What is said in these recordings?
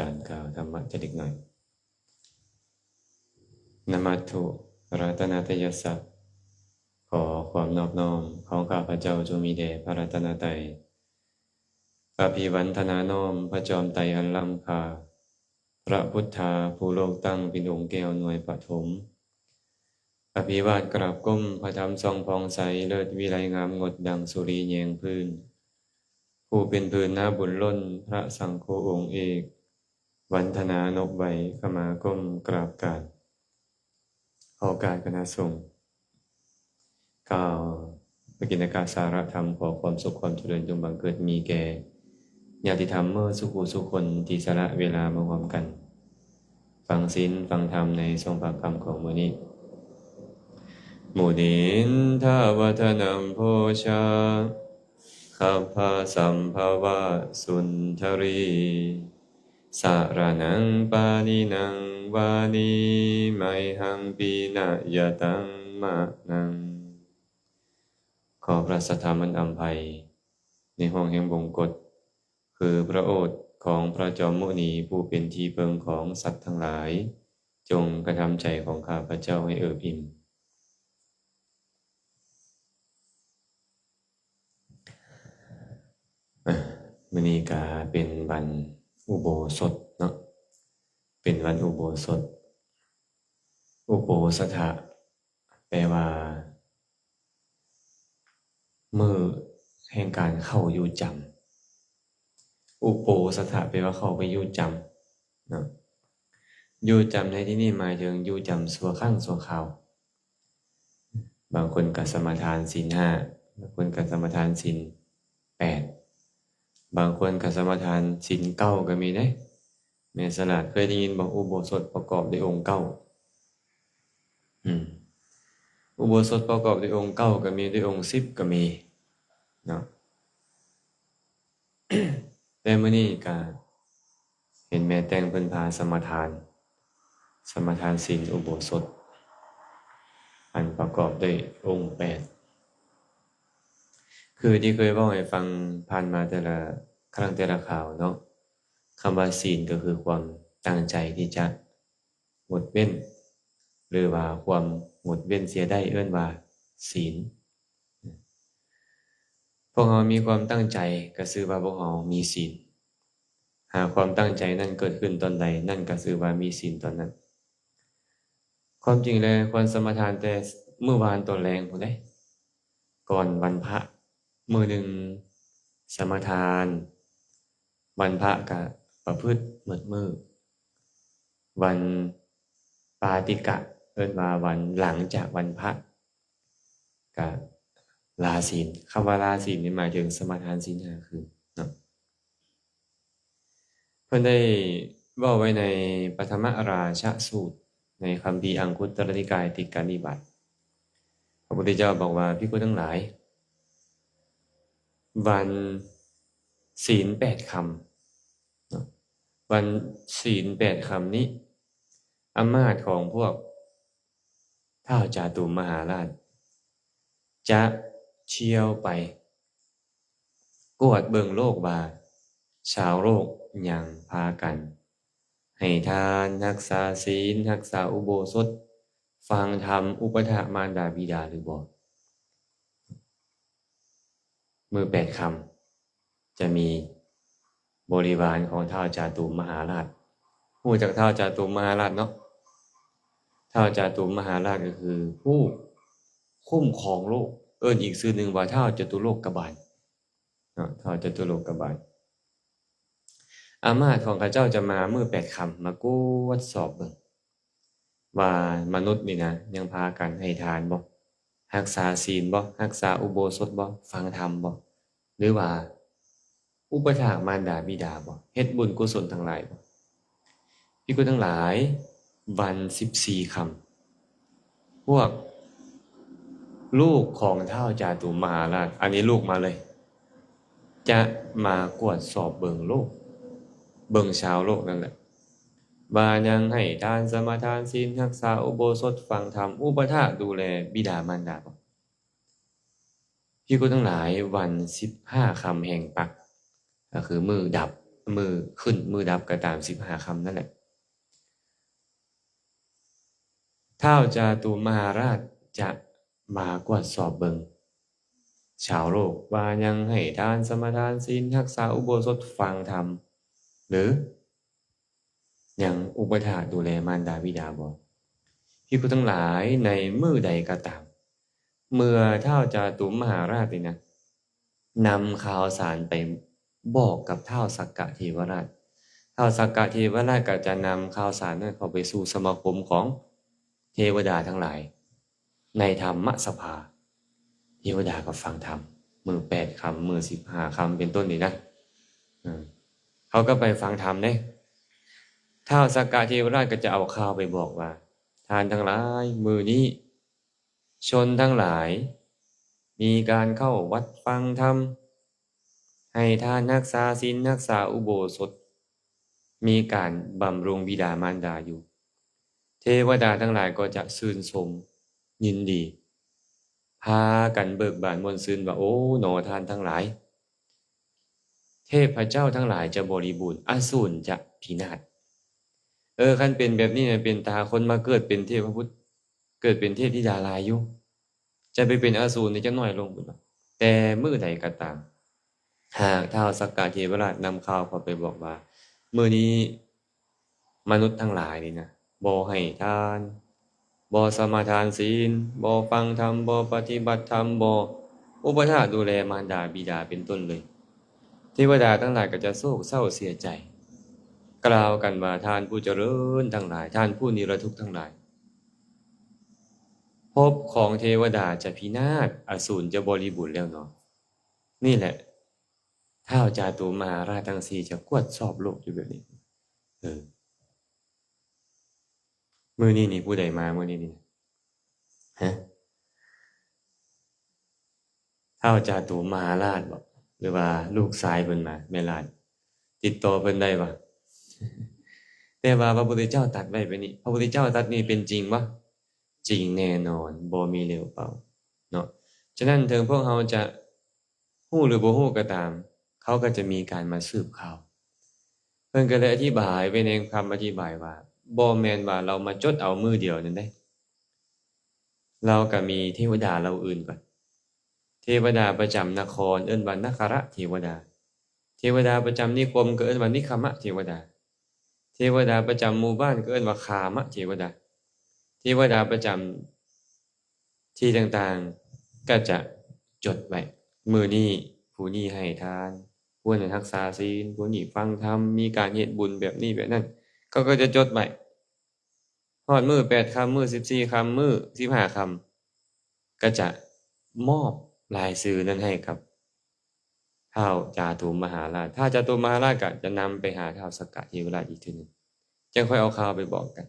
การกล่าวธรรมะจะเด็กหน่อยนะมัตถุรัตนตยัสสะขอความนอบน้อมของข้าพเจ้าจงมีแด่พระรัตนตรัยอภิวันทนาน้อมพระจอมไตรอันล้ำค่าพระพุทธาผู้โลกตั้งเป็นองค์แก้วหน่วยปฐมอภิวาทกราบก้มพระธรรมทรงพองใสเลิศวิไลงามงดดังสุรีแยงพื้นผู้เป็นพื้นหน้าบุญล้นพระสังโฆองค์เอกวันธนานกใบขมาก้มกราบกราบขอการคณะสงฆ์กล่าวปกิณกาสาระธรรมขอความสุขความเจริญจงบังเกิดมีแก่ญาติธรรมเมื่อสุขุสุคนที่สละเวลามาพร้อมกันฟังศีลฟังธรรมในทรงปากคำของมื้อนี้มุนินทวัฒนัมโพชาขัพพสัมภวะสุนทรีสารนังปานินังวานีไมหังปีนะยะตังมะนังขอพระสัทธามันอำไพในห้องแห่งบงกฎคือพระโอษฐ์ของพระจอมมุนีผู้เป็นที่เพิงของสัตว์ทั้งหลายจงกระทำใจของข้าพเจ้าให้เอิบอิ่มมื้อนี้ก็เป็นวันอุโบสถเนาะเป็นวันอุโบสถอุโบสถะแปลว่ามือแห่งการเข้าอยู่จำอุโบสถะแปลว่าเข้าไปอยู่จำเนาะอยู่จำในที่นี้หมายถึงอยู่จำชั่วครั้งชั่วคราวบางคนก็สมาทานศีล5บางคนก็สมาทานศีล8บางคนก็สมาทานศีล9ก็มีเด้แม่สลัดเคยได้ยินบอกอุโบสถประกอบด้วยองค์9อุโบสถประกอบด้วยองค์9ก็มีด้วยองค์10ก็มีเนาะ แต่มื้อนี้ก็เห็นแม่แต่งเพิ่นพาสมาทานศีลอุโบสถอันประกอบด้วยองค์8คือที่เคยเว้าให้ฟังผ่านมาแต่ละครั้งแต่ละข่าวเนาะคำว่าศีลก็คือความตั้งใจที่จะงดเว้นหรือว่าความงดเว้นเสียได้เอิ้นว่าศีลพวกเรามีความตั้งใจก็ชื่อว่าพวกเรามีศีลหากความตั้งใจนั้นเกิดขึ้นตอนใดนั่นก็ชื่อว่ามีศีลตอนนั้นความจริงแล้วควรสมาทานแต่เมื่อวานตอนแลงพุ่นเด้ก่อนวันพระมื้อหนึ่งสมาทานวันพระก็ประพฤติมื้อวันปาติกะเอิ้นว่าวันหลังจากวันพระก็ลาศีลคำว่าลาศีลนี่หมายถึงสมาทานศีล5คืนเนาะเพิ่นได้เว้าไว้ในปฐมราชสูตรในคัมภีร์อังคุตรนิกายติกานิบาตพระพุทธเจ้าบอกว่าภิกษุทั้งหลายวันศีล8คำเนาะวันศีล8คำนี้อำนาจของพวกท้าวจาตุมหาราชจะเชี่ยวไปกวดเบิ่งโลกว่าชาวโลกหยังพากันให้ทานรักษาศีลรักษาอุโบสถฟังธรรมอุปถากมารดาบิดาหรือบ่มื้อ8คำจะมีบริวารของท้าวจาตุมหาราชรู้จักท้าวจาตุมหาราชเนาะท้าวจาตุมหาราชก็คือผู้คุ้มครองโลกเอิ้นอีกชื่อหนึ่งว่าท้าวจตุโลกบาลเนาะท้าวจตุโลกบาลอำนาจของข้าเจ้าจะมามื้อ8ค่ำมากวดสอบเบิ่งว่ามนุษย์นี่นะยังพากันให้ทานบ่รักษาศีลบ่รักษาอุโบสถบ่ฟังธรรมบ่หรือว่าอุปถากมารดาบิดาบ่เฮ็ดบุญกุศลทั้งหลายบ่ภิกษุทั้งหลายวัน14ค่ำพวกลูกของท้าวจาตุมหาราชอันนี้ลูกมาเลยจะมากวดสอบเบิ่งโลกเบิ่งชาวโลกนั่นแหละว่ายังให้ทานสมาทานศีลรักษาอุโบสถฟังธรรมอุปถากดูแลบิดามารดาบ่ภิกษุทั้งหลายวัน15ค่ำแห่งปักก็คือมื้อดับ มือขึ้นมือดับก็ตาม15 ค่ำนั่นแหละท้าวจาตุมหาราชจะมากวดสอบเบิงชาวโลกว่ายังให้ทานสมาทานศีลรักษาอุโบสถฟังธรรมหรือยังอุปถากดูแลมารดาบิดาบ่ภิกษุทั้งหลายในมื้อใดก็ตามเมื่อท้าวจาตุมหาราชนี่นะนำข่าวสารไปบอกกับท้าวสักกะเทวราชท้าวสักกะเทวราชก็จะนำข่าวสารนั้นเข้าไปสู่สมาคมของเทวดาทั้งหลายในธรรมสภาเทวดาก็ฟังธรรมมือ8 ค่ำมือ15 ค่ำเป็นต้นนี่นะเขาก็ไปฟังธรรมเนี่ยท้าวสักกะเทวราชก็จะเอาข่าวไปบอกว่าทานทั้งหลายมือนี้ชนทั้งหลายมีการเข้าวัดฟังธรรมให้ทานรักษาศีลรักษาอุโบสถมีการบำรุงบิดามารดาอยู่เทวดาทั้งหลายก็จะชื่นชมยินดีพากันเบิกบานมวลซื่นว่าโอ้หนอทานทั้งหลายเทพเจ้าทั้งหลายจะบริบูรณ์อสูรจะพินาศคันเป็นแบบนี้เนี่ยเป็นตาคนมาเกิดเป็นเทพพุทธเกิดเป็นเทพธิดาลายอยู่จะไปเป็นอสูรนี่จะน้อยลงพุ่นแต่มื้อใดก็ตามหากท้าวสักกะเทวราชนำข่าวเข้าไปบอกว่ามื้อนี้มนุษย์ทั้งหลายนี่นะบ่ให้ทานบ่สมาทานศีลบ่ฟังธรรมบ่ปฏิบัติธรรมบ่อุปถากดูแลมารดาบิดาเป็นต้นเลยเทวดาทั้งหลายก็จะโศกเศร้าเสียใจกล่าวกันว่าท่านผู้เจริญทั้งหลายท่านผู้นิรทุกข์ทั้งหลายภพของเทวดาจะพินาศอสูรจะบริบูรณ์แล้วเนาะนี่แหละท้าวจาตุมหาราชทั้งสี่จะกวดสอบโลกอยู่แบบนี้มื้อนี้นี่ผู้ใดมามื้อนี้นี่ฮะท้าวจาตุมหาราชบ่หรือว่าลูกชายเพิ่นมาแม่ราชติดต่อเพิ่นได้บ่แต่ว่าพระพุทธเจ้าตรัสไว้แบบนี้พระพุทธเจ้าตรัสนี่เป็นจริงบ่จริงแน่นอนบ่มีเหลวเปล่าเนาะฉะนั้นถึงพวกเราจะฮู้หรือบ่ฮู้ก็ตามเขาก็จะมีการมาสืบข่าวเพิ่นก็เลยอธิบายไว้ในคำอธิบายว่าบ่แม่นว่าเรามาจดเอามือเดียวนั่นเด้เราก็มีเทวดาเราอื่นก่อนเทวดาประจำนครเอิ้นว่านาคระเทวดาเทวดาประจำนิคมก็เอิ้นว่านิคมะเทวดาเทวดาประจำหมู่บ้านก็เอิ้นว่าคามะเทวดาเทวดาประจำที่ต่างๆก็จะจดไว้มื้อนี้ผู้นี้ให้ทานผู้นั้นรักษาศีลผู้นี้ฟังธรรมมีการเฮ็ดบุญแบบนี้แบบนั้นเขาก็จะจดไว้ฮอดมื้อ8 ค่ำมื้อ14 ค่ำมื้อ15 ค่ำก็จะมอบรายชื่อนั้นให้กับท้าวจาตุมหาราชท้าวจาตุมหาราชก็จะนำไปหาท้าวสักกะเทวราชอีกทีหนึ่งจึงค่อยเอาข่าวไปบอกกัน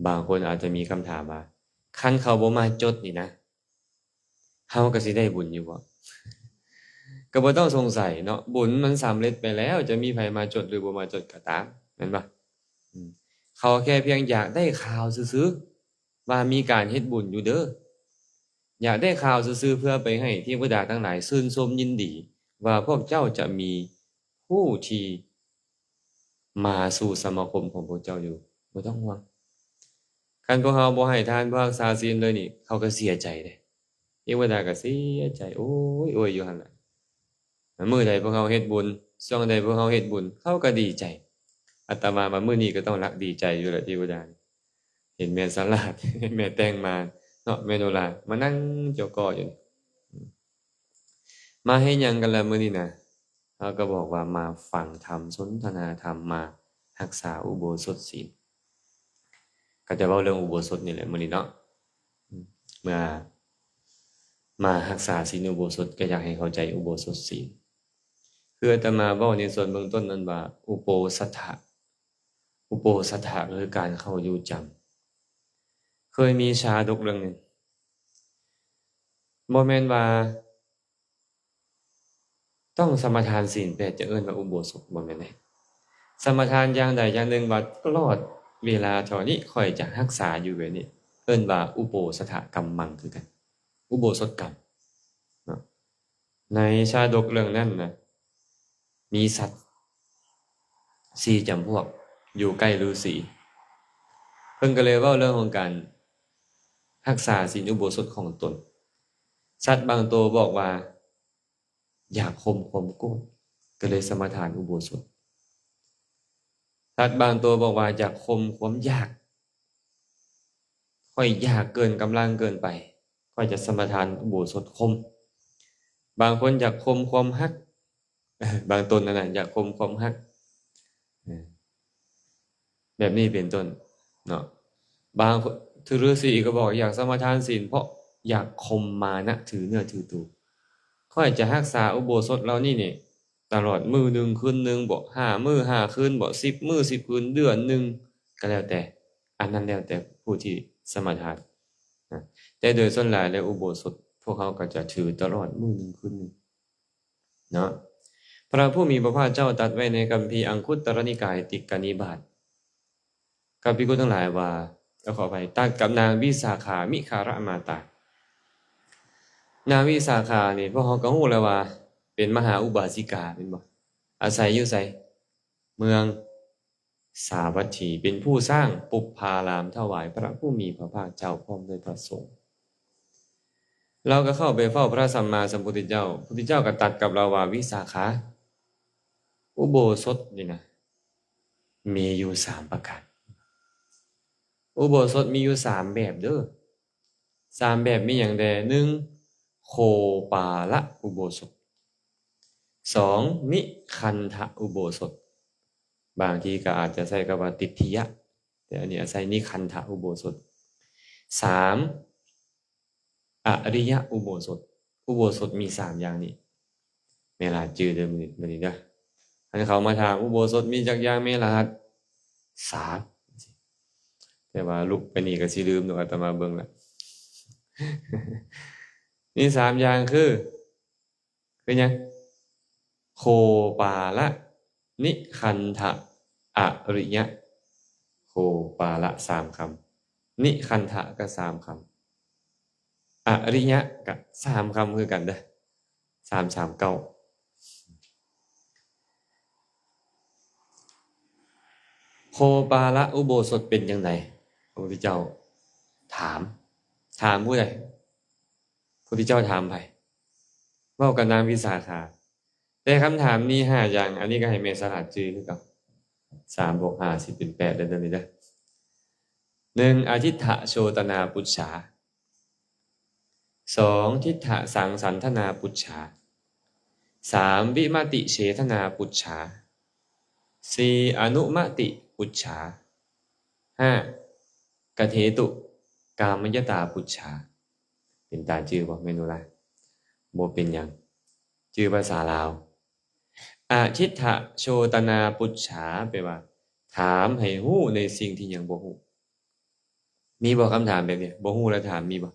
บางคนอาจจะมีคำถามว่าคันเขาบ่มาจดนี่นะเฮาก็สิได้บุญอยู่บ่ก็บ่ต้องสงสัยเนาะบุญมันสำเร็จไปแล้วจะมีไผมาจดหรือบ่มาจดก็ตามแม่นบ่เขาแค่เพียงอยากได้ข่าวซื่อๆว่ามีการเฮ็ดบุญอยู่เด้ออยากได้ข่าวซื่อๆเพื่อไปให้เทวดาทั้งหลายชื่นชมยินดีว่าพวกเจ้าจะมีผู้ที่มาสู่สมาคมของพวกเจ้าอยู่บ่ต้องห่วงคันพวกเฮาบ่ให้ทานบ่รักษาศีลเลยนี่เขาก็เสียใจเด้เทวดาก็เสียใจโอ้ยโอยอยู่หั่นล่ะมื้อใดพวกเฮาเฮ็ดบุญช่วงใดพวกเฮาเฮ็ดบุญเขาก็ดีใจอาตมาว่ามื้อนี้ก็ต้องรักดีใจอยู่แหละเทวดาเห็นแม่สลาดเห็นแม่แต่งมาเนาะแม่โนรามานั่งเจ้าก่ออยู่มาให้หยังกันล่ะมื้อนี้นะเขาก็บอกว่ามาฟังธรรมสนทนาธรรมมารักษาอุโบสถศีลก็จะเว้าเรื่องอุโบสถนี่แหละมื้อนี้เนาะเมื่อมารักษาศีลอุโบสถก็อยากให้เข้าใจอุโบสถศีลคืออาตมาเว้าในส่วนเบื้องต้นนั้นว่าอุโปสัทธะอุโปสัทธะคือการเข้าอยู่จำเคยมีชาดกเรื่องนึงบ่แม่นว่าต้องสมาทานศีล8จะเอิ้นว่าอุโบสถบ่แม่นเด้สมาทานอย่างใดอย่างหนึ่งว่าตลอดเวลาเท่านี้ค่อยจะรักษาอยู่แบบนี้เอิ้นว่าอุโปสัทธกัมมังคือกันอุโบสถกรรมเนาะในชาดกเรื่องนั้นน่ะ มีสัตว์4จำพวกอยู่ใกล้ฤาษีเพิ่นก็เลยเว้าเรื่องของการรักษาศีลอุโบสถของตนสัตว์บางตัวบอกว่าอยากข่มความโกรธก็เลยสมาทานอุโบสถสัตว์บางตัวบอกว่าอยากข่มความอยากค่อยอยากเกินกำลังเกินไปก็จะสมาทานอุโบสถข่มบางคนอยากข่มความฮักบางตนนั่นน่ะอยากข่มความฮักแบบนี้เป็นต้นเนาะบางถือฤาษีก็บอกอยากสมาทานศีลเพราะอยากข่มมานะถือเนื้อถือตัวค่อยจะรักษาอุโบสถเรานี่นี่ตลอดมื้อนึงคืนนึงบ่5มื้อ5คืนบ่10มื้อ10คืนเดือนนึงก็แล้วแต่อันนั้นแล้วแต่ผู้ที่สมาทานนะแต่โดยส่วนหลายแล้วอุโบสถพวกเขาก็จะถือตลอดมื้อนึงคืนนึงเนาะพระผู้มีพระภาคเจ้าตรัสไว้ในคัมภีร์อังคุตตรนิกายติกนิบาตกับภิกษุทั้งหลายว่าขออภัยตรัสกับนางวิสาขามิคารมาตานางวิสาขานี่พวกเขาก็ฮู้แล้วว่าเป็นมหาอุบาสิกาเป็นบ่อาศัยอยู่ไสเมืองสาวัตถีเป็นผู้สร้างปุปพารามถวายพระผู้มีพระภาคเจ้าพร้อมด้วยพระสงฆ์เราก็เข้าไปเฝ้าพระสัมมาสัมพุทธเจ้าพระพุทธเจ้าก็ตรัสกับเราว่าวิสาขาอุโบสถนี่นะมีอยู่3ประการอุโบสถมีอยู่3แบบเด้อ3แบบมีหยังแด1โคปาละอุโบสถ2นิคันธะอุโบสถบางทีก็อาจจะใช้คำว่าติฏฐิยะแต่อันนี้อาศัยนิคันธะอุโบสถ3อริยะอุโบสถอุโบสถมี3อย่างนี้เมลาจื่อเด้อมื้อนี้เด้ออันเขามาถามอุโบสถมีจักอย่างเมลา3แต่ว่าลุกไปนี่ก็สิลืมดอกอาตมาเบิ่งแล้วนี่3อย่างคือหยังโคปาละนิคันธะอริยะโคปาละ3คำนิคันธะก็3คำอริยะก็3คำคือกันเด้อ339โคปาละอุโบสถเป็นจังไดพระพุทธเจ้าถามผู้ใดพระพุทธเจ้าถามไผเว้ากับนางวิสาขาแต่คำถามนี้5อย่างอันนี้ก็ให้แม่สลัดจื้อคือเก่า3บวก5สิเป็น8เด้อนี่เด้อ1อทิฏฐโชตนาปุจฉา2ทิฏฐสังสันทนาปุจฉา3วิมติเฉทนาปุจฉา4อนุมติปุจฉา5กเถตุกามยตาปุจฉาเป็นตาจื้อบ่แม่นบ่ล่ะบ่เป็นหยังจื้อภาษาลาวอาทิฏฐโชตนาปุจฉาแปลว่าถามให้ฮู้ในสิ่งที่ยังบ่ฮู้มีบ่คำถามแบบนี้บ่ฮู้แล้วถามมีบ่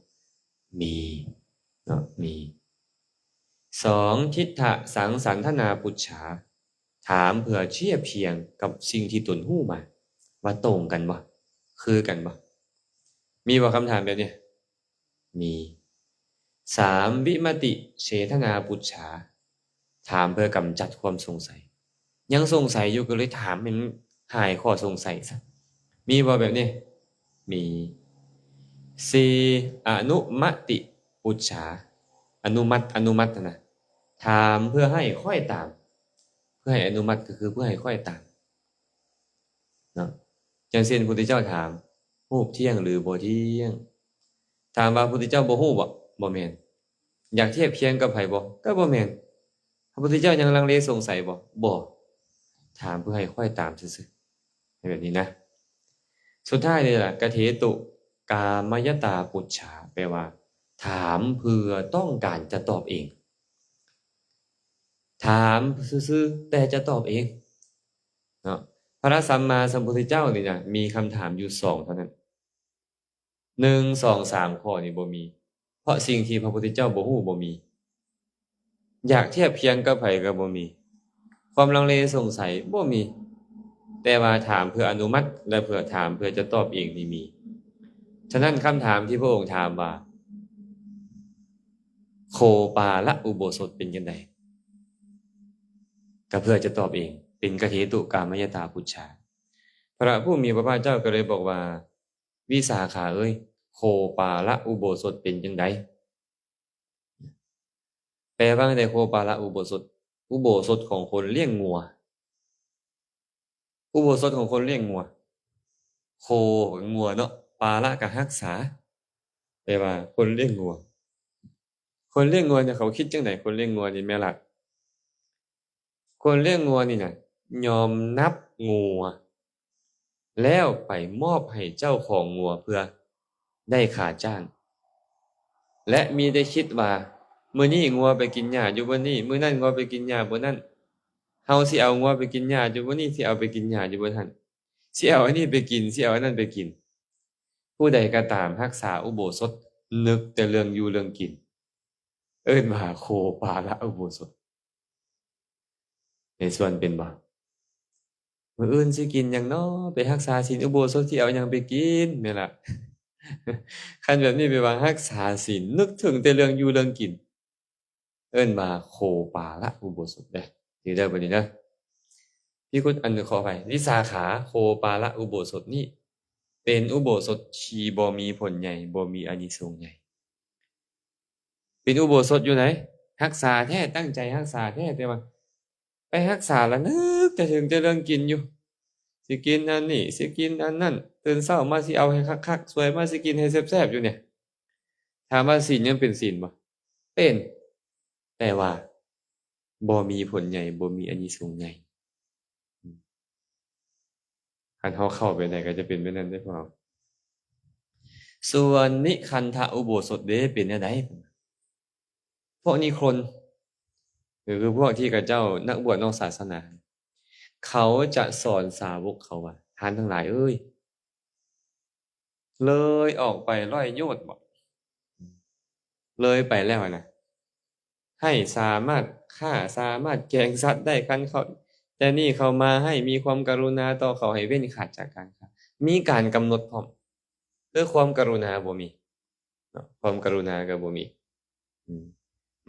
มีเนาะมี2ทิฏฐสังสันทนาปุจฉาถามเพื่อเทียบเคียงกับสิ่งที่ตนฮู้มาว่าตรงกันบ่คือกันบ่มีบ่คำถามแบบนี้มี3วิมติเฉทนาปุจฉาถามเพื่อกำจัดความสงสัยยังสงสัยอยู่ก็เลยถามให้มันหายข้อสงสัยซะมีบ่แบบนี้มี4อนุมติปุจฉาอนุมัตินะถามเพื่อให้ค่อยตามเพื่อให้อนุมัติก็คือเพื่อให้ค่อยตามเนาะอย่างเช่นพระพุทธเจ้าถามรูปเที่ยงหรือบ่เที่ยงถามว่าพระพุทธเจ้าบ่ฮู้บ่แม่นอยากเทียบเคียงกับไผบ่ก็บ่แม่นพระพุทธเจ้ายังลังเลสงสัยบ่ถามเพื่อให้ค่อยตามซื่อๆในแบบนี้นะสุดท้ายนี่ล่ะกเถตุกามยตาปุจฉาแปลว่าถามเพื่อต้องการจะตอบเองถามซื่อๆแต่จะตอบเองเนาะพระสัมมาสัมพุทธเจ้านี่นะมีคำถามอยู่2เท่านั้น1 2 3ข้อนี่บ่มีเพราะสิ่งที่พระพุทธเจ้าบ่ฮู้บ่มีอยากเทียบเคียงกับไผก็บ่มีความลังเลสงสัยบ่มีแต่ว่าถามเพื่ออนุมัติและเพื่อถามเพื่อจะตอบเองนี่มีฉะนั้นคำถามที่พระองค์ถามว่าโคปาละอุโบสถเป็นจังได ก็เพื่อจะตอบเองเป็นกเหตุกามยตาปุจฉาพระผู้มีพระภาคเจ้าก็เลยบอกว่าวิสาขาเอ้ยโคปาละอุโบสถเป็นจังไดแปลว่าในโคปาละอุโบสถอุโบสถของคนเลี้ยงงัวอุโบสถของคนเลี้ยงงัวโคงัวเนาะปาละกับรักษาแปลว่าคนเลี้ยงงัวคนเลี้ยงงัวเนี่ยเขาคิดจังไดคนเลี้ยงงัวนี่แม่หลักคนเลี้ยงงัวนี่น่ะยอมนับงัวแล้วไปมอบให้เจ้าของงัวเพื่อได้ค่าจ้างและมีได้คิดว่ามื้อนี้งัวไปกินหญ้าอยู่บ่นี้มื้อนั้นงัวไปกินหญ้าบ่นั้นเฮาสิเอางัวไปกินหญ้าอยู่บ่นี้สิเอาไปกินหญ้าอยู่บ่ทันสิเอาอันนี้ไปกินสิเอาอันนั้นไปกินผู้ใดก็ตามรักษาอุโบสถนึกแต่เรื่องอยู่เรื่องกินเอิ้นว่าโคปาละอุโบสถในส่วนเป็นบ่มื้ออื่นสิกินหยังน้อไปรักษาศีลอุโบสถสิเอาหยังไปกินแม่นล่ะ คันแบบนี้ไปว่ารักษาศีลนึกถึงแต่เรื่องอยู่เรื่องกินเอิ้นว่าโคปาละอุโบสถเด้อนี่เด้อบัดนี้เด้อพี่คุณอันขออภัยวิสาขาโคปาละอุโบสถนี่เป็นอุโบสถที่บ่มีผลใหญ่บ่มีอานิสงส์ใหญ่เป็นอุโบสถอยู่ไหนรักษาแท้ตั้งใจรักษาแท้แต่ว่าไปรักษาแล้วนึกแต่ถึงแต่เรื่องกินอยู่สิกินอันนี้สิกินอันนั้นตื่นเช้ามาสิเอาให้คักๆสวยมาสิกินให้แซ่บๆอยู่เนี่ยถามว่าศีลยังเป็นศีลบ่เป็นแต่ว่าบ่มีผลใหญ่บ่มีอานิสงส์ใหญ่คันเฮาเข้าไปได้ก็จะเป็นแบบนั้นได้พอส่วนนิคันธะอุโบสถเด้เป็นแนวใดพวกนิครนคือพวกที่กับเจ้านักบวชนอกศาสนาเขาจะสอนสาวกเขาว่าท่านทั้งหลายเอ้ยเลยออกไปร้อยโยชน์บ่เลยไปแล้วนะให้สามารถฆ่าสามารถแกล้งสัตว์ได้คันเขาแต่นี่เขามาให้มีความกรุณาต่อเขาให้เว้นขาดจากการฆ่ามีการกำหนดพร้อมเพื่อความกรุณาบ่มีเนาะความกรุณาก็บ่มี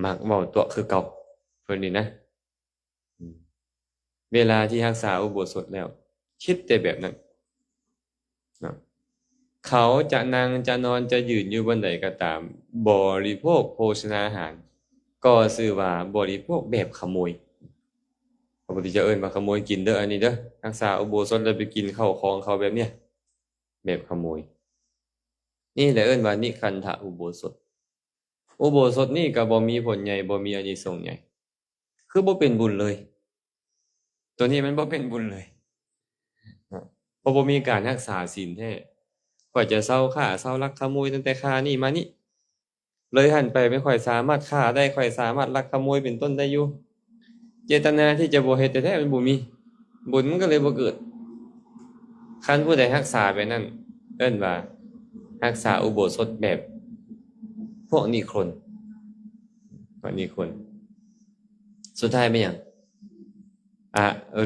มักเว้าตัวคือเก่าเพิ่นนี่นะเวลาที่รักษาอุโบสถแล้วคิดแต่แบบนั้นเนาะเขาจะนั่งจะนอนจะยืนอยู่บนใดก็ตามบริโภคโภชนาอาหารก็ชื่อว่าบริโภคแบบขโมยพระพุทธเจ้าเอิ้นว่าขโมยกินเด้ออันนี้เด้อรักษาอุโบสถแล้วไปกินข้าวของเขาแบบเนี้ยแบบขโมยนี่แหละเอิ้นว่านิคันธะอุโบสถอุโบสถนี่ก็บ่มีผลใหญ่บ่มีอานิสงส์ใหญ่คือบ่เป็นบุญเลยตัวนี้มันบ่เป็นบุญเลยเพราะบ่มีการรักษาศีลแท้กว่าจะเซาฆ่าเซาลักขโมยตั้งแต่ฆ่านี่มานี่เลยหันไปไม่ค่อยสามารถฆ่าได้ค่อยสามารถลักขโมยเป็นต้นได้อยู่เจตนาที่จะบ่เฮ็ดแต่แท้มันบ่มีบุญมันก็เลยบ่เกิดคันผู้ใดรักษาไปนั่นเอิ้นว่ารักษาอุโบสถแบบพวกนิครนพวกนิครนสุดท้ายเป็นหยังอ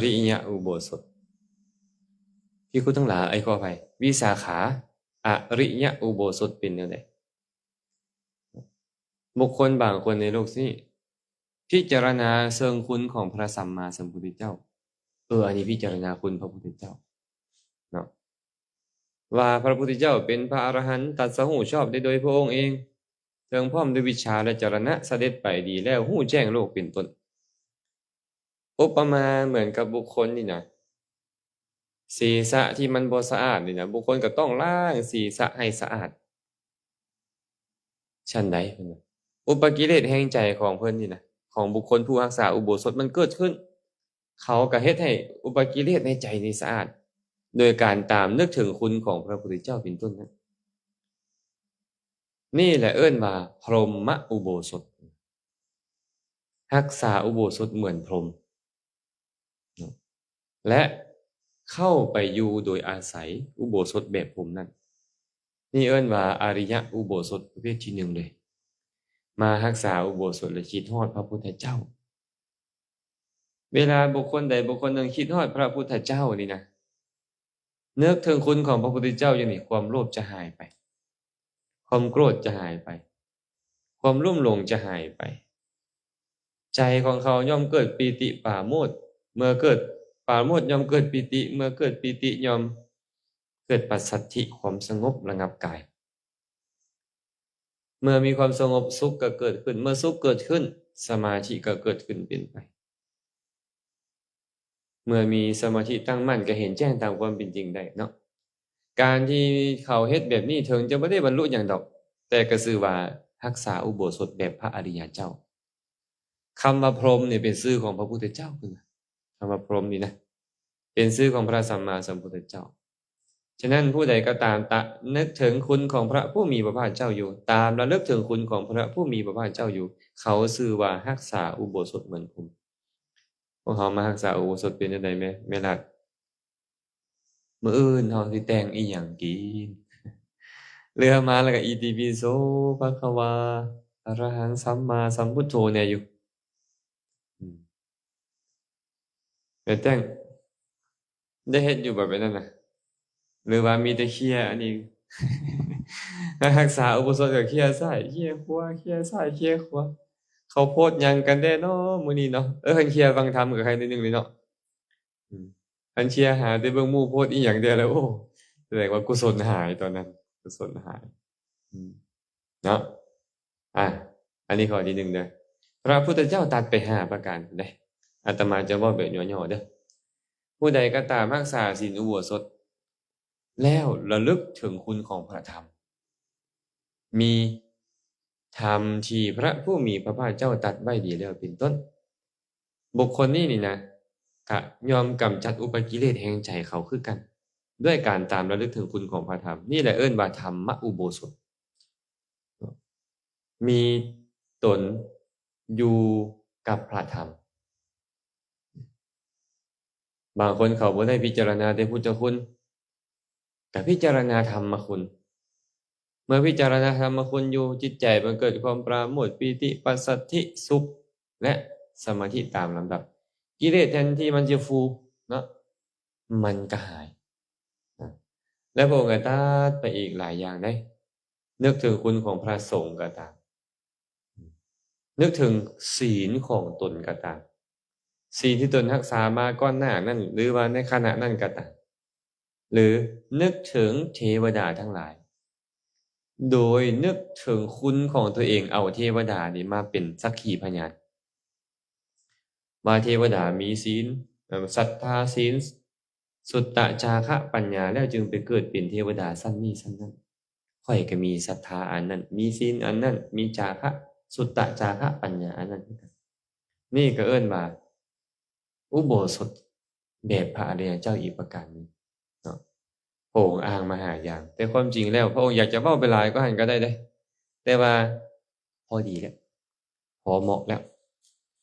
ริยอุโบสถพี่คุณทั้งหลายขออภัยวิสาขาอริยอุโบสถเป็นแนวใดบุคคลบางคนในโลกนี้พิจารณาเชิงคุณของพระสัมมาสัมพุทธเจ้าอันนี้พิจารณาคุณพระพุทธเจ้าเนาะว่าพระพุทธเจ้าเป็นพระอรหันต์ตรัสรู้ชอบได้โดยพระองค์เองเทิงพร้อมด้วยวิชาและจรณะเสด็จไปดีแล้วรู้แจ้งโลกเป็นต้นอุปมาเหมือนกับบุคคลนี่นะศีรษะที่มันบ่สะอาดนี่นะบุคคลก็ต้องล้างศีรษะให้สะอาดฉันใดเพิ่นว่าอุปกิเลสแห่งใจของเพิ่นนี่นะของบุคคลผู้รักษาอุโบสถมันเกิดขึ้นเขาก็เฮ็ดให้อุปกิเลสในใจนี่สะอาดโดยการตามนึกถึงคุณของพระพุทธเจ้าเป็นต้นนั้นนี่แหละเอิ้นว่าพรหมอุโบสถรักษาอุโบสถเหมือนพรหมและเข้าไปอยู่โดยอาศัยอุโบสถแบบพรหมนั้นนี่เอิ้นว่าอริยอุโบสถประเภทที่หนึ่งเลยมารักษาอุโบสถและคิดฮอดพระพุทธเจ้าเวลาบุคคลใดบุคคลหนึ่งคิดฮอดพระพุทธเจ้านี่นะนึกถึงคุณของพระพุทธเจ้าอย่างนี้ความโลภจะหายไปความโกรธจะหายไปความรุ่มหลงจะหายไปใจของเขาย่อมเกิดปีติปราโมทย์ เมื่อเกิดปราโมทย์ย่อมเกิดปิติเมื่อเกิดปิติย่อมเกิดปัสสัทธิความสงบระงับกายเมื่อมีความสงบสุขก็เกิดขึ้นเมื่อสุขเกิดขึ้นสมาธิก็เกิดขึ้นเป็นไปเมื่อมีสมาธิตั้งมั่นก็เห็นแจ้งตามความเป็นจริงได้เนาะการที่เขาเฮ็ดแบบนี้ถึงจะไม่ได้บรรลุอย่างดอกแต่ก็คือว่ารักษาอุโบสถแบบพระอริยเจ้าคำว่าพรหมเนี่ยเป็นชื่อของพระพุทธเจ้าคือคำว่าพรหมนี่นะเป็นชื่อของพระสัมมาสัมพุทธเจ้าฉะนั้นผู้ใดก็ตามนึกถึงคุณของพระผู้มีพระภาคเจ้าอยู่ตามระลึกถึงคุณของพระผู้มีพระภาคเจ้าอยู่เขาชื่อว่ารักษาอุโบสถเหมือนผมพวกเขามารักษาอุโบสถเป็นจังได๋แม่ล่ะมื้ออื่นเฮาสิแต่งอีหยังกินเรือมาแล้วก็อิติปิโสภะคะวาอะระหังสัมมาสัมพุทโธแน่อยู่แต่แต่งได้เฮ็ดอยู่แบบนั้นน่ะหรือว่ามีแต่เคลียร์อันนี้ รักษาอุโบสถก็เคลียร์ซ้ายเคลียร์ขวาเคลียร์ซ้ายเคลียร์ขวาเขาโพดหยังกันแน่เนาะมื้อนี้เนาะคันเคลียร์ฟังธรรมกับใครนิดนึงเลยเนาะคันเคลียร์หาแต่เบิ่งหมู่โพดอีหยังเดียวแล้วโอ้แสดงว่ากุศลหายตอนนั้นกุศลหายเนาะอันนี้ข้อที่1เด้อพระพุทธเจ้าตรัสไป5ประการเด้อาตมาจะเว้าแบบย่อๆเด้อผู้ใดก็ตามรักษาศีลอุโบสถแล้วระลึกถึงคุณของพระธรรมมีธรรมที่พระผู้มีพระภาคเจ้าตรัสไว้ดีแล้วเป็นต้นบุคคลนี้นี่นะก็ยอมกำจัดอุปกิเลสแห่งใจเขาคือกันด้วยการตามระลึกถึงคุณของพระธรรมนี่แหละเอิ้นว่าธรรมอุโบสถมีตนอยู่กับพระธรรมบางคนเขาบ่ได้พิจารณาแต่พุทธคุณก็พิจารณาธรรมคุณเมื่อพิจารณาธรรมคุณอยู่จิตใจมันเกิดความปราโมทย์ปีติปัสสัทธิสุขและสมาธิตามลำดับกิเลสแทนที่มันจะฟูเนาะมันก็หายและพระองค์ก็ตรัสไปอีกหลายอย่างได้นึกถึงคุณของพระสงฆ์ก็ตามนึกถึงศีลของตนก็ตามศีลที่ตนรักษามาก่อนหน้านั้นหรือว่าในขณะนั้นก็ตามหรือนึกถึงเทวดาทั้งหลายโดยนึกถึงคุณของตัวเองเอาเทวดานี่มาเป็นสักขีพยานว่าเทวดามีศีลศรัทธาศีลสุตตะจาคะปัญญาแล้วจึงไปเกิดเป็นเทวดาสั้นนี้สั้นนั้นข้อยก็มีศรัทธาอันนั้นมีศีลอันนั้นมีจาคะสุตตะจาคะปัญญาอันนั้นนี่ก็เอิ้นว่าอุโบสถแบบพระอริยเจ้าอีกประการนึงเนาะพระองค์อ้างมาหาอย่างแต่ความจริงแล้วพระองค์อยากจะเว้าไปหลายก็หันก็ได้เด้แต่ว่าพอดีแล้วพอเหมาะแล้ว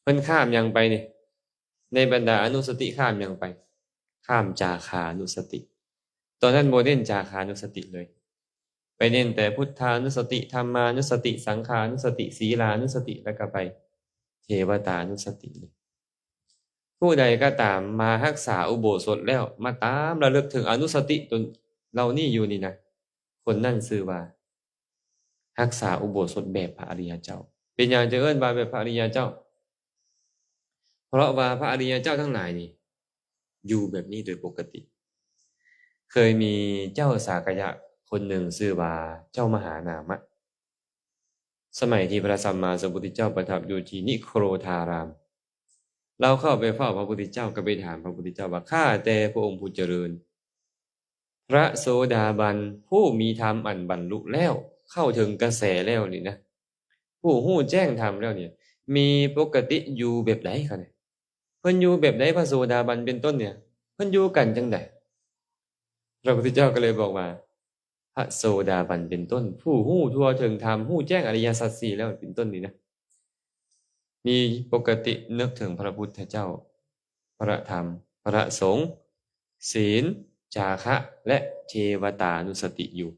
เพิ่นข้ามหยังไปนี่ในบรรดาอนุสติข้ามหยังไปข้ามจาคานุสติตอนนั้นบ่เน้นจาคานุสติเลยไปเน้นแต่พุทธานุสติธรรมานุสติสังฆานุสติศีลานุสติแล้วก็ไปเทวตานุสติผู้ใดก็ตามมารักษาอุโบสถแล้วมาตามระลึกถึงอนุสติตนเรานี่อยู่นี่นะคนนั่นชื่อว่ารักษาอุโบสถแบบพระอริยเจ้าเป็นอย่างจะเอิ้นว่าแบบพระอริยเจ้าเพราะว่าพระอริยเจ้าทั้งหลายนี่อยู่แบบนี้โดยปกติเคยมีเจ้าสากยะคนหนึ่งชื่อว่าเจ้ามหานามะสมัยที่พระสัมมาสัมพุทธเจ้าประทับอยู่ที่นิโครธารามเราเข้าไปเฝ้าพระพุทธเจ้าก็ไปถามพระพุทธเจ้าว่าข้าแต่พระองค์ผู้เจริญพระโสดาบันผู้มีธรรมอันบรรลุแล้วเข้าถึงกระแสแล้วนี่นะผู้ฮู้แจ้งธรรมแล้วเนี่ยมีปกติอยู่แบบไหนคะเนี่ยเพิ่นอยู่แบบไหนพระโสดาบันเป็นต้นเนี่ยเพิ่นอยู่กันจังได๋พระพุทธเจ้าก็เลยบอกว่าพระโสดาบันเป็นต้นผู้ฮู้ทั่วถึงธรรมฮู้แจ้งอริยสัจ4แล้วเป็นต้นนี่นะมีปกตินึกถึงพระพุทธเจ้าพระธรรมพระสงฆ์ศีลจาคะและเทวตานุสติอยู่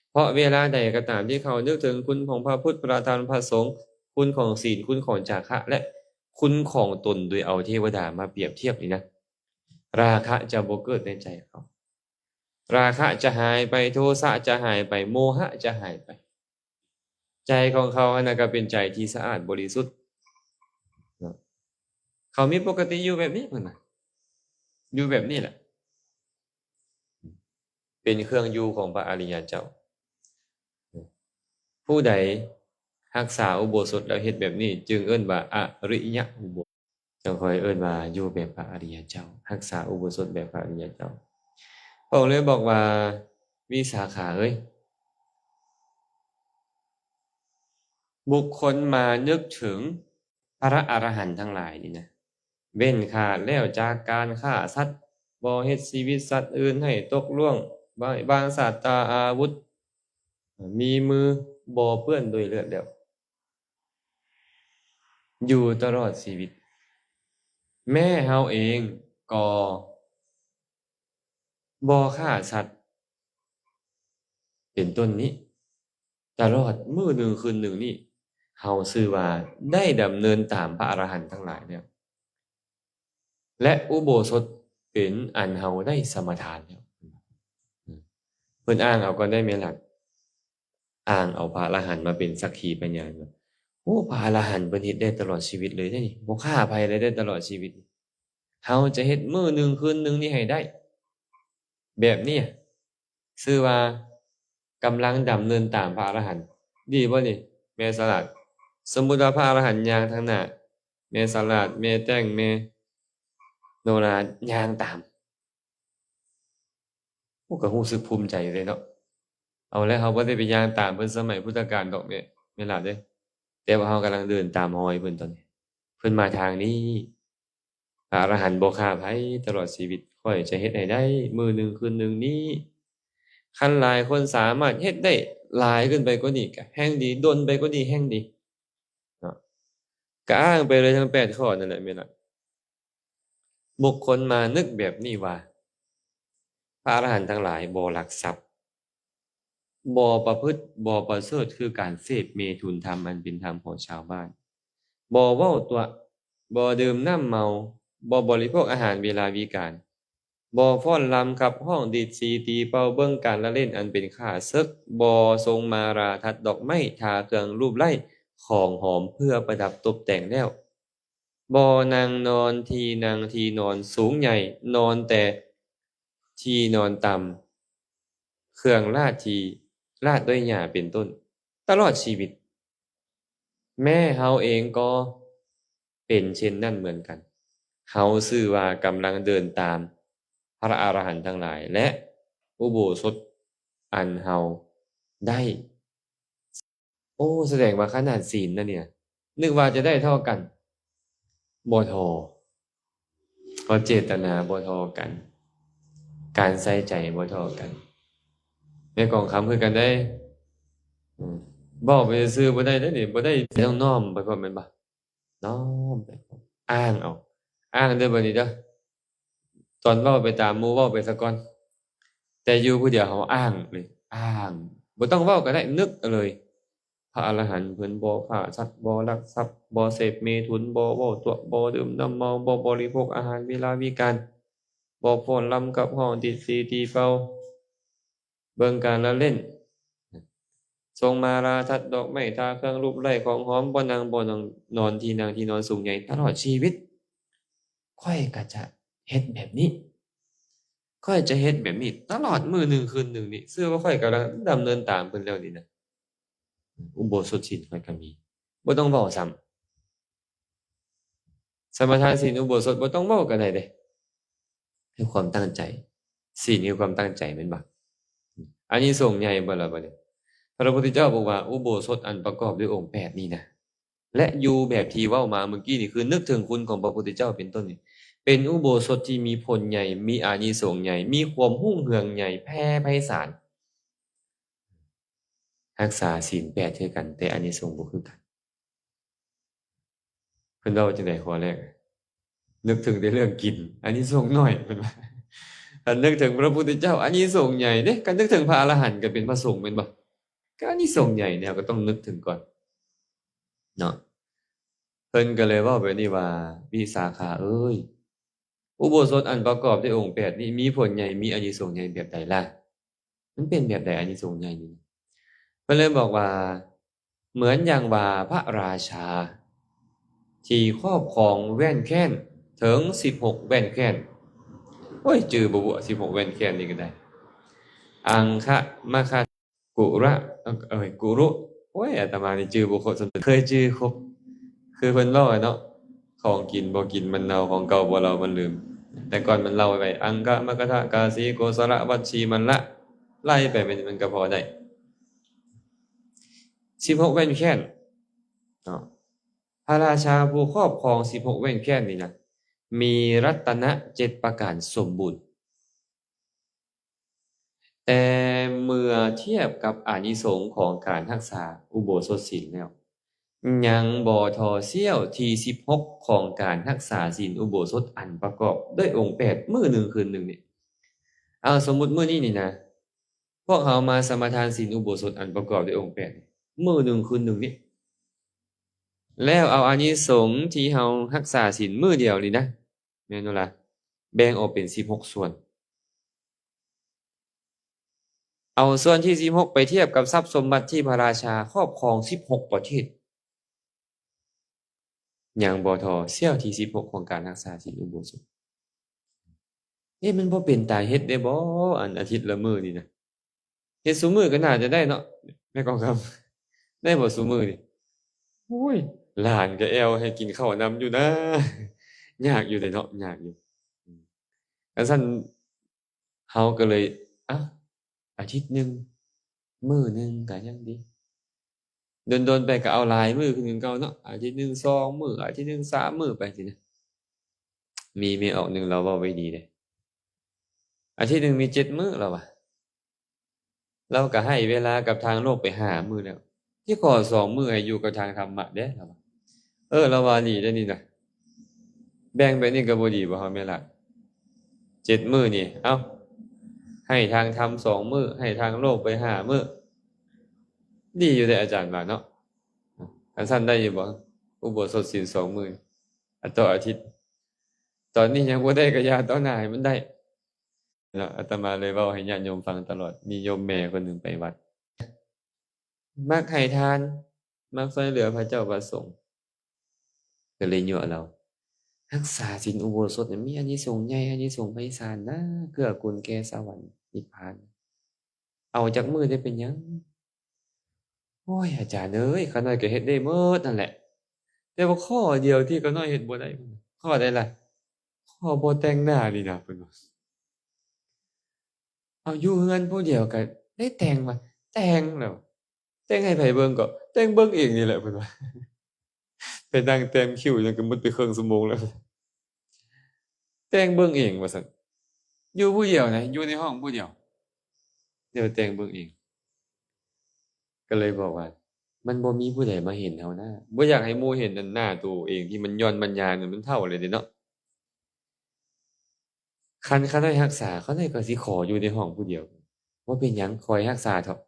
เพราะเวลาใดก็ตามที่เขานึกถึงคุณของพระพุทธพระธรรมพระสงฆ์คุณของศีลคุณของจาคะและคุณของตนโดยเอาเทวดามาเปรียบเทียบนี่นะราคะจะบ่เกิดในใจเขาราคะจะหายไปโทสะจะหายไปโมหะจะหายไปใจของเขาอันนั้นก็เป็นใจที่สะอาดบริสุทธิ์ เขามีปกติอยู่แบบนี้เพิ่นน่ะอยู่แบบนี้แหละเป็นเครื่องอยู่ของพระอริยเจ้าผู้ใดรักษาอุโบสถแล้วเฮ็ดแบบนี้จึงเอิ้นว่าอริยอุโบสถจังค่อยเอิ้นว่าอยู่แบบพระอริยเจ้ารักษาอุโบสถแบบพระอริยเจ้าพระองค์เลยบอกว่าวิสาขาเอ้ยบุคคลมานึกถึงพระอรหันต์ทั้งหลายนี่นะเว้นขาดแล้วจากการฆ่าสัตว์บ่เฮ็ดชีวิตสัตว์อื่นให้ตกล่วงบางสัตว์ตาอาวุธมีมือบ่เปื้อนด้วยเลือดแล้วอยู่ตลอดชีวิตแม่เฮาเองก็บ่ฆ่าสัตว์เป็นต้นนี้ตลอดมื้อหนึ่งคืนหนึ่งนี่เฮาชื่อว่าได้ดำเนินตามพระอรหันต์ทั้งหลายแล้วและอุโบสถเป็นอันเฮาได้สมทานแล้วเพิ่นอ้างเอาก็ได้แม่นล่ะอ้างเอาพระอรหันต์มาเป็นสักขีพยานว่าโอ้พระอรหันต์เพิ่นเฮ็ดได้ตลอดชีวิตเลยเด้นี่บ่ฆ่าไผเลยได้ตลอดชีวิตเฮาจะเฮ็ดมื้อหนึ่งคืนหนึ่งนี่ให้ได้แบบนี้ชื่อว่ากำลังดำเนินตามพระอรหันต์ดีบ่นี่แม่สลัดสมมุติว่าพระอรหันต์ย่างทางหน้าแม่สลัดแม่แต้งแม่โนราย่างตามโอ้ก็รู้สึกภูมิใจเลยเนาะเอาแล้วเฮาบ่ได้ไปย่างตามเพิ่นสมัยพุทธกาลดอกแม่นล่ะเด้แต่ว่าเฮากำลังเดินตามรอยเพิ่นตอนนี้เพิ่นมาทางนี้พระอรหันต์บ่ฆ่าไผตลอดชีวิตข้อยจะเฮ็ดให้ได้มื้อหนึ่งคืนหนึ่งนี้คันหลายคนสามารถเฮ็ดได้หลายขึ้นไปกว่านี้ก็แฮ่งดีดลไปกว่านี้แฮ่งดีเนาะก็อ้างไปเลยทั้ง8ข้อนั่นแหละแม่นล่ะบุคคลมานึกแบบนี้ว่าพระอรหันต์ทั้งหลายบ่ลักทรัพย์บ่ประพฤติบ่ประเสริฐคือการเสพเมถุนธรรมอันเป็นธรรมของชาวบ้านบ่เว้าตัวบ่ดื่มน้ำเมาบ่บริโภคอาหารเวลาวิกาลบ่ฟ้อนรำขับร้องดีดสีตีเป่าเบิ่งการละเล่นอันเป็นข่าศึกบ่ทรงมาราทัดดอกไม้ทาเครื่องรูปไล้ของหอมเพื่อประดับตกแต่งแล้วบ่นั่งนอนที่นั่งที่นอนสูงใหญ่นอนแต่ที่นอนต่ำเครื่องราชที่ราชด้วยหญ้าเป็นต้นตลอดชีวิตแม่เฮาเองก็เป็นเช่นนั้นเหมือนกันเฮาชื่อว่ากำลังเดินตามพระอรหันต์ทั้งหลายและอุโบสถอันเฮาได้โอ้แสดงว่าขนาดศีลนะเนี่ยนึกว่าจะได้เท่ากันบ่เท่าเพราะเจตนาบ่เท่ากันการใส่ใจบ่เท่ากันในกองคำคือกันได้อืมเว้าไปซื่อๆบ่ได้เด้อนี่บ่ได้ต้องน้อมไปพร้อมแม่นบ่น้อมไปพร้อมอ้างเอาอ้างเด้อบัดนี้เด้อตอนเว้าไปตามหมู่เว้าไปซะก่อนแต่อยู่ผู้เดียวเฮาอ้างเลยอ้างบ่ต้องเว้าก็ได้นึกเอาเลยพระอรหันต์เพิ่นบ่ฆ่าสัตว์บ่ลักทรัพย์บ่เสพเมถุนบ่เว้าตั่วบ่ดื่มน้ำเมาบ่บริโภคอาหารเวลาวิกาลบ่ฟ้อนรำกับร้องดีดสีตีเป่าเบิ่งการละเล่นทรงมาราทัดดอกไม้ทาเครื่องรูปไล้ของหอมบ่นั่งบ่นอนนอนที่นั่งที่นอนสูงใหญ่ตลอดชีวิตข้อยก็จะเฮ็ดแบบนี้ข้อยจะเฮ็ดแบบนี้ตลอดมื้อหนึ่งคืนหนึ่งนี่เชื่อว่าข้อยกำลังดำเนินตามเพิ่นแล้วนี่นะอุโบสถศีลข้อยก็มีบ่ต้องเว้าซ้ำสมาทานศีลอุโบสถบ่ต้องเว้าก็ได้เดะคือความตั้งใจศีลคือความตั้งใจแม่นบ่อานิสงส์ใหญ่บ่ล่ะบัดนี้พระพุทธเจ้าบอกว่าอุโบสถอันประกอบด้วยองค์8นี้นะและอยู่แบบที่เว้ามาเมื่อกี้นี่คือนึกถึงคุณของพระพุทธเจ้าเป็นต้นนี่เป็นอุโบสถที่มีผลใหญ่มีอานิสงส์ใหญ่มีความรุ่งเรืองใหญ่แผ่ไพศาลรักษาศีล8คือกันแต่อานิสงส์บ่คือกันเพิ่นเว้าจังได๋ข้อแรกนึกถึงแต่เรื่องกินอานิสงส์น้อยเพิ่นว่าคันนึกถึงพระพุทธเจ้าอานิสงส์ใหญ่เด้คันนึกถึงพระอรหันต์ก็เป็นพระสงฆ์แม่นบ่ก็อานิสงส์ใหญ่เนี่ยก็ต้องนึกถึงก่อนเนาะเพิ่นก็เลยเว้าแบบนี้ว่าวิสาขาเอ้ยอุโบสถอันประกอบด้วยองค์8นี้มีผลใหญ่มีอานิสงส์ใหญ่แบบใดล่ะมันเป็นแบบใดอานิสงส์ใหญ่นี่เพิ่นเลยบอกว่าเหมือนอย่างว่าพระราชา ที่ครอบครองแว่นแค้นถึง16แว่นแค้นโอ้ยจือบ่บ่16แว่นแค้นนี่ก็ได้อังคะมะคะกุระกุรุโอ้ยอาตมานี่จือบ่ครบเคยจือครบคือเพิ่นเว้าอะเนาะของกินบ่กินมันเน่าของเก่าบ่เรามันลืมแต่ก่อนมันเล่าไว้อังคะมะกะทะกาสีโกสระวัชชีมันละไล่ไปมันก็พอได้16แว่นแค้นเนาะพระราชาผู้ครอบครอง16แว่นแค้นนี่นะมีรัตนะ7ประการสมบูรณ์แต่เมื่อเทียบกับอานิสงส์ของการรักษาอุโบสถศีลแล้วยังบ่ทอเสี้ยวที่16ของการรักษาศีลอุโบสถอันประกอบด้วยองค์8มื้อหนึ่งคืนหนึ่งนี่เอาสมมุติมื้อนี้นี่นะพวกเรามาสมาทานศีลอุโบสถอันประกอบด้วยองค์8นี่มื้อหนึ่งคืนหนึ่งนี่แล้วเอาอานิสงส์ที่เรารักษาศีลมื้อเดียวนี่นะแม่นบ่ล่ะแบ่งออกเป็น16ส่วนเอาส่วนที่16ไปเทียบกับทรัพย์สมบัติที่พระราชาครอบครอง16ประเทศยังบ่ทอเสี้ยวที่16ของการรักษาศีลอุโบสถมันบ่เป็นตาเฮ็ดได้บ่อันอาทิตย์ละมื้อนี่นะเฮ็ดซุมื้อก็น่าจะได้เนาะแม่กองคำได้บ่ซุมื้อนี่โอ้ยหลานก็แอวให้กินข้าวนำอยู่นะยากอยู่เดะเนาะยากอยู่คันซั่นเฮาก็เลยอะอาทิตย์หนึ่งมื้อหนึ่งก็ยังดีโดนๆไปก็เอาหลายมื้อคือเก่าเนาะอาทิตย์หนึ่ง2มื้ออาทิตย์หนึ่ง3มื้อไปสินะมีเมียออกหนึ่งเราเว้าไว้ดีเดะอาทิตย์หนึ่งมี7มื้อแล้วว่ะเราก็ให้เวลากับทางโลกไป5มื้อแล้วที่ขอ2มื้อให้อยู่กับทางธรรมะเด้เราว่าเราว่าดีเด้อนี่น่ะแบ่งแบบนี้ก็บ่ดีบ่เฮาแม่นล่ะ7มื้อนี่เอ้าให้ทางธรรม2มื้อให้ทางโลกไป5มื้อดีอยู่เดะอาจารย์ว่าเนาะคันซั่นได้อยู่บ่อุโบสถศีล2มื้อต่ออาทิตย์ตอนนี้ยังบ่ได้ก็อย่าต่อหน้าให้มันได้แล้วอาตมาเลยเว้าให้ญาติโยมฟังตลอดมีโยมแม่คนหนึ่งไปวัดมักให้ทานมักช่วยเหลือพระเจ้าพระสงฆ์ก็เลยยั่วเรารักษาศีลอุโบสถมีอานิสงส์ใหญ่อานิสงส์ไพศาลนะเกื้อกูลแก่สวรรค์นิพพานเอาจักมื้อได้เป็นหยังโอ้ยอาจารย์เอ้ยข้าน้อยก็เฮ็ดได้หมดนั่นแหละแต่ว่าข้อเดียวที่ข้าน้อยเฮ็ดบ่ได้ข้อใดล่ะข้อบ่แต่งหน้านี่นะเพิ่นว่าเอาอยู่เฮือนผู้เดียวก็ได้แต่งว่าแต่งแล้วแต่งให้ไผเบิ่งก็แต่งเบิ่งเองนี่แหละเพิ่นว่าไปนั่งแต่งคิ้วจนก็หมดไปครึ่งชั่วโมงแล้วแต่งเบิ่งเองว่าซั่นอยู่ผู้เดียวนะอยู่ในห้องผู้เดียวเดี๋ยวแต่งเบิ่งเองก็เลยบอกว่ามันบ่มีผู้ใดมาเห็นเฮานะบ่อยากให้หมู่เห็นนั่นหน้าตัวเองที่มันย่อนมันยานนั่นมันเท่าเลยเดะเนาะคันได้รักษาเขาได้ก็สิขออยู่ในห้องผู้เดียวบ่เป็นหยังคอยรักษาเถาะ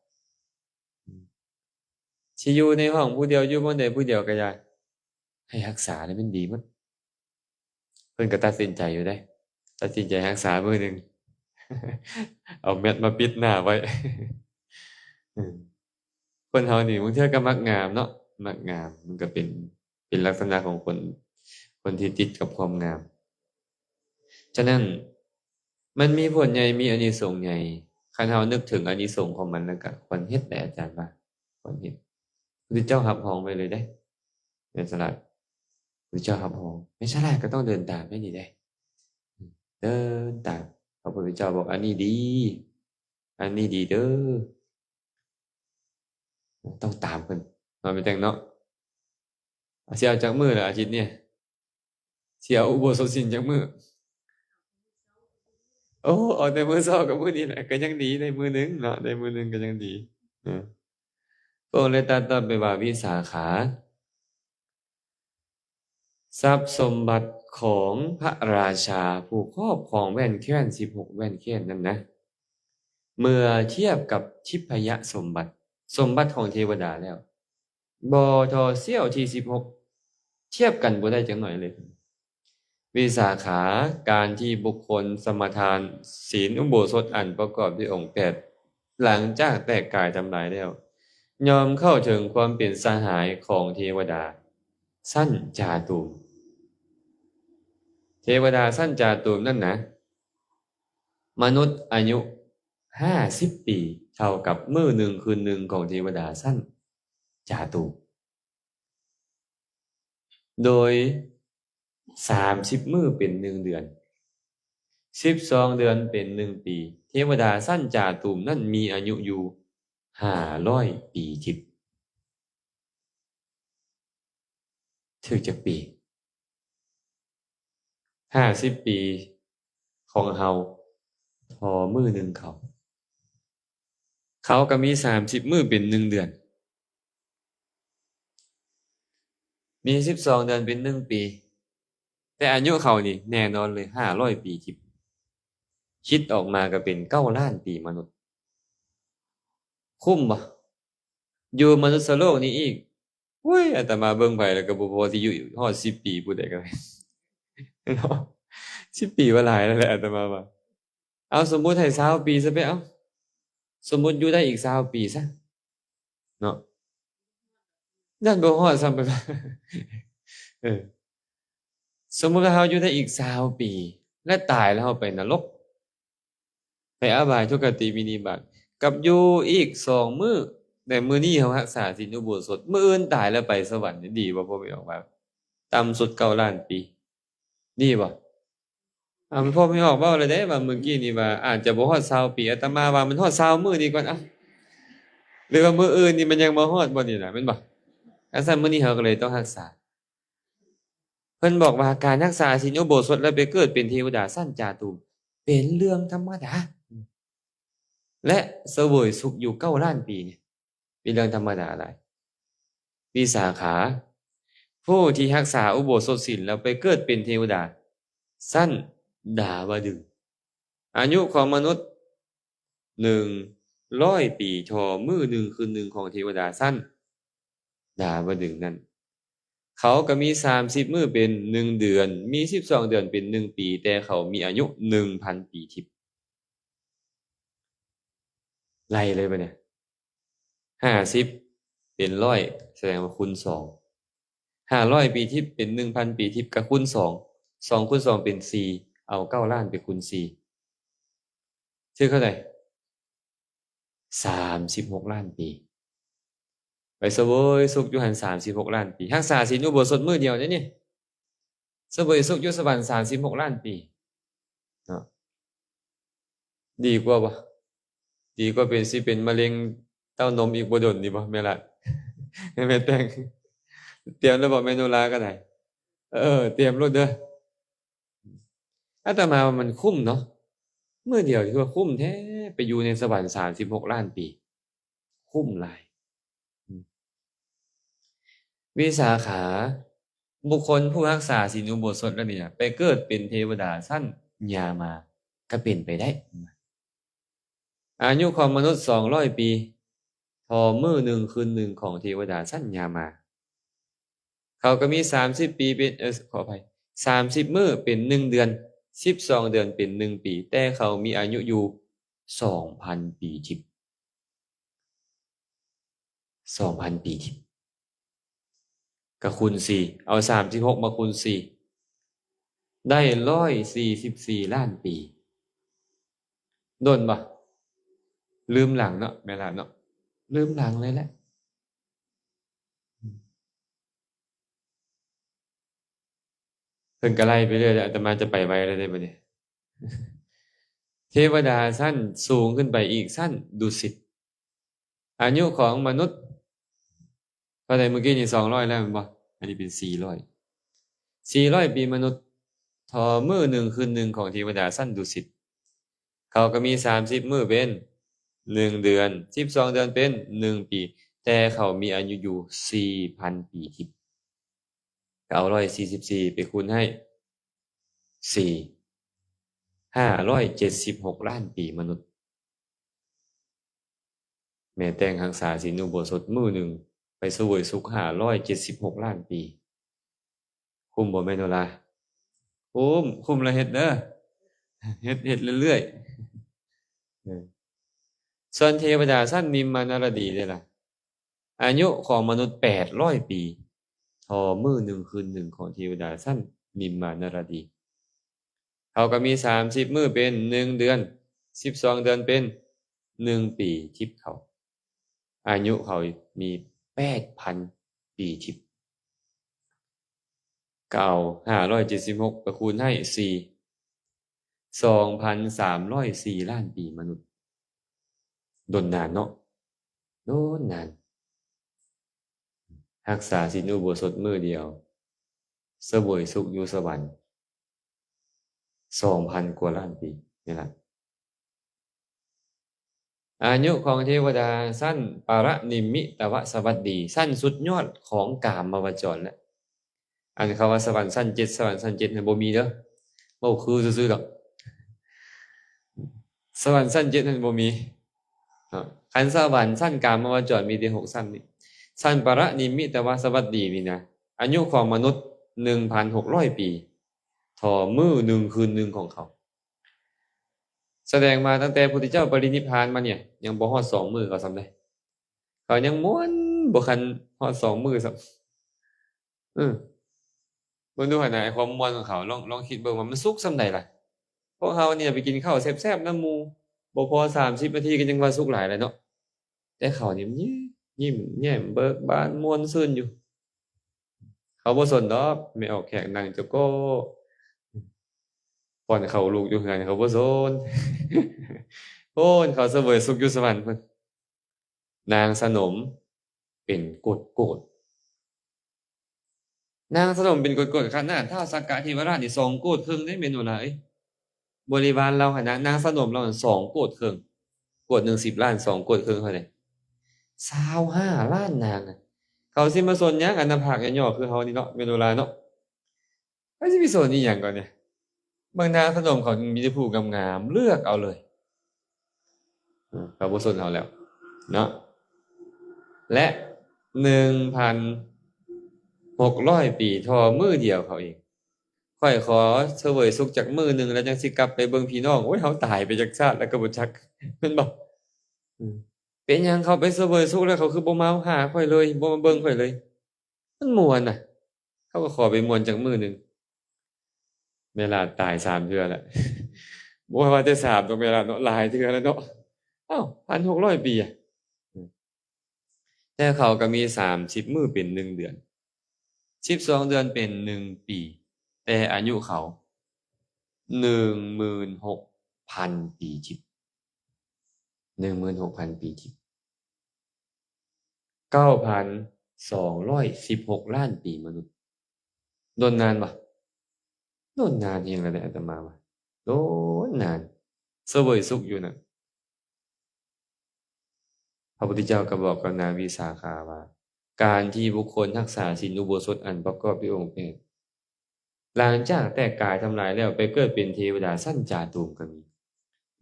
สิอยู่ในห้องผู้เดียวอยู่บ่ได้ผู้เดียวก็อย่าให้รักษาแล้วมันดีหมดเพิ่นก็ตัดสินใจอยู่เดะตัดสินใจรักษามื้อหนึ่งเอาแมสมาปิดหน้าไว้อืมคนเฮานี่บางเทื่อก็มักงามเนาะมักงามมันก็เป็นลักษณะของคนที่ติดกับความงามฉะนั้นมันมีผลใหญ่มีอานิสงส์ใหญ่คันเฮานึกถึงอานิสงส์ของมันแล้วก็ควรเฮ็ดแหละอาจารย์ว่าควรเฮ็ดพระพุทธเจ้ารับรองไว้เลยเด้แม่นสลัดพระพุทธเจ้ารับรองไม่ฉลาดก็ต้องเดินตามแม่นนี่เด้เดินตามพระพุทธเจ้าบอกอันนี้ดีอันนี้ดีเด้อต้องตามเพิ่นมาเป็นจังเนาะสิเอาจักมื้อล่ะอาทิตย์เนี่ยสิเอาอุโบสถศีลจักมื้อโอ้เอาแต่มื้อเช้ากับมื้อนี้แหละก็ยังดีได้มื้อหนึ่งเนาะได้มื้อหนึ่งก็ยังดีเออพระองค์เลยตรัสไปว่าวิสาขาทรัพย์สมบัติของพระราชาผู้ครอบครองแว่นแค้น16แว่นแค้นนั้นนะเมื่อเทียบกับทิพยสมบัติสมบัติของเทวดาแล้วบ่ทอเสี้ยวที่16เทียบกันบ่ได้จักหน่อยเลยวิสาขาการที่บุคคลสมาทานศีลอุโบสถอันประกอบด้วยองค์8หลังจากแตกกายทำลายแล้วยอมเข้าถึงความเป็นสหายของเทวดา สั้นจาตุมเทวดาสั้นจาตุมนั่นนะมนุษย์อายุ50 ปีเท่ากับมื้อหนึ่งคืนหนึ่งของเทวดาสั้นจาตุมโดย30 มื้อเป็น1 เดือน12 เดือนเป็น1 ปีเทวดาสั้นจาตุมนั่นมีอายุอยู่500 ปีทิพย์ถึงจะปี50 ปีของเฮาพอมื้อหนึ่งเขาก็มี30 มื้อเป็น1 เดือนมี12 เดือนเป็น1 ปีแต่อายุเขานี่แน่นอนเลย500 ปีทิพย์คิดออกมาก็เป็น9 ล้าน ปีมนุษย์คุ้มบ่อยู่มนุษย์โลกนี้อีกอุ้ยอาตมาเบิ่งไปแล้วก็บ่พอสิอยู่ฮอด10 ปีผู้ใดก็ได้เนาะ10 ปีว่าหลายแล้วแหละอาตมาว่าเอาสมมุติให้20 ปีซะไปเอาสมมุติอยู่ได้อีก20 ปีซะเนาะยันบ่ฮอดซ้ำไปว่าเออสมมุติว่าเฮาอยู่ได้อีก20 ปีและตายแล้วเฮาไปนรกไปอบายทุกขติวินิบาตกับอยู่อีก2 มื้อแต่มื้อนี้เฮารักษาศีลอุโบสถมื้ออื่นตายแล้วไปสวรรค์นี่ดีบ่พ่อแม่ออกมาต่ำสุด9 ล้าน ปีดีบ่มันพ่อไม่ออกเว้าเลยเด้ว่าเมื่อกี้นี่ว่าอาจจะบ่ฮอด20 ปีอาตมาว่ามันฮอด20 มื้อดีก่อนอะหรือว่ามื้ออื่นนี่มันยังบ่ฮอดบ่นี่ล่ะแม่นบ่อันซั่นมื้อนี้เฮาก็เลยต้องรักษาเพิ่นบอกว่าการรักษาศีลอุโบสถแล้วไปเกิดเป็นเทวดาสั้นจาตุมเป็นเรื่องธรรมดาและเสวยสุขอยู่9 ล้าน ปีเนี่ยเป็นเรื่องธรรมดาหลายวิสาขาผู้ที่รักษาอุโบสถศีลแล้วไปเกิดเป็นเทวดาสั้นดาวดึงส์อายุของมนุษย์100 ปีทอมื้อหนึ่งคืนหนึ่งของเทวดาสั้นดาวดึงส์นั้นเขาก็มี30 มื้อเป็น1 เดือนมี12 เดือนเป็น1 ปีแต่เขามีอายุ 1,000 ปีทิพย์ไล่เลยปะเนี่ย50เป็น100แสดงว่าคูณ2 500 ปีทิพย์เป็น 1,000 ปีทิพย์ก็คูณ2 2คูณ2เป็น4เอา9 ล้านไปคูณ4ชื่อเท่าไหร่36 ล้าน ปีไปเสวยสุขอยู่หัน36 ล้าน ปีรักษาศีลอุโบสถมื้อเดียวเด้นี่เสวยสุขอยู่สวรรค์36 ล้าน ปีเนาะดีกว่าบ่ดีกว่าเป็นสิเป็นมะเร็งเต้านมอีกบ่โดนนี่บ่แม่ล่ะแม่แต่งเตรียมแล้วบ่แม่นุราก็ได้เตรียมโลดเด้ออาตมาว่ามันคุ้มเนาะมื้อเดียวถือว่าคุ้มแท้ไปอยู่ในสวรรค์36 ล้าน ปีคุ้มหลายวิสาขาบุคคลผู้รักษาศีลอุโบสถแล้วเนี่ยไปเกิดเป็นเทวดาสั้นยามาก็เป็นไปได้อายุของมนุษย์200 ปีพอมื้อหนึ่งคืนหนึ่งของเทวดาสั้นยามาเขาก็มี30 ปีเป็นขออภัย30 มื้อเป็น1 เดือน12 เดือนเป็น1 ปีแต่เขามีอายุอยู่ 2,000 ปีทิพย์2,000 ปีทิพย์ก็คูณ4เอา36มาคูณ4ได้144 ล้าน ปีโดนบ่ลืมหลังเนาะแม่ล่ะเนาะลืมหลังเลยแหละเพิ่นก็ไล่ไปเรื่อยอาตมาจะไปไวแล้วได้บ่เนี่ยเทวดาสั้นสูงขึ้นไปอีกสั้นดุสิตอายุของมนุษย์เท่าใดเมื่อกี้นี่200แล้วแม่นบ่อันนี้เป็น400 ปีมนุษย์ทอมื้อหนึ่งคืนหนึ่งของเทวดาสั้นดุสิตเขาก็มี30 มื้อเป็น1 เดือน12 เดือนเป็น1 ปีแต่เขามีอายุอยู่ 4,000 ปีทิพย์ก็เอา144ไปคูณให้4 576 ล้าน ปีมนุษย์แม่แต่งรักษาศีลอุโบสถมื้อหนึ่งไปเสวยสุข576 ล้าน ปีคุ้มบ่แม่นบ่ล่ะคุ้มแล้วเฮ็ดเด้อเฮ็ดเรื่อยๆส่วนเทวดาสั้นนิมมานารดีนี่ล่ะอายุของมนุษย์800 ปีท อมื้อหนึ่งคืนหนึ่งของเทวดาสั้นนิมมานารดีเขาก็มี30มื้อเป็น1 เดือน12 เดือนเป็น1 ปีทิพย์เขาอายุเขามี8,000 ปีทิพย์เก่า576ก็คูณให้2,304 ล้านปีมนุษย์โดนนานเนาะโดนนานรักษาศีลอุโบสถมื้อเดียวเสวยสุขอยู่สวรรค์2,000 กว่าล้านปีนี่แหละอายุของเทวดาสั้นปรนิมมิตวสวัสดีสั้นสุดยอดของกามวจรแล้วอันคำว่าสวรรค์สั้น7สวรรค์สั้น7เนี่ยบ่มีเด้อบ่คือซื่อๆดอกสวรรค์สั้น7นั่นบ่มีคันสวรรค์สั้นกามวจรมีแต่6สั้นนี่สั้นปรนิมมิตวสวัสดีนี่นะอายุของมนุษย์ 1,600 ปีต่อมื้อหนึ่งคืนหนึ่งของเขาแสดงมาตั้งแต่พระพุทธเจ้าปรินิพพานมาเนี่ยยังบ่ฮอด2 มื้อเขาซ้ำได้เขายังม่วนบ่คันฮอด2 มื้อซ้ำเบิ่งดูหั่นน่ะไอ้ความม่วนของเขาลองคิดเบิ่งว่ามันสุขส่ำใดล่ะพวกเขาเนี่ยไปกินข้าวแซ่บๆนำหมู่บ่พอ30 นาทีก็ยังว่าสุขหลายแล้วเนาะแต่เขานี่มันยิ้มแย้มเบิกบานม่วนซื่นอยู่เขาบ่สนดอกไม่ออกแขกนั่งโจโกป้อนข้าวลูกอยู่เฮือนเขาบ่สนโอ้ยเขาเสวยสุขอยู่สวรรค์เพิ่นนางสนมเป็นโกฏนางสนมเป็นโกฏขนาดท้าวสักกะเทวราชนี่2 โกฏครึ่งได้แม่นบ่ล่ะเอ้ยบริวารเราหั่นนะนางสนมเรา2 โกฏครึ่งโกฏหนึ่ง10 ล้าน2 โกฏครึ่งเท่าใด25 ล้านนางอะเขาสิมาสนหยังอันน่ะภาคย่อๆคือเฮานี่เนาะแม่นบ่ล่ะเนาะเขาสิไปสนอีหยังก่อนเนี่ยเบิ่งนางสนมเขามีแต่ผู้งามๆเลือกเอาเลยเขาบ่สนเฮาแล้วเนาะและ1,600 ปีทอมื้อเดียวเขาเองข้อยขอเสวยสุขจักมื้อหนึ่งแล้วจังสิกลับไปเบิ่งพี่น้องโอ้ยเฮาตายไปจักชาติแล้วก็บ่จักแม่นบ่เป็นหยังเขาไปเสวยสุขแล้วเขาคือบ่มาหาข้อยเลยบ่มาเบิ่งข้อยเลยมันม่วนน่ะเขาก็ขอไปม่วนจักมื้อหนึ่งเวลาตาย3 เทื่อแล้วบ่ว่าแต่3ดอกเวลาเนาะหลายเทื่อแล้วเนาะอ้าว1,600 ปีอะแต่เขาก็มี30 มื้อเป็น1 เดือน12 เดือนเป็น1 ปีแต่อายุเขา16,000 ปีทิพย์16,000 ปีทิพย์9,216 ล้านปีมนุษย์โดนนานบ่โดนนานเองแหละอาตมาว่าโดนนานเสวยสุขอยู่น่ะพระพุทธเจ้าก็บอกกับนางวิสาขาว่าการที่บุคคลรักษาศีลอุโบสถอันประกอบด้วยองค์8หลังจากแตกกายทำลายแล้วไปเกิดเป็นเทวดาสั้นจาตุมก็มี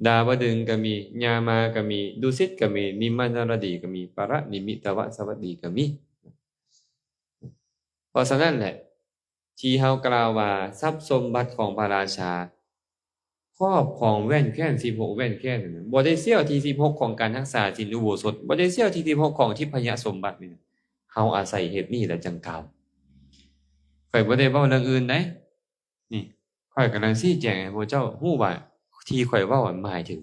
ดาวดึงส์ก็มียามาก็มีดุสิตก็มีนิมมานารดีก็มีปรนิมมิตวสวัสดีก็มีเพราะฉะนั้นแหละที่เฮากล่าวว่าทรัพย์สมบัติของพระราชาครอบครองแว่นแค่น16แว่นแค่นนบ่ได้เสี้ยวที่16ของการรักษาศีลอุโบสถบ่ได้เสี้ยวที่16ของทิพยสมบัตินี่เฮาอาศัยเหตุนี้แหละจังกล่าวข้อยบ่ได้เว้าเรื่องอื่นเด้นี่ข้อยกำลังชี้แจงให้พวกเจ้าฮู้ว่าที่ข้อยเว้าหมายถึง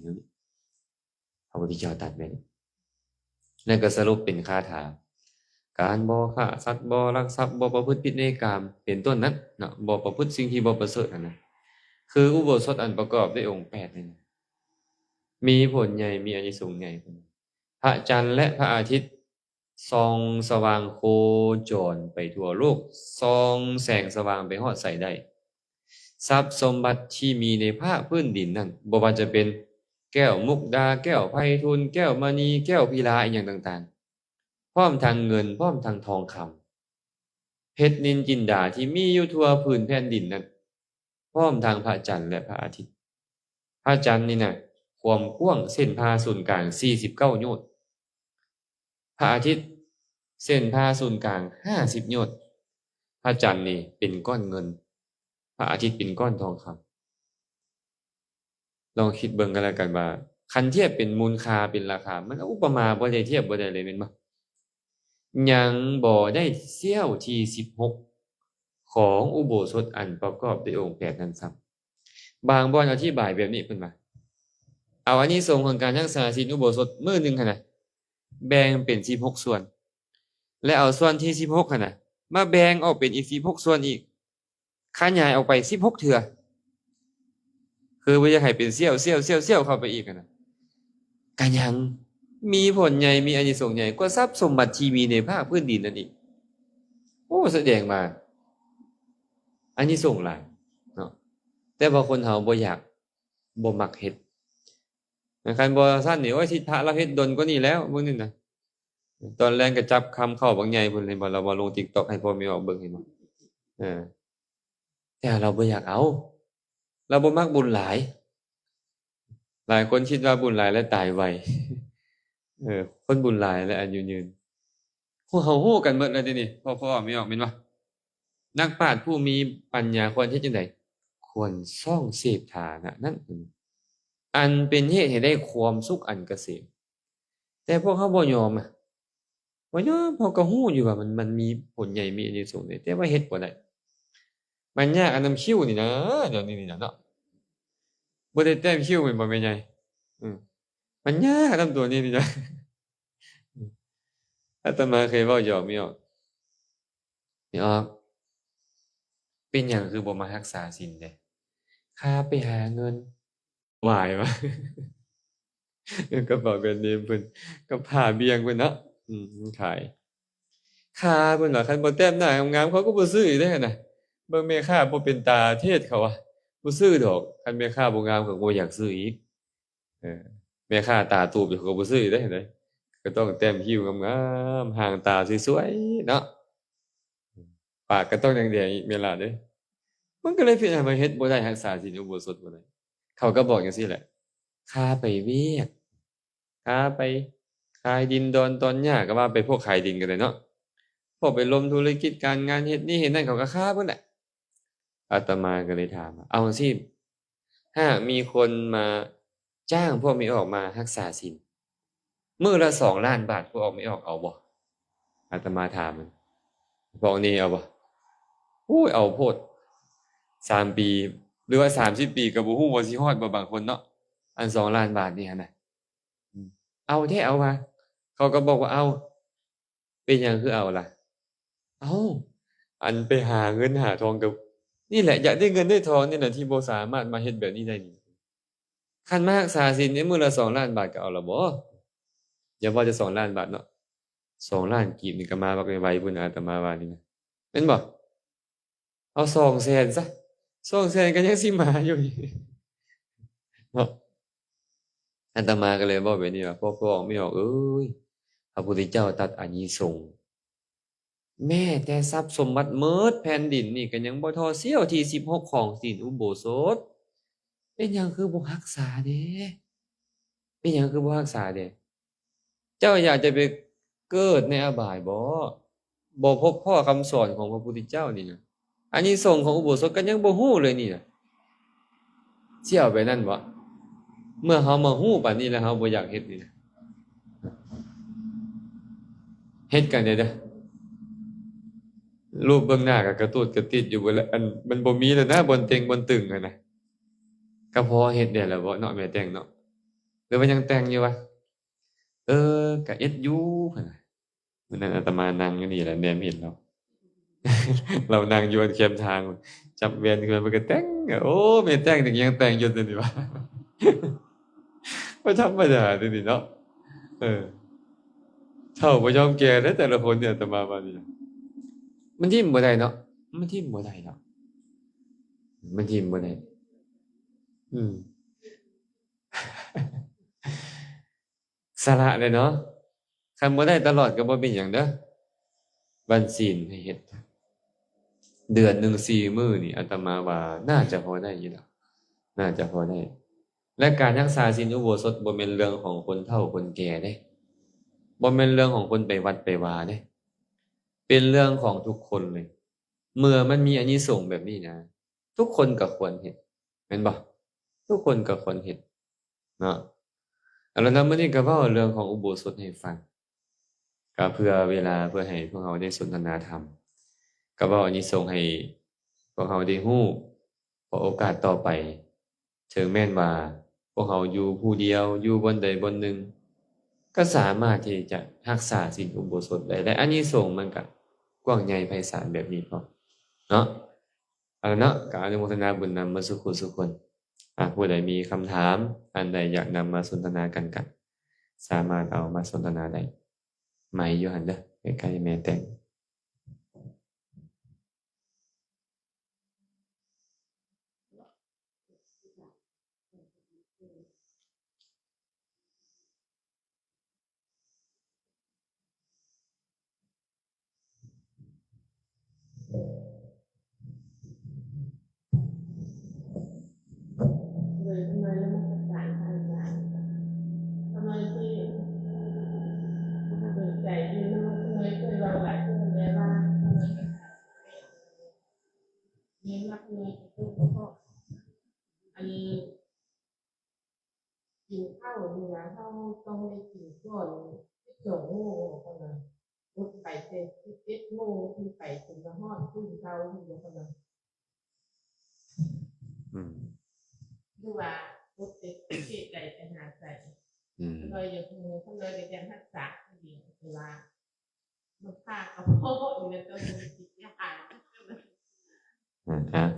พระพุทธเจ้าตรัสไว้นั่นก็สรุปเป็นคาถาการบ่ฆ่าสัตว์บ่ลักทรัพย์บ่ประพฤติผิดในกามเป็นต้นนั้นเนาะบ่ประพฤติสิ่งที่บ่ประเสริฐนั่นน่ะคืออุโบสถอันประกอบด้วยองค์8นี่นะมีผลใหญ่มีอานิสงส์ใหญ่พระจันทร์และพระอาทิตย์ส่องสว่างโคจรไปทั่วโลกส่องแสงสว่างไปฮอดไสได้ทรัพย์สมบัติที่มีในภาคพื้นดินนั่นบ่ว่าจะเป็นแก้วมุกดาแก้วไพฑูรย์แก้วมณีแก้วพิลาอีหยังต่างๆพร้อมทั้งเงินพร้อมทั้งทองคำเพชรนิลจินดาที่มีอยู่ทั่วพื้นแผ่นดินนั้นพร้อมทั้งพระจันทร์และพระอาทิตย์พระจันทร์นี่น่ะความกว้างเส้นผ่าศูนย์กลาง49 โยชน์พระอาทิตย์เส้นผ่าศูนย์กลาง50 โยชน์พระจันทร์นี่เป็นก้อนเงินพระอาทิตย์เป็นก้อนทองคำลองคิดเบิ่งกันแล้วกันว่าคันเทียบเป็นมูลค่าเป็นราคามันอุปมาบ่ได้เทียบบ่ได้เลยแม่นบ่ ยังบ่ได้เสี้ยวที่16ของอุโบสถอันประกอบด้วยองค์8นั้นซ้ำบางบ่อนอธิบายแบบนี้เพิ่นว่าเอาอานิสงส์ของการรักษาศีลอุโบสถมื้อหนึงหั่นน่ะแบ่งเป็น16ส่วนและเอาส่วนที่16หั่นน่ะมาแบ่งออกเป็นอีก16ส่วนอีกขยายออกไป16เทื่อคือบ่อยากให้เป็นเสี้ยวๆๆๆเข้าไปอีกหั่นน่ะก็ยังมีผลใหญ่มีอานิสงส์ใหญ่กว่าทรัพย์สมบัติที่มีในภาคพื้นดินนั่นอีกโอ้แสดงว่าอานิสงส์หลายเนาะแต่ว่าคนเฮาบ่อยากบ่มักเฮ็ดคันบ่ซั้นนี่โอ้ยสิพระเราเฮ็ดดลกว่านี้แล้วมื้อนึงน่ะตอนแรกก็จับคำเข้าบักใหญ่พุ่นเลยบ่เรามาลง TikTok ให้พ่อแม่ออกเบิ่งเห็นบ่เออแต่เราบ่อยากเอาเราบ่มักบุญหลายหลายคนคิดว่าบุญหลายแล้วตายไวคนบุญหลายแล้วอายุยืนพวกเฮาฮู้กันหมดแล้วเดี๋ยวนี้พ่อไม่ออกแม่นบ่นักปราชญ์ผู้มีปัญญาควรเฮ็ดจังไดควรซ่องเสพฐานะนั้นอันเป็นเหตุให้ได้ความสุขอันเกษมแต่พวกเขาบ่ยอมบ่ยอมเขาก็ฮู้อยู่ว่ามันมีผลใหญ่มีอานิสงส์แต่ว่าเฮ็ดบ่ได้มันยากอันนำคิวนี่นะเดี๋ยวนี้นี่นะเนาะบ่ได้แต้มคิวแม่นบ่แม่ใหญ่อืมมันยากนำตัวนี้นี่นะอาตมาเคยเว้าหยอกไม่ออกไม่ออกเป็นหยังคือบ่มารักษาศีลเด้ค่าไปหาเงินหวายวะกระเป๋าแบรนด์เนมเพิ่นกับผ้าเบี่ยงเพิ่นเนาะขายค่าเพิ่นว่าคันบ่แต้มหน้างามๆเขาก็บ่ซื้ออีกเด้อหั่นน่ะเบิ่งแม่ค้าบ่เป็นตาเทศเขาว่าบ่ซื้อดอกคันแม่ค้าบ่งามเขาก็บ่อยากซื้ออีกเออแม่ค้าตาตูบเขาก็บ่ซื้ออีกเด้อเห็นไหมก็ต้องแต้มคิ้วงามๆหางตาสวยๆเนาะปากก็ต้องแดงๆอีกแม่นล่ะเด้อมันก็เลยเป็นให้มาเฮ็ดบ่ได้รักษาศีลอุโบสถบ่ได้เขาก็บอกจังซี่แหละค่าไปเวียกค่าไปขายดินดอนตอนหญ้าก็ว่าไปพวกขายดินก็ได้เนาะพวกไปลมธุรกิจการงานเฮ็ดนี่เฮ็ดนั่นเขาก็ค่าเบิดแหละอาตมาก็เลยถามว่าเอาจังซี่ถ้ามีคนมาจ้างพวกนี้ออกมารักษาศีลมื้อละ2ล้านบาทพวกออกไม่ออกเอาบ่อาตมาถามมันพวกนี้เอาบ่โอ้ยเอาโพด3ปีหรือว่า30ปีก็บ่ฮู้ว่าสิฮอดบ่บางคนเนาะอัน2ล้านบาทนี่หั่นน่ะเอาแท้เอาว่าเขาก็บอกว่าเอาเป็นหยังคือเอาล่ะเอ้าอันไปหาเงินหาทองก็นี่แหละอยากได้เงินได้ทองนี่แหละที่บ่สามารถมาเฮ็ดแบบนี้ได้นี่คันมารักษาศีลนี่มื้อละ2ล้านบาทก็เอาล่ะบ่อย่าว่าแต่2ล้านบาทเนาะ2ล้านกีบนี่ก็มาบักไวๆพุ่นน่ะอาตมาว่านี่นะแม่นบ่เอา200,000ซะ200,000ก็ยังสิมาอยู่นี่เนาะอาตมาก็เลยเว้าแบบนี้ว่าพ่อไม่ออกเอ้ยพระพุทธเจ้าตรัสอานิสงส์แม้แต่ทรัพย์สมบัติหมดแผ่นดินนี่ก็ยังบ่เท่าเสี้ยวที่16ของศีลอุโบสถเป็นหยังคือบ่รักษาเด้เป็นหยังคือบ่รักษาเด้เจ้าอยากจะไปเกิดในอบายบ่พบพ่อคำสอนของพระพุทธเจ้านี่นะอานิสงส์ของอุโบสถก็ยังบ่ฮู้เลยนี่น่ะสิเอาไปนั่นบ่เมื่อเฮามาฮู้ปานนี้แล้วเฮาบ่อยากเฮ็ดนี่นะเฮ็ดกันเด้อรูปเบื้องหน้าก็กระตูดกระติดอยู่เบิดแล้วอันมันบ่มีแล้วนะบนเต็งบนตึงอะนะก็พอเฮ็ดได้แล้วบ่เนาะแม่แต่งเนาะหรือว่ายังแต่งอยู่วะก็เอ็ดอยู่พุ่นน่ะมื้อนั้นอาตมานั่งอยู่นี่แหละแนมเห็นเราเรานั่งอยู่อันแคมทางจับแว่นขึ้นมามันก็แต่งโอ้แม่แต่งนี่ยังแต่งอยู่นั่นนี่วะบ่ธรรมดาเด้อนี่เนาะเออเฒ่าบ่ยอมแก่เด้อแต่ละคนเนี่ยอาตมาว่านี่นะมันทิ่มบ่ได้เนาะมันทิ่มบ่ได้เนาะมันทิ่มบ่ได้อืมสละเลยเนาะคันบ่ได้ตลอดก็บ่เป็นหยังเด้อวันศีลให้เฮ็ดเดือนหนึ่ง4มื้อนี่อาตมาว่าน่าจะพอได้อยู่ดอกน่าจะพอได้และการรักษาศีลอุโบสถบ่แม่นเรื่องของคนเฒ่าคนแก่เด้บ่แม่นเรื่องของคนไปวัดไปวาเด้เป็นเรื่องของทุกคนเลย เมื่อมันมีอานิสงส์แบบนี้นะทุกคนก็ควรเฮ็ดแม่นบ่ทุกคนก็ควรเฮ็ดเนาะแล้วนำมื้อนี้ก็เว้าเรื่องของอุโบสถให้ฟัง ก็เพื่อเวลาเพื่อให้พวกเราได้สนทนาธรรมก็เว้าอานิสงส์ให้พวกเราได้ฮู้พอโอกาสต่อไปถึงแม้นว่าพวกเราอยู่ผู้เดียวอยู่บนใดบนหนึ่งก็สามารถที่จะรักษาศีลอุโบสถได้และอานิสงส์มันก็กว้างใหญ่ไพศาลแบบนี้พอเนาะเอาละเนาะก็อนุโมทนาบุญนำมาสู่ทุกคนผู้ใดมีคำถามอันใดอยากนำมาสนทนากันสามารถเอามาสนทนาได้ไม่อยู่หันเด้อใกล้ๆแม่แต่งเลยทำไมแล้วมันกระจายทางการทำไมที่เปิดใจดีนะมันทำไมเคยเราหลายคนแล้วว่าทำไมกระจายเน้นรักเน้นตู้ก็พออันนี้กินข้าวเนื้อข้าวต้องได้กินก่อน12 โมงคนละอุดไป11 โมงที่ไปถึงกระหอดขึ้นเช้าถึงคนละดูว่าอุดติดเกตใจไปหาใจเลยอย่างนี้เขาเลยไปยังทักษะดีคือว่ามันพาเขาโคตรเลยตัวมันติดยา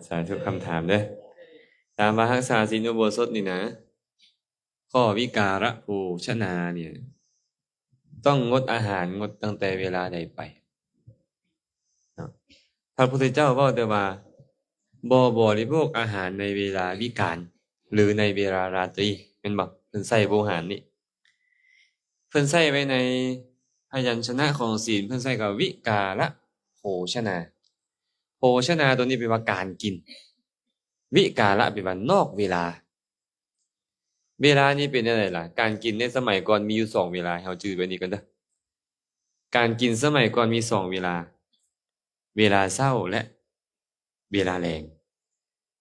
สาธุคำถามเด้อตามมารักษาศีลอุโบสถนี่นะข้อวิการะภูชนาเนี่ยต้องงดอาหารงดตั้งแต่เวลาใดไปพระพุทธเจ้าบอกแต่ว่าบ่บริโภคอาหารในเวลาวิกาลหรือในเวลาราตรีเป็นบอกเพิ่นใส่โบหารนี่เพิ่นใส่ไว้ในพยัญชนะของศีลเพิ่นใส่กับวิการะโภชนาโภชนาตัวนี้แปลว่าการกินวิการะแปลว่านอกเวลาเวลานี้เป็นอะไรล่ะการกินในสมัยก่อนมีอยู่2เวลาเฮาจื้อไว้นี่กันเด้อการกินสมัยก่อนมี2เวลาเวลาเช้าและเวลาแลง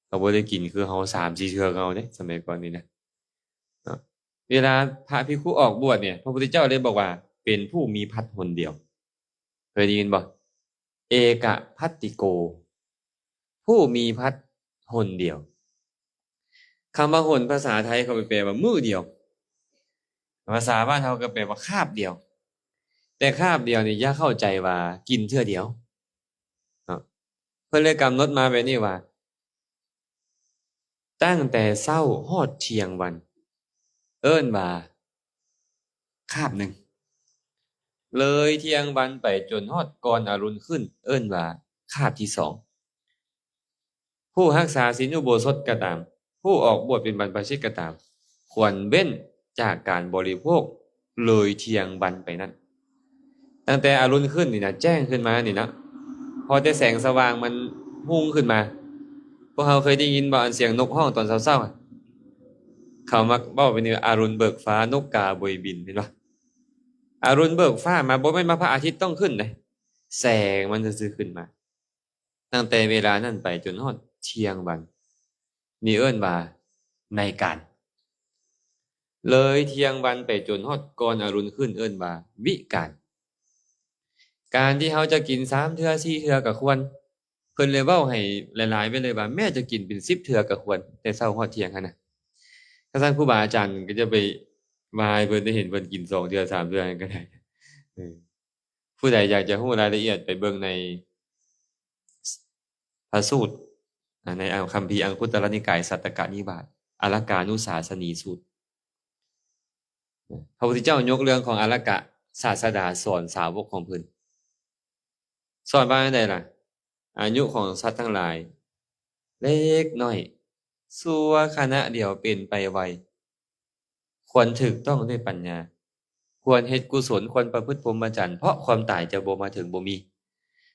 เราบ่ได้กินคือเฮา3-4เทื่อเอาเด้สมัยก่อนนี่นะเวลาพระภิกขุออกบวชเนี่ยพระพุทธเจ้าเลยบอกว่าเป็นผู้มีพัดหนเดียวเคยได้ยินบ่เอกพัตติโกผู้มีพัดหนเดียวคำว่าหนภาษาไทยเขาไปแปลว่ามือเดียวภาษาบ้านเราก็แปลว่าคาบเดียวแต่คาบเดียวนี่อย่าเข้าใจว่ากินเทื่อเดียวเพิ่นเลยกำหนดมาแบบนี้ว่าตั้งแต่เช้าฮอดเที่ยงวันเอิ้นว่าคาบหนึ่งเลยเที่ยงวันไปจนฮอดก่อนอรุณขึ้นเอิ้นว่าคาบที่2ผู้รักษาศีลอุโบสถก็ตามผู้ออกบวชเป็นบรรพชิตก็ตามควรเว้นจากการบริโภคเลยเที่ยงวันไปนั้นตั้งแต่อรุณขึ้นนี่นะแจ้งขึ้นมานี่นะพอแต่แสงสว่างมันพุ่งขึ้นมาพวกเราเคยได้ยินบ่อันเสียงนกฮ้องตอนเช้าๆเขามักเว้าเป็นอรุณเบิกฟ้านกกาโบยบินเห็นบ่อรุณเบิกฟ้ามาบ่แม่นมาพระอาทิตย์ต้องขึ้นเด้แสงมันซื่อๆขึ้นมาตั้งแต่เวลานั้นไปจนฮอดเที่ยงวันนี่เอิ้นว่าในการเลยเที่ยงวันไปจนฮอดก่อนอรุณขึ้นเอิ้นว่าวิการการที่เฮาจะกิน3เทื่อ4เทื่อก็ควรเพิ่นเลยเว้าให้หลายๆไปเลยว่าแม้จะกินเป็น10เทื่อก็ควรแต่เช้าฮอดเที่ยงหันน่ะถ้าซั่นครูบาอาจารย์ก็จะไปว่าให้เพิ่นได้เห็นเพิ่นกิน2เทื่อ3เทื่อก็ได้ผู้ใดอยากจะรู้รายละเอียดไปเบิ่งในพระสูตรในคัมภีร์อังคุตตรนิกายสัตตกนิบาตอารักขานุสาสนีสูตรพระพุทธเจ้ายกเรื่องของอารักขะศาสดาสอนสาวกของเพิ่นสอนว่าจังไดล่ะอายุของสัตว์ทั้งหลายเล็กน้อยชั่วขณะเดียวเป็นไปไวควรถูกต้องด้วยปัญญาควรเฮ็ดกุศลควรประพฤติพรหมจรรย์เพราะความตายจะบ่มาถึงบ่มี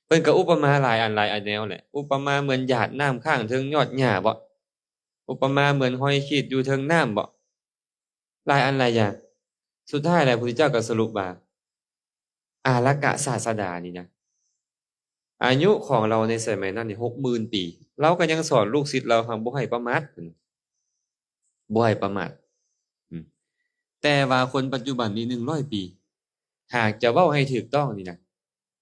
เพิ่นก็อุปมาหลายอันหลายอันแนวแหละอุปมาเหมือนหยาดน้ำข้างเทิงยอดหญ้าบ่อุปมาเหมือนหอยขีดอยู่เทิงน้ำบ่หลายอันหลายอย่างสุดท้ายแล้วพระพุทธเจ้าก็สรุปว่าอารักขศาสดานี่นะอายุของเราในสมัยนั้นนี่60,000 ปีเราก็ยังสอนลูกศิษย์เราบ่ให้ประมาทบ่ให้ประมาทแต่ว่าคนปัจจุบันนี้100 ปี หากจะเว้าให้ถูกต้องนี่นะ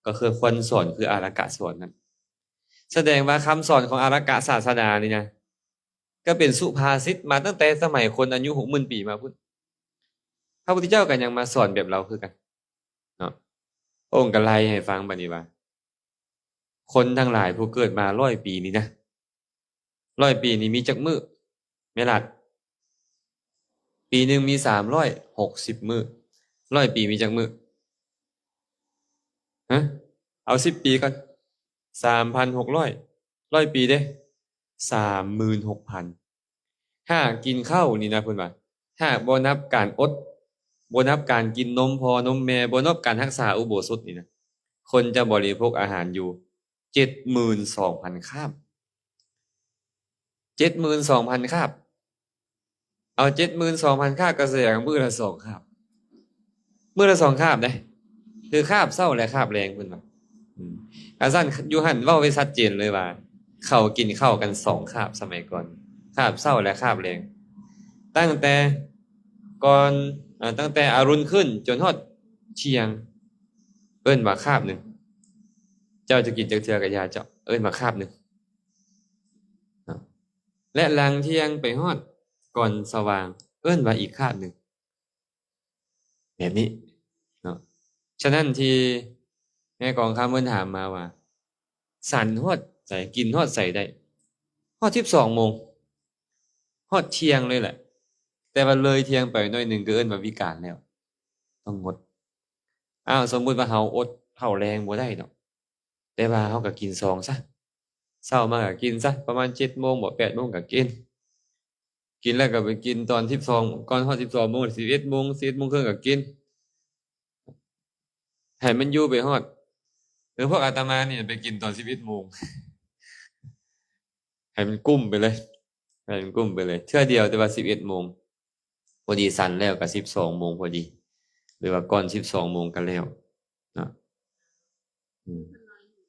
ก็คือคนสอนคืออารกะสอนนั้นแสดงว่าคำสอนของอารกะศาสนานี่นะก็เป็นสุภาษิตมาตั้งแต่สมัยคนอายุ60,000 ปีมาพุ่นพระพุทธเจ้าก็ยังมาสอนแบบเราคือกันเนาะพระองค์ก็ไล่ให้ฟังบัดนี้ว่าคนทั้งหลายผู้เกิดมา100 ปีนี้นะ100 ปีนี้มีจักมื้อแม่นล่ะปีหนึงมี360 มื้อ100 ปีมีจักมื้อฮะเอา10 ปีก่อน3,600 100 ปีเด้36,000ถ้ากินข้าวนี่นะเพิ่นว่าถ้าบ่นับการอดบ่นับการกินนมพ่อนมแม่บ่นับการรักษาอุโบสถนี่นะคนจะบริโภคอาหารอยู่ 72,000 คาบ 72,000 คาบเอา 72,000 คาบก็แสดงมื้อละ2 คาบมื้อละ2 คาบเด้คือคาบเช้าและคาบแลงเพิ่นว่าอาจารย์อยู่หั่นเว้าไว้ชัดเจนเลยว่าเขากินข้าวกัน2 คาบสมัยก่อนคาบเช้าและคาบแลงตั้งแต่ก่อนตั้งแต่อรุณขึ้นจนฮอดเที่ยงเอิ้นว่าคาบหนึงเจ้าจะกินจักเทื่อก็อย่าเจ้าเอิ้นว่าคาบหนึงและหลังเที่ยงไปฮอดก่อนสว่างเอิ้นว่าอีกคาบหนึงแบบนี้เนาะฉะนั้นที่แม่กองคำเพิ่นถามมาว่าสันฮอดใส่กินฮอดใส่ได้ฮอด12 โมงฮอดเที่ยงเลยแหละแต่ว่าเลยเที่ยงไปหน่อยหนึงก็เอิ้นว่าวิกาลแล้วต้องงดสมมุติว่าเฮาอดข้าวแรงบ่ได้ดอกแต่ว่าเฮาก็กิน2ซะเช้ามาก็กินซะประมาณ7 โมงบ่8 โมงก็กินแล้วก็ไปกินตอน12ก่อนฮอด12 โมง11 โมง11 โมงครึ่งก็กินให้มันอยู่ไปฮอดหรือพวกอาตมานี่ไปกินตอน11 โมงให้มันกุ้มไปเลยให้มันกุ้มไปเลยเทื่อเดียวแต่ว่า11 โมงพอดีสั่นแล้วก็12 โมงพอดีหรือว่าก่อน12 โมงก็แล้วเนาะอืม เพิ่นน้อยอยู่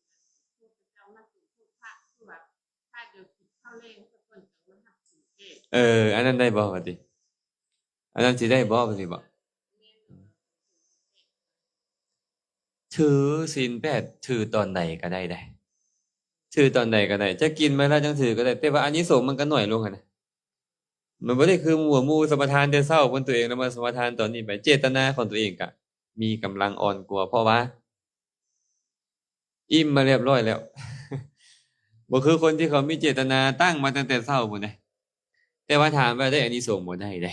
พวกเจ้ามาสู่พวกพระคือว่าถ้าเดี๋ยวกินข้าวแลงเพิ่นก็มาหับสิเทศอันนั้นได้บ่ว่าติอันนั้นสิได้บ่ว่าสิบ่ถือศีล8ถือตอนใดก็ได้ถือตอนใดก็ได้จะกินมื้อละจังถือก็ได้แต่ว่าอานิสงส์มันก็น้อยลงอะนะมันบ่ได้คือหมู่สมทานแต่เช้าเพิ่นตัวเองแล้วมาสมทานตอนนี้ไปเจตนาของตัวเองก็มีกำลังอ่อนกว่าเพราะว่าอิ่มมาเรียบร้อยแล้ว บ่คือคนที่เขามีเจตนาตั้งมาตั้งแต่เช้าพุ่นนะแต่ว่าถามว่าได้อานิสงส์บ่ได้เด้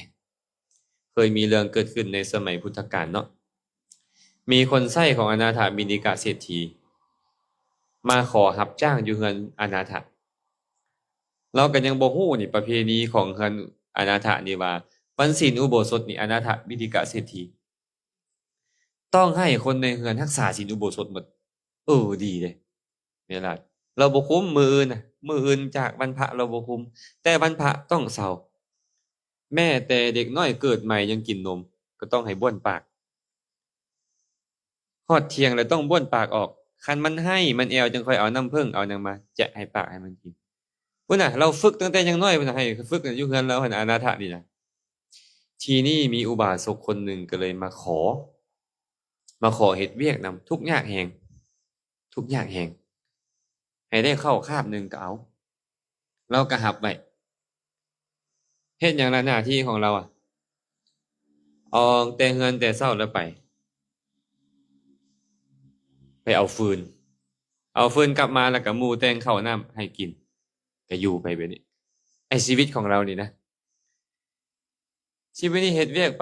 เคยมีเรื่องเกิดขึ้นในสมัยพุทธกาลเนาะมีคนใช้ของอนาถบิณฑิกะเศรษฐีมาขอรับจ้างอยู่เฮือนอนาถเราก็ยังบ่ฮู้นี่ประเพณีของเฮือนอนาถนี่ว่าวันศีลอุโบสถนี่อนาถบิณฑิกะเศรษฐีต้องให้คนในเฮือนรักษาศีลอุโบสถหมดดีเด้เวลาเราบ่คุมมื้ออื่นน่ะมื้ออื่นจากวันพระเราบ่คุมแต่วันพระต้องเช้าแม้แต่เด็กน้อยเกิดใหม่ยังกินนมก็ต้องให้บ้วนปากฮอดเที่ยงแล้วต้องบ้วนปากออกคันมันให้มันแอวจึงค่อยเอาน้ำผึ้งเอาหยังมาแจะให้ปากให้มันกินพุ่นน่ะเราฝึกตั้งแต่ยังน้อยพุ่นน่ะให้ฝึกอยู่เฮือนเราหั่นอนาถนี่นะทีนี้มีอุบาสกคนหนึ่งก็เลยมาขอเฮ็ดเวียกนำทุกข์ยากแฮงทุกข์ยากแฮงให้ได้เข้าคาบหนึงก็เอาเราก็รับไว้เฮ็ดหยังล่ะหน้าที่ของเราออกแต่เฮือนแต่เช้าแล้วไปเอาฟืนกลับมาแล้วก็หมู่แต่งข้าวน้ำให้กินก็อยู่ไปแบบนี้ไอ้ชีวิตของเรานี่นะชีวิตนี้เฮ็ดเวียกไ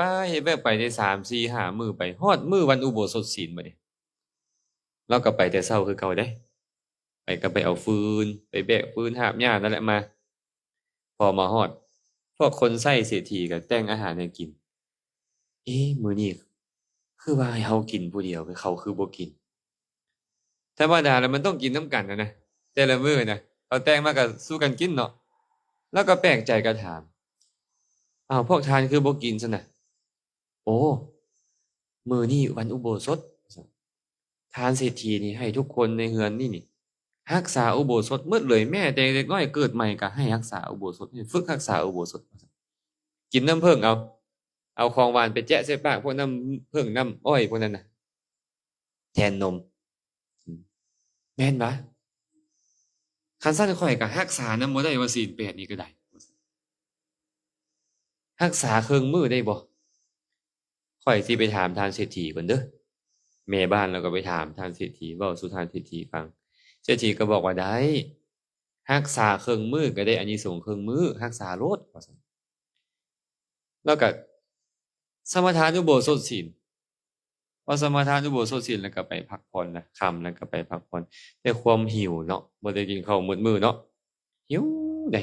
ปได้3 4 5มื้อไปฮอดมื้อวันอุโบสถศีลบัดนี้เราก็ไปแต่เช้าคือเก่าเด้ไปก็ไปเอาฟืนไปแบกฟืนหาบหญ้านั่นแหละมาพอมาฮอดพวกคนใช้เศรษฐีก็แต่งอาหารให้กินมื้อนี้คือว่าให้เฮากินผู้เดียวเขาคือบ่กินธรรมดาแล้วมันต้องกินนำกันนะแต่ละมื้อนะเขาแต่งมาก็สู้กันกินเนาะแล้วก็แปลกใจก็ถามพวกทานคือบ่กินซั่นน่ะโอ้มื้อนี้วันอุโบสถทานเศรษฐีนี่ให้ทุกคนในเฮือนนี่รักษาอุโบสถหมดเลยแม้แต่เด็กน้อยเกิดใหม่ก็ให้รักษาอุโบสถฝึกรักษาอุโบสถกินน้ำผึ้งเอาของหวานไปแจะใส่ปากพวกน้ำผึ้งน้ำอ้อยพวกนั้นน่ะ แทนนมแม่นบ่คันซั่นข่อยก็รักษานำบ่ได้ว่าศีล8นี่ก็ได้รักษาเครื่องมือได้บ่ข่อยสิไปถามท่านเศรษฐีก่อนเด้อแม่บ้านเราก็ไปถามท่านเศรษฐีเว้าสู่ท่านเศรษฐีฟังเศรษฐีก็บอกว่าได้รักษาเครื่องมือก็ได้อานิสงส์เครื่องมือรักษาโลดว่าซั่นแล้วก็สมาทานอุโบสถศีลพอสมาทานอุโบสถศีลแล้วก็ไปพักผ่อนนะค่ำแล้วก็ไปพักผ่อนแต่ความหิวเนาะบ่ได้กินข้าวมื้อเนาะหิวเด้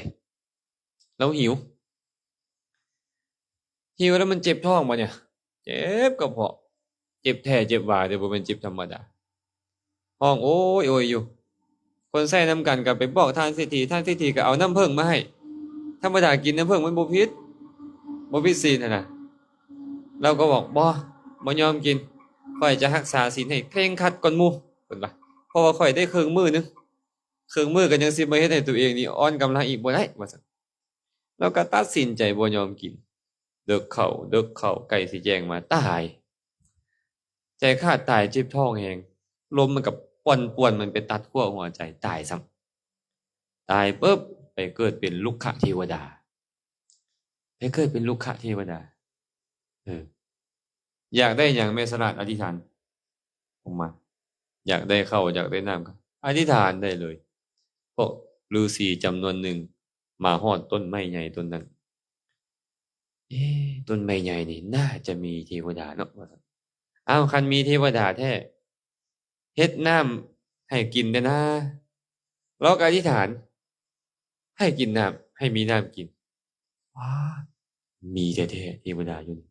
เราหิวแล้วมันเจ็บท้องบ่เนี่ยเจ็บกระเพาะเจ็บแท้เจ็บหว่าเด้อบ่แม่นเจ็บธรรมดาห้องโอ้ยโอยอยู่คนใช้นํกันก็ไปบอกท่านเศรษฐีท่านเศรษฐีก็เอาน้ำผึ้งมาให้ธรรมดากินน้ำผึ้งมันบ่ผิดศีลน่ะเราก็บอกบ่ยอมกินข่อยจะรักษาศีลให้เคร่งครัดก่อนหมู่เพิ่นว่าเพราะว่าข่อยได้ครึ่งมื้อนึงครึ่งมื้อก็ยังสิมาเฮ็ดให้ตัวเองนี่อ่อนกำลังอีกบ่ได้ว่าซั่นเราก็ตัดสินใจบ่ยอมกินเดึกเข้าใกล้สิแจ้งมาตายใจขาดตายเจ็บท้องแฮงลมมันก็ป่วนมันไปตัดขั้วหัวใจตายซ้ำตายปึ๊บไปเกิดเป็นลุกขเทวดาไปเกิดเป็นลุกขเทวดาอยากได้หยังแม่สลัดอธิษฐานออกมาอยากได้ข้าวอยากได้น้ำก็อธิษฐานได้เลยพวกฤาษีจำนวนหนึ่งมาฮอดต้นไม้ใหญ่ต้นนั้นต้นไม้ใหญ่นี่น่าจะมีเทวดาเนาะว่าซั่นอ้าวคันมีเทวดาแท้เฮ็ดน้ำให้กินได้นะเราก็อธิษฐานให้กินน้ำให้มีน้ำกินว้ามีแท้ๆเทวดาอยู่นี่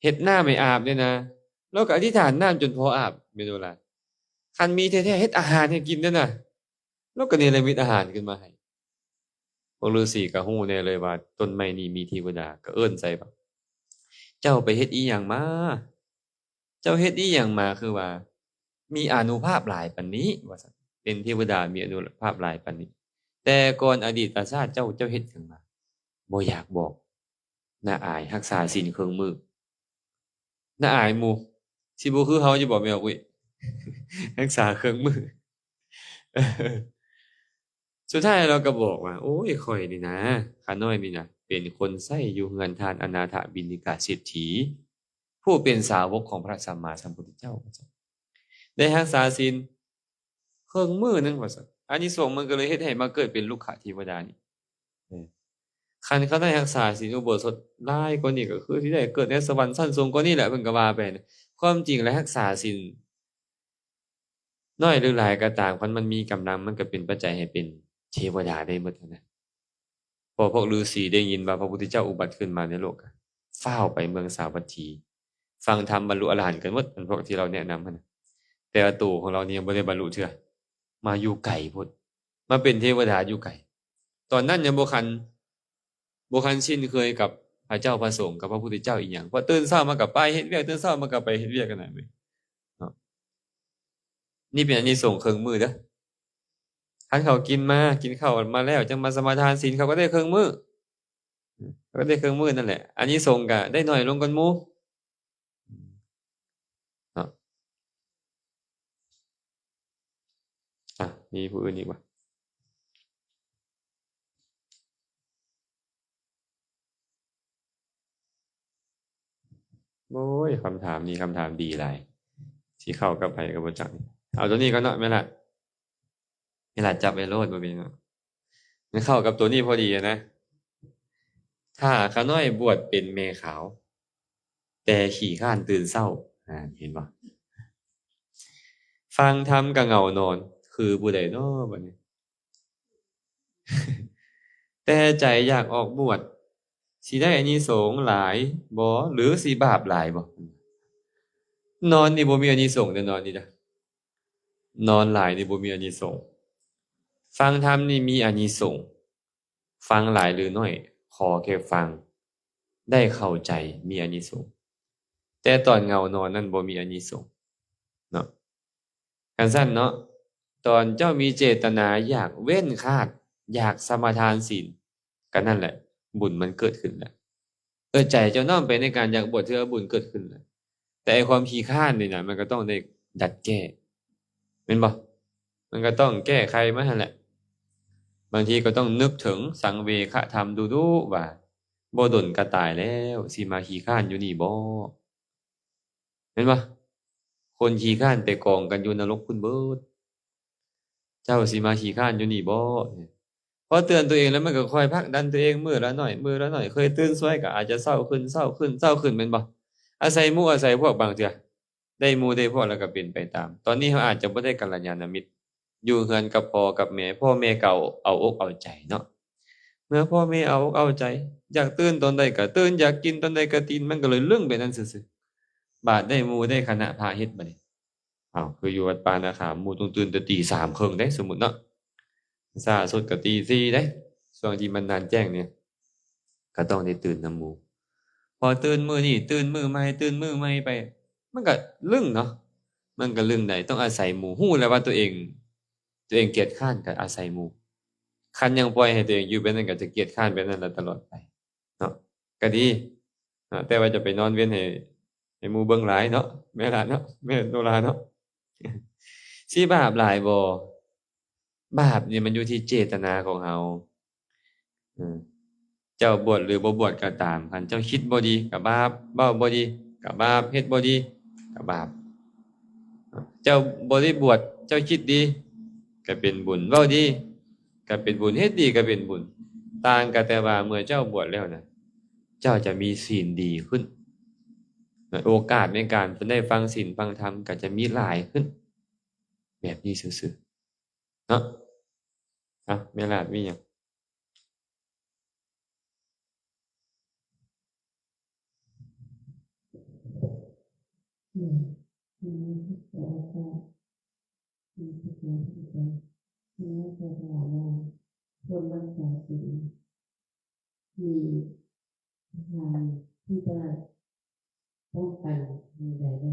เฮ็ดน้ำให้อาบด้วยนะเราก็อธิษฐานน้ำจนพออาบแม่นบ่ล่ะคันมีแท้ๆเฮ็ดอาหารให้กินนั่นน่ะเราก็เนรมิตอาหารขึ้นมาให้พวกฤาษีก็ฮู้แน่เลยว่าต้นไม้นี้มีเทวดาก็เอิ้นใส่ว่าเจ้าไปเฮ็ดอิหยังมาเจ้าเฮ็ดอิหยังมาคือว่ามีอานุภาพหลายปานนี้ว่าซั่นเป็นเทวดามีอานุภาพหลายปานนี้แต่ก่อนอดีตชาติเจ้าเฮ็ดหยังมาบ่อยากบอกน่าอายรักษาศีลเครื่องมือน่าอายหมู่สิบ่คือเฮาอยู่บ่แม่อุ้ยรักษาเครื่องมือสุดท้ายเราก็บอกว่าโอ้ยข้อยนี่นะข้าน้อยนี่นะเป็นคนใช้อยู่เรือนทานอนาถบิณฑิกเศรษฐีผู้เป็นสาวกของพระสัมมาสัมพุทธเจ้าได้รักษาศีลเครื่องมือนึงว่าซั่นอานิสงส์มันก็เลยเฮ็ดให้มาเกิดเป็นลูกขเทวดานี่คันเขาได้รักษาศีลอุโบสถหลายกว่านี้ก็คือสิได้เกิดในสวรรค์ชั้นสูงกว่านี้แหละเพิ่นก็ว่าไปนะความจริงแล้วรักษาศีลน้อยหรือหลายก็ตามคันมันมีกำลังมันก็เป็นปัจจัยให้เป็นเทวดาได้หมดนะพอพวกฤาษีได้ยินว่าพระพุทธเจ้าอุบัติขึ้นมาในโลกก็ฟ้าวไปเมืองสาวัตถีฟังธรรมบรรลุอรหันต์กันหมดอันพวกที่เราแนะนำหั่นน่ะแต่ว่าตัวของเรานี่ยังบ่ได้บรรลุเทื่อมาอยู่ไกลพุ่นมาเป็นเทวดาอยู่ไกลตอนนั้นยังบ่คันชินเคยกับพระเจ้าพระสงฆ์กับพระพุทธเจ้าอีหยังพอตื่นเช้ามาก็ไปเฮ็ดเวียกตื่นเช้ามาก็ไปเฮ็ดเวียกกันนั่นเว้ยเนาะนี่เป็นอานิสงส์เครื่องมือเด้อคันเขากินข้าวมาแล้วจังมาสมาทานศีลเขาก็ได้เครื่องมือเขาก็ได้เครื่องมือนั่นแหละอานิสงส์ก็ได้น้อยลงกว่าหมู่เนาะมีผู้อื่นอีกบ่โอ้ยคำถามนี้คำถามดีหลายสิเข้ากับไผก็บ่จักเอาตัวนี้ก่อนเนาะแม่ล่ะแม่ล่ะจับไว้โลดบ่เป็นเนาะมันเข้ากับตัวนี้พอดีอะนะถ้าขาน้อยบวชเป็นแม่ขาวแต่ขี้คร้านตื่นเช้าเห็นบ่ฟังธรรมก็เหงานอนคือผู้ใดน้อบัดนี้ แต่ใจอยากออกบวชสิได้อานิสงส์หลายบ่หรือสิบาปหลายบ่นอนนี่บ่มีอานิสงส์เด้อนอนนี่จ้ะนอนหลายนี่บ่มีอานิสงส์ฟังธรรมนี่มีอานิสงส์ฟังหลายหรือน้อยขอแค่ฟังได้เข้าใจมีอานิสงส์แต่ตอนเหงานอนนั่นบ่มีอานิสงส์เนาะกันซั่นเนาะตอนเจ้ามีเจตนาอยากเว้นคาดอยากสมาทานศีลก็นั่นแหละบุญมันเกิดขึ้นแล้วใจเจ้าน้อมไปในการอยากบวชเทื่อบุญเกิดขึ้นแล้ว แต่ไอ้ความขี้ข้านนี่นะมันก็ต้องได้ดัดแก้เป็นบ่มันก็ต้องแก้ไขมาหั่นแหละบางทีก็ต้องนึกถึงสังเวชธรรมดูๆว่าบ่ดนก็ตายแล้วสิมาขี้ข้านอยู่นี่บ่เห็นบ่คนขี้ข้านไปกองกันอยู่นรกพุ่นเบิดเจ้าสิมาขี้ข้านอยู่นี่บ่พอเตือนตัวเองแล้วมันก็ค่อยผลักดันตัวเองมื้อละหน่อยมื้อละหน่อยเคยตื่นสวยก็อาจจะเศร้าขึ้นเศร้าขึ้นเศร้าขึ้นแม่นบ่อาศัยหมู่อาศัยพวกบางเทื่อได้หมู่ได้พวกแล้วก็เป็นไปตามตอนนี้เราอาจจะบ่ได้กัลยาณมิตรอยู่เฮือนกับพ่อกับแม่พ่อแม่เก่าเอาอกเอาใจเนาะเมื่อพ่อแม่เอาอกเอาใจอยากตื่นตอนใดก็ตื่นอยากกินตอนใดก็กินมันก็เลยเรื่องไปนั้นซื่อๆบาดได้หมู่ได้คณะพาเฮ็ดบัดนี้อ้าวคืออยู่วัดป่านาคามหมู่ต้องตื่นแต่ตี 3 ครึ่งได้สมมุติเนาะช้าสุดก็ตี 4ได้ช่วงที่มันนานแจ้งเนี่ยก็ต้องได้ตื่นนำหมู่พอตื่นมื้อนี้ตื่นมื้อใหม่ไปมันก็ลึงเนาะมันก็ลึงได้ต้องอาศัยหมู่ฮู้แล้วว่าตัวเองเกียจคร้านก็อาศัยหมู่คันยังปล่อยให้ตัวเองอยู่แบบนั้นก็จะเกียจคร้านแบบนั้นตลอดไปเนาะก็ดีแต่ว่าจะไปนอนเว้นให้หมู่เบิ่งหลายเนาะแม่ล่ะเนาะแม่โนราเนาะ สิบาปหลายบ่บาปนี่มันอยู่ที่เจตนาของเราอืมเจ้าบวชหรือบ่บวชก็ตามคันเจ้าคิดบ่ดีก็บาปเว้าบ่ดีก็บาปเฮ็ดบ่ดีก็บาปเจ้าบ่ได้บวชเจ้าคิดดีก็เป็นบุญเว้าดีก็เป็นบุญเฮ็ดดีก็เป็นบุญต่างกันแต่ว่าเมื่อเจ้าบวชแล้วน่ะเจ้าจะมีศีลดีขึ้นโอกาสในการได้ฟังศีลฟังธรรมก็จะมีหลายขึ้นแบบนี้ซื่อๆเนาะแม่ลาดมีหยังคนรักษาศีลมีทางที่จะป้องกันมีใดได้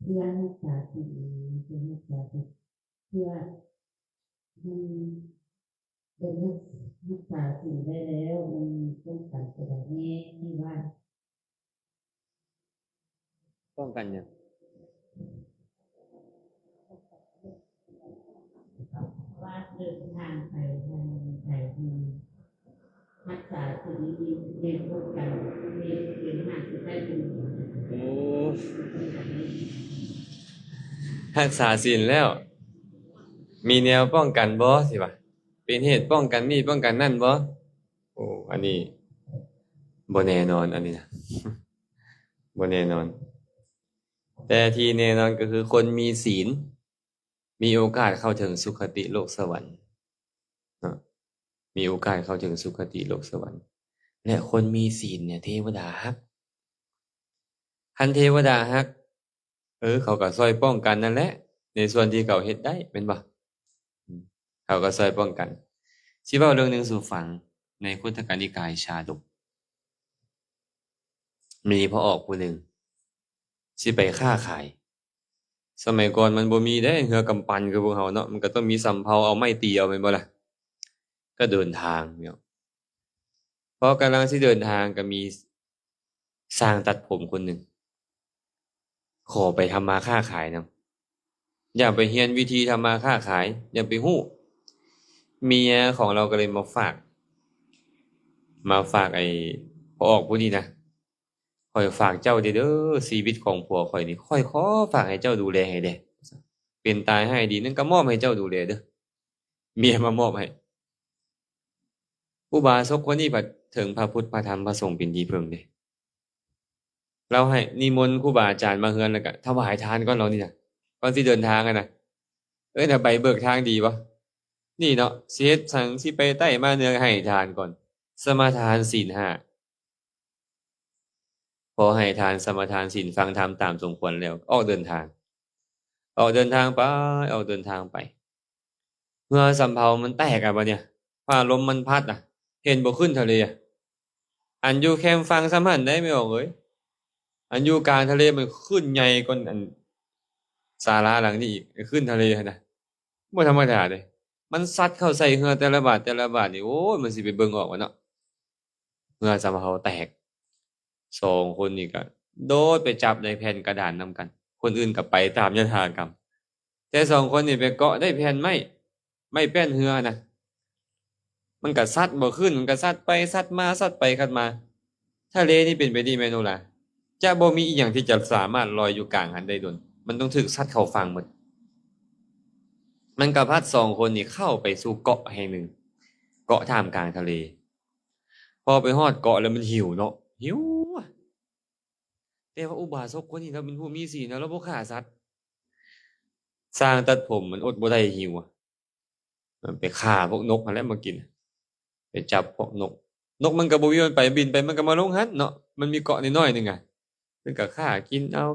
เพื่อรักษาศีลเพื่อรักษาศีลเพื่อมันเป็นรักษาศีลได้แล้วมันป้องกันไปได้แน่ที่ว่า ป้องกันหยัง ว่าเดินทางไปที่รักษาสิ่งดีๆเรียนรู้กันเรียนหาสิ่งได้ดี รักษาศีลแล้ว มีแนวป้องกันบ่สิวะเป็นเหตุป้องกันนี่ป้องกันนั่นบ่โอ้อันนี้บ่แน่นอนอันนี้นะ บ่แน่นอน แต่ที่แน่นอนก็คือคนมีศีลมีโอกาสเข้าถึงสุคติโลกสวรรค์เนาะมีโอกาสเข้าถึงสุคติโลกสวรรค์และคนมีศีลเนี่ยเทวดาฮักคันเทวดาฮักเขาก็ช่วยป้องกันนั่นแหละในส่วนที่เขาเฮ็ดได้แม่นบ่เขาก็ช่วยป้องกันสิเว้าเรื่องนึงสู่ฟังในพุทธกนิกายชาดกมีพระออกผู้หนึ่งสิไปค้าขายสมัยก่อนมันบ่มีเด้เรือกำปั้นคือพวกเฮาเนาะมันก็ต้องมีสำเภาเอาไม้ตีเอาแม่นบ่ล่ะก็เดินทางเนี่ยพอกำลังสิเดินทางก็มีช่างตัดผมคนหนึ่งขอไปทำมาค้าขายนำอยากไปเรียนวิธีทำมาค้าขายอยากไปฮู้เมียของเราก็เลยมาฝากไอ้พอออกผู้นี้นะข้อยฝากเจ้าเด้อชีวิตของผัวข้อยนี่ข้อยขอฝากให้เจ้าดูแลให้เด้เป็นตายให้ดีนั่นก็มอบให้เจ้าดูแลเด้อเมียมามอบให้อุบาสกคนนี้บัดถึงพระพุทธพระธรรมพระสงฆ์เป็นที่พึ่งเด้เราให้นิมนต์ครูบาอาจารย์มาเฮือนแล้วก็ถวายทานก่อนเรานี่น่ะก่อนสิเดินทางน่ะน่ะใบเบิกทางดีบ่นี่เนาะสิเฮ็ดสังสิไปใต้มาเหนือให้ทานก่อนสมาทานศีล5พอให้ทานสมาทานศีลฟังธรรมตามสมควรแล้วออกเดินทางไปเมื่อสำเภามันแตกบัดเนี่ยฟ้าลมมันพัดเห็นบ่ขึ้นทะเลอันอยู่แคมฟังสำหันได้ไม่ออกเอ้ยอันอยู่กลางทะเลมันขึ้นใหญ่กว่าอันศาลาหลังนี้อีกขึ้นทะเลนะบ่ธรรมดาเด้มันซัดเข้าใส่เรือแต่ละบาทนี่โอ้ยมันสิไปเบิ่งออกว่าเนาะเรือสำเภาแตก2คนนี่ก็ โดดไปจับในแผ่นกระดานนำกัน คนอื่นก็ไปตามยถากรรมแต่สองคนนี่ไปเกาะได้แผ่นไม่แป้นเหือนะมันก็ซัดบ่ขึ้นมันก็ซัดไปซัดมาซัดไปคัดมาทะเลนี่เป็นไปได้ไหมโนล่ะจะบ่มีอีหยังที่จะสามารถลอยอยู่กลางหันได้ดนมันต้องถูกซัดเข้าฝั่งหมดมันก็พัดสองคนนี่เข้าไปสู่เกาะแห่งหนึ่งเกาะท่ามกลางทะเลพอไปฮอดเกาะแล้วมันหิวเนาะหิวอะแต่ว่าอุบาสกคนนี้เราเป็นผู้มีศีลนะเราบ่ฆ่าสัตว์สร้างตัดผมมันอดบ่ได้หิวอะมันไปฆ่าพวกนกมาแล้วมากินไปจับพวกนกนกมันก็บ่มีมันไปบินไปมันก็มาลงหันเนาะมันมีเกาะน้อยๆนึงอ่ะมันก็ฆ่ากินเอา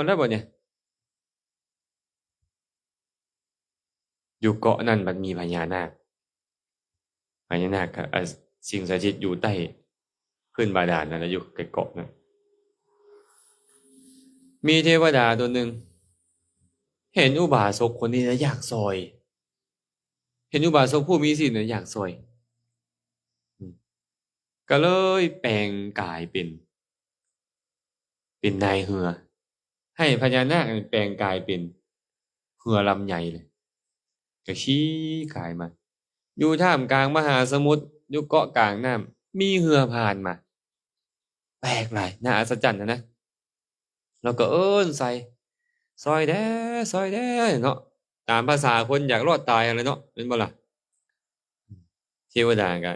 แล้วบ่เนี่ยอยู่เกาะนั้นมันมีพญานาคก็สิ่งศักดิ์สิทธิ์อยู่ใต้พื้นบาดาลนั่นแหละอยู่ใกล้เกาะนั้นมีเทวดาตัวหนึ่งเห็นอุบาสกคนนี้แล้วอยากซอยเห็นอุบาสกผู้มีศีลเนี่ยอยากซอยก็เลยแปลงกายเป็นนายเหือให้พญานาคแปลงกายเป็นเหือลำใหญ่เลยก็ชี้กายมาอยู่ท่ามกลางมหาสมุทรอยู่เกาะกลางน้ำมีเหือผ่านมาแปลกหลายน่าอัศจรรย์นะแล้วก็ใส่ซอยแด้เนาะตามภาษาคนอยากรอดตายอะไรเนาะเป็นบ่ล่ะเทวดาก็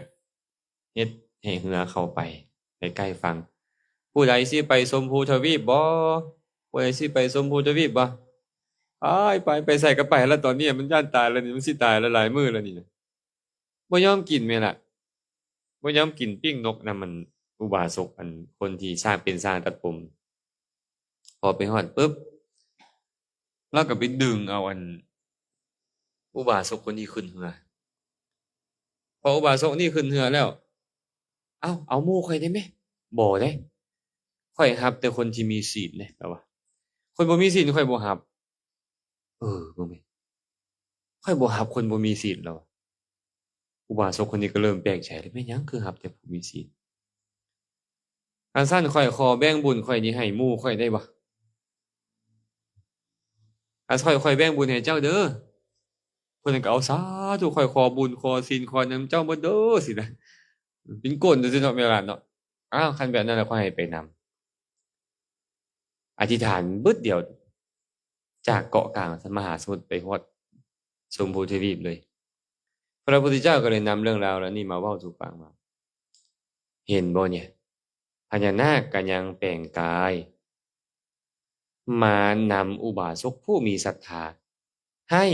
เฮ็ดให้เหือเข้าไปใกล้ๆฟังผู้ใดสิไปชมพูทวีปบ่ผู้ใดสิไปชมพูทวีปบ่ไปใส่กระไปแล้วตอนนี้มันย่านตายแล้วนี่มันสิตายแล้วหลายมื้อแล้วนี่บ่ยอมกินแม่ล่ะบ่ยอมกินปิ้งนกนะมันอุบาสกอันคนที่สร้างเป็นสร้างตัดผมพอไปฮอดปุ๊บเราก็ไปดึงเอาอันอุบาสกคนนี้ขึ้นเหือพออุบาสกนี่ขึ้นเหือแล้วเอาหมู่ข่อยได้ไหมบ่ได้ข่อยรับแต่คนที่มีศีลเด้แปลว่าคนบ่มีศีลข่อยบ่รับบ่แม่นข่อยบ่รับคนบ่มีศีลแล้วอุบาสกคนนี้ก็เริ่มแปลกใจเลยแม่นหยังคือรับแต่ผู้มีศีลอันซั่นข่อยขอแบ่งบุญข่อยนี่ให้หมู่ข่อยได้บ่อันข่อยแบ่งบุญให้เจ้าเด้อเพิ่นก็เอาสาธุข่อยขอบุญขอศีลขอหยังเจ้าบ่เด้อสินะเป็นก้นซื่อๆเนาะแม่นล่ะเนาะคันแบบนั้นแล้วข่อยให้ไปนำอธิษฐานบึดเดียวจากเกาะกลางมหาสมุทรไปฮอดชมพูทวีปเลยพระพุทธเจ้าก็เลยนำเรื่องราวเหล่านี้มาเว้าสู่ฟังว่าเห็นบ่เนี่ยพญานาคก็ยังแปลงกายมานำอุบาสกผู้มีศรัทธาให้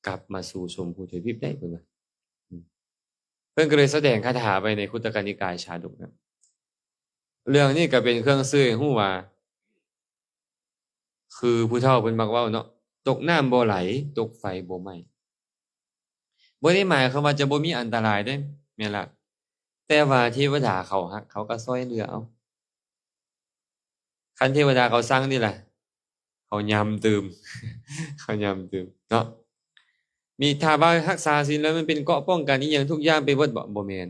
กลับมาสู่ชมพูทวีปได้เพิ่นว่าเพิ่นก็เลยแสดงคาถาไปในคุตตกนิกายชาดกนะเรื่องนี้ก็เป็นเครื่องซื่อให้ฮู้ว่าคือผู้เฒ่าเพิ่นมักเว้าเนาะตกน้ำบ่ไหลตกไฟบ่ไหม้บ่ได้หมายความว่าจะบ่มีอันตรายเด้แม่นล่ะแต่ว่าเทวดาเขารักเขาก็ช่วยเหลือเอาคันเทวดาเขาสั่งนี่ล่ะเขายำตืม เขายำตืมเนาะมีถ้าว่ารักษาศีลแล้วมันเป็นเกราะป้องกันอีหยังทุกอย่างไปเบิดบ่แม่น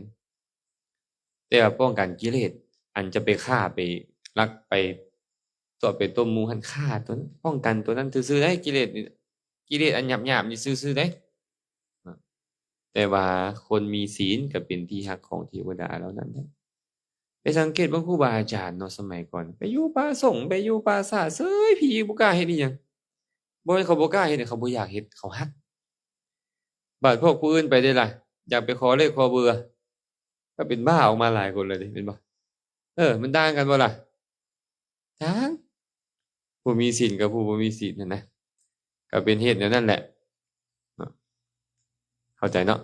แต่ว่าป้องกันกิเลสอันจะไปฆ่าไปลักไปตัวไปต้มหมูหันฆ่าตัวนั้นป้องกันตัวนั้นซื่อๆได้กิเลสนี่กิเลสอันหยาบๆนี่ซื่อๆได้แต่ว่าคนมีศีลก็เป็นที่รักของเทวดาเหล่านั้นได้ไปสังเกตเบิ่งครูบาอาจารย์เนาะสมัยก่อนไปอยู่ป่าสงไปอยู่ป่าสาทเซ้ยผีบ่กล้าเฮ็ดอีหยังบ่แม่นเขาบ่กล้าเฮ็ดเขาบ่อยากเฮ็ดเขารักบัดพวกผู้อื่นไปได้ล่ะอยากไปขอเลขขอเบอร์ก็เป็นบ้าออกมาหลายคนเลยเดะแม่นบ่มันต่างกันบ่ล่ะต่างผู้มีศีลกับผู้บ่มีศีลนั่นนะก็เป็นเหตุแนวนั้นแหละเนาะเข้าใจเนาะ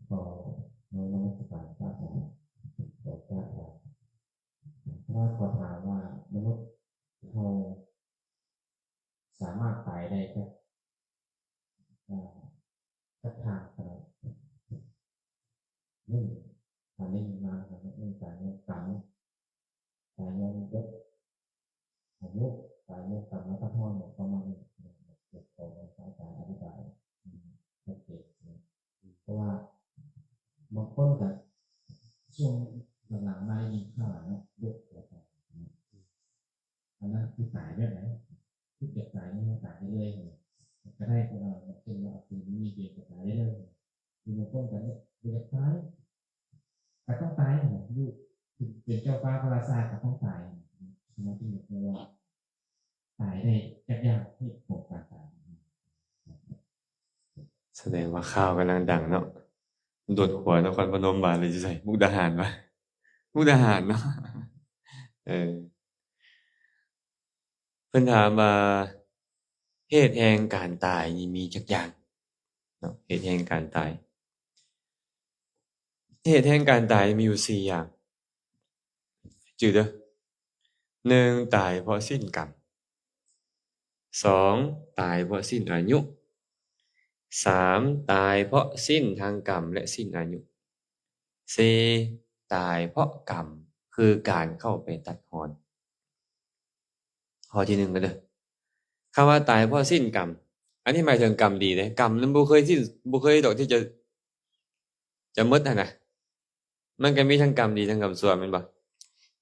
ขอน้อมนมัสการพระอาจารย์ขอพระอาจารย์ ว่าขอถามว่ามนุษย์เราสามารถตายได้แค่สักทางขนาดนี่ตอนนี้มาครับนี่ตายเนี่ยกรรมตายเนี่ยยศอายุตายเนี่ยกรรมแล้วก็ท่อนประมาณเกี่ยวกับการอธิบายชัดเจนเพราะว่าบางคนกับช่วงหลังๆมายิงข้าวเนาะยกตัวไปอันนั้นคือตายแบบไหนที่เกิดตายนี่ตายเรื่อยๆก็ได้คนเราเป็นเราคือมีเกิดตายเรื่อยๆมีบางคนกันเนี่ยเกิดตายแต่ต้องตายนะยูเป็นเจ้าฟ้าพระราชาก็ต้องตายนะที่เรียกว่าตายได้ยากๆที่ผมการตาย แสดงว่าข่าวกำลังดังเนาะโดดหัวนครพนมบาดเลยจะใส่มุกดาหารปะมุกดาหารเนาะเพิ่นถามว่าเหตุแห่งการตายนี่มีจักอย่างเนาะเหตุแห่งการตายเหตุแห่งการตายมีอยู่4อย่างจื่อเด้อ1ตายเพราะสิ้นกรรม2ตายเพราะสิ้นอายุ3ตายเพราะสิ้นทางกรรมและสิ้นอายุ4ตายเพราะกรรมคือการเข้าไปตัดรอนข้อที่1กันเด้อคำว่าตายเพราะสิ้นกรรมอันนี้หมายถึงกรรมดีเด้กรรมนั้นบ่เคยสิ้นบ่เคยดอกที่จะหมดนะมันก็มีทั้งกรรมดีทั้งกรรมชั่วแม่นบ่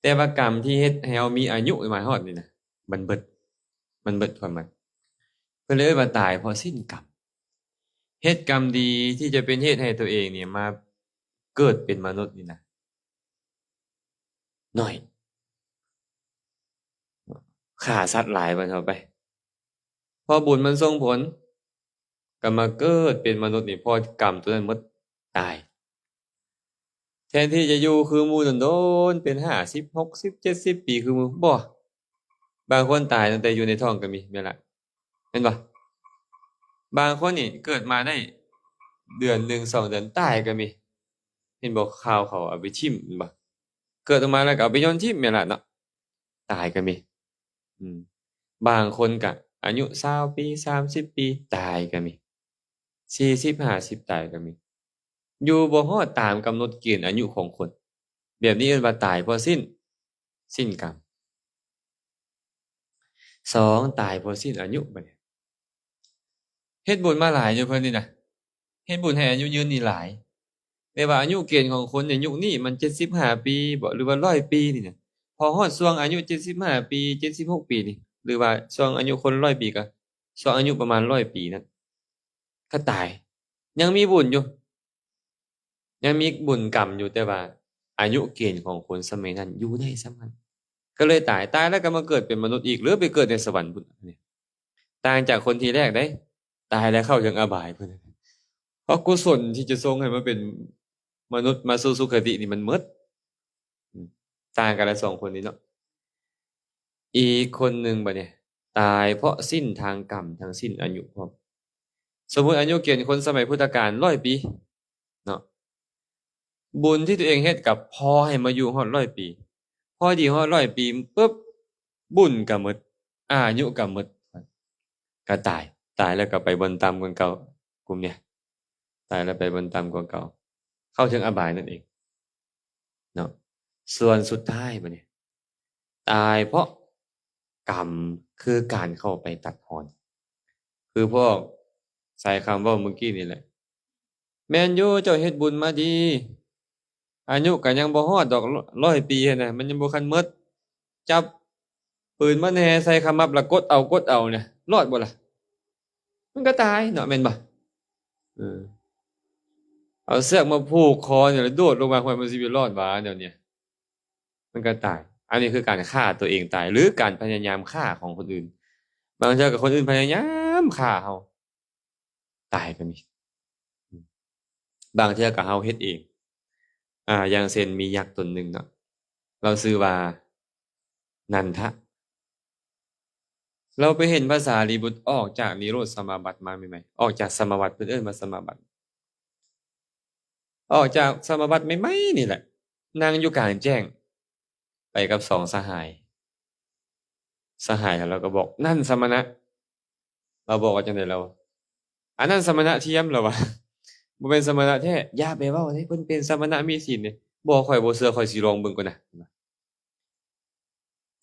แต่ว่ากรรมที่เฮ็ดให้เรามีอายุมาฮอดนี่นะมันเบิดความหมายเพิ่นเลยเอิ้นว่าตายเพราะสิ้นกรรมเฮ็ดกรรมดีที่จะเป็นเหตุให้ตัวเองเนี่ยมาเกิดเป็นมนุษย์นี่นะน้อยฆ่าสัตว์หลายบัดเฮาไปพอบุญมันส่งผลก็มาเกิดเป็นมนุษย์นี่พอกรรมตัวนั้นหมดตายแทนที่จะอยู่คือหมู่โดนๆเป็น50 60 70ปีคือหมู่บ่บางคนตายตั้งแต่อยู่ในท้องก็มีแม่นล่ะแม่นบ่บางคนนี่เกิดมาได้เดือน1 2เดือนตายก็มีเห็นบ่ข่าวเขาเอาไปทิ่มแม่นบ่เกิดออกมาแล้วก็เอาไปโยนทิ่มแม่นล่ะเนาะตายก็มีบางคนก็อายุ20ปี30ปีตายก็มี40 50ตายก็มีอยู่บ่ฮอดตามกำหนดเกณฑ์อายุของคนแบบนี้เอิ้นว่าตายเพราะสิ้นกรรม2ตายเพราะสิ้นอายุบัดนี้เฮ็ดบุญมาหลายอยู่เพิ่นนี่นะเฮ็ดบุญให้อายุยืนนี่หลายแต่ว่าอายุเกณฑ์ของคนในยุคนี้มัน75ปีบ่หรือว่า100ปีนี่นะพอฮอดช่วงอายุ75ปี76ปีนี่หรือว่าช่วงอายุคน100ปีก็ช่วงอายุประมาณ100ปีนั้นก็ตายยังมีบุญอยู่ยังมีบุญกรรมอยู่แต่ว่าอายุเกณฑ์ของคนสมัยนั้นอยู่ได้ส่ำนั้นก็เลยตายแล้วก็มาเกิดเป็นมนุษย์อีกหรือไปเกิดในสวรรค์พุ่นนี่ต่างจากคนทีแรกได้ตายแล้วเข้าถึงอบายพุ่นเพราะกุศลที่จะส่งให้มาเป็นมนุษย์มาสู่สุคตินี่มันหมดต่างกันละ2คนนี้เนาะอีกคนหนึ่งบัดเนี่ยตายเพราะสิ้นทางกรรมทั้งสิ้นอายุพร้อมสมมุติอายุเกณฑ์คนสมัยพุทธกาล100ปีเนาะบุญที่ตัวเองเฮ็ดกับพอให้มาอยู่ฮอด100ปีพอดีฮอด100ปีปึ๊บบุญก็หมดอายุก็หมดก็ตายแล้วก็ไปบนต่ำกว่าเก่ากลุ่มเนี่ยตายแล้วไปบนต่ำกว่าเก่าเข้าถึงอบายนั่นเองเนาะส่วนสุดท้ายบัดนี้ตายเพราะกรรมคือการเข้าไปตัดรอนคือพวกใส่คำเว้าเมื่อกี้นี่แหละแม่นอยู่เจ้าเฮ็ดบุญมาดีอายุก็ยังบ่ฮอดดอก100ปีหั้นน่ะมันยังบ่คันหมดจับปืนมาแหน่ใส่ขมับแล้วกดเอาเนี่ยรอดบ่ล่ะมันก็ตายเนาะแม่นบ่เอาเสือกมาผูกคอเนี่ยแล้วโดดลงมามันสิรอดบ่เดี๋ยวนี้มันก็ตายอันนี้คือการฆ่าตัวเองตายหรือการพยายามฆ่าของคนอื่นบางเทื่อก็คนอื่นพยายามฆ่าเฮาตายก็มีบางเทื่อก็เฮาเฮ็ดเองอย่างเช่นมียักษ์ตนหนึ่งเนาะเราชื่อว่านันทะเราไปเห็นพระสารีบุตรออกจากนิโรธสมาบัติมาใหม่ๆออกจากสมาบัติเพิ่นเอิ้นว่าสมาบัติออกจากสมาบัติใหม่ๆนี่แหละนั่งอยู่กลางแจ้ง ไปกับสองสหายเราก็บอกนั่นสมณะเราบอกว่าจังได๋เราอันนั้นสมณะเทียมเหรอวะบ่เป็นสมณะแท้อย่าไปเว้าเด้เพิ่นเป็นสมณะมีศีลนี่บ่ข่อยบ่เชื่อข่อยสิลองเบิ่งก่อนนะ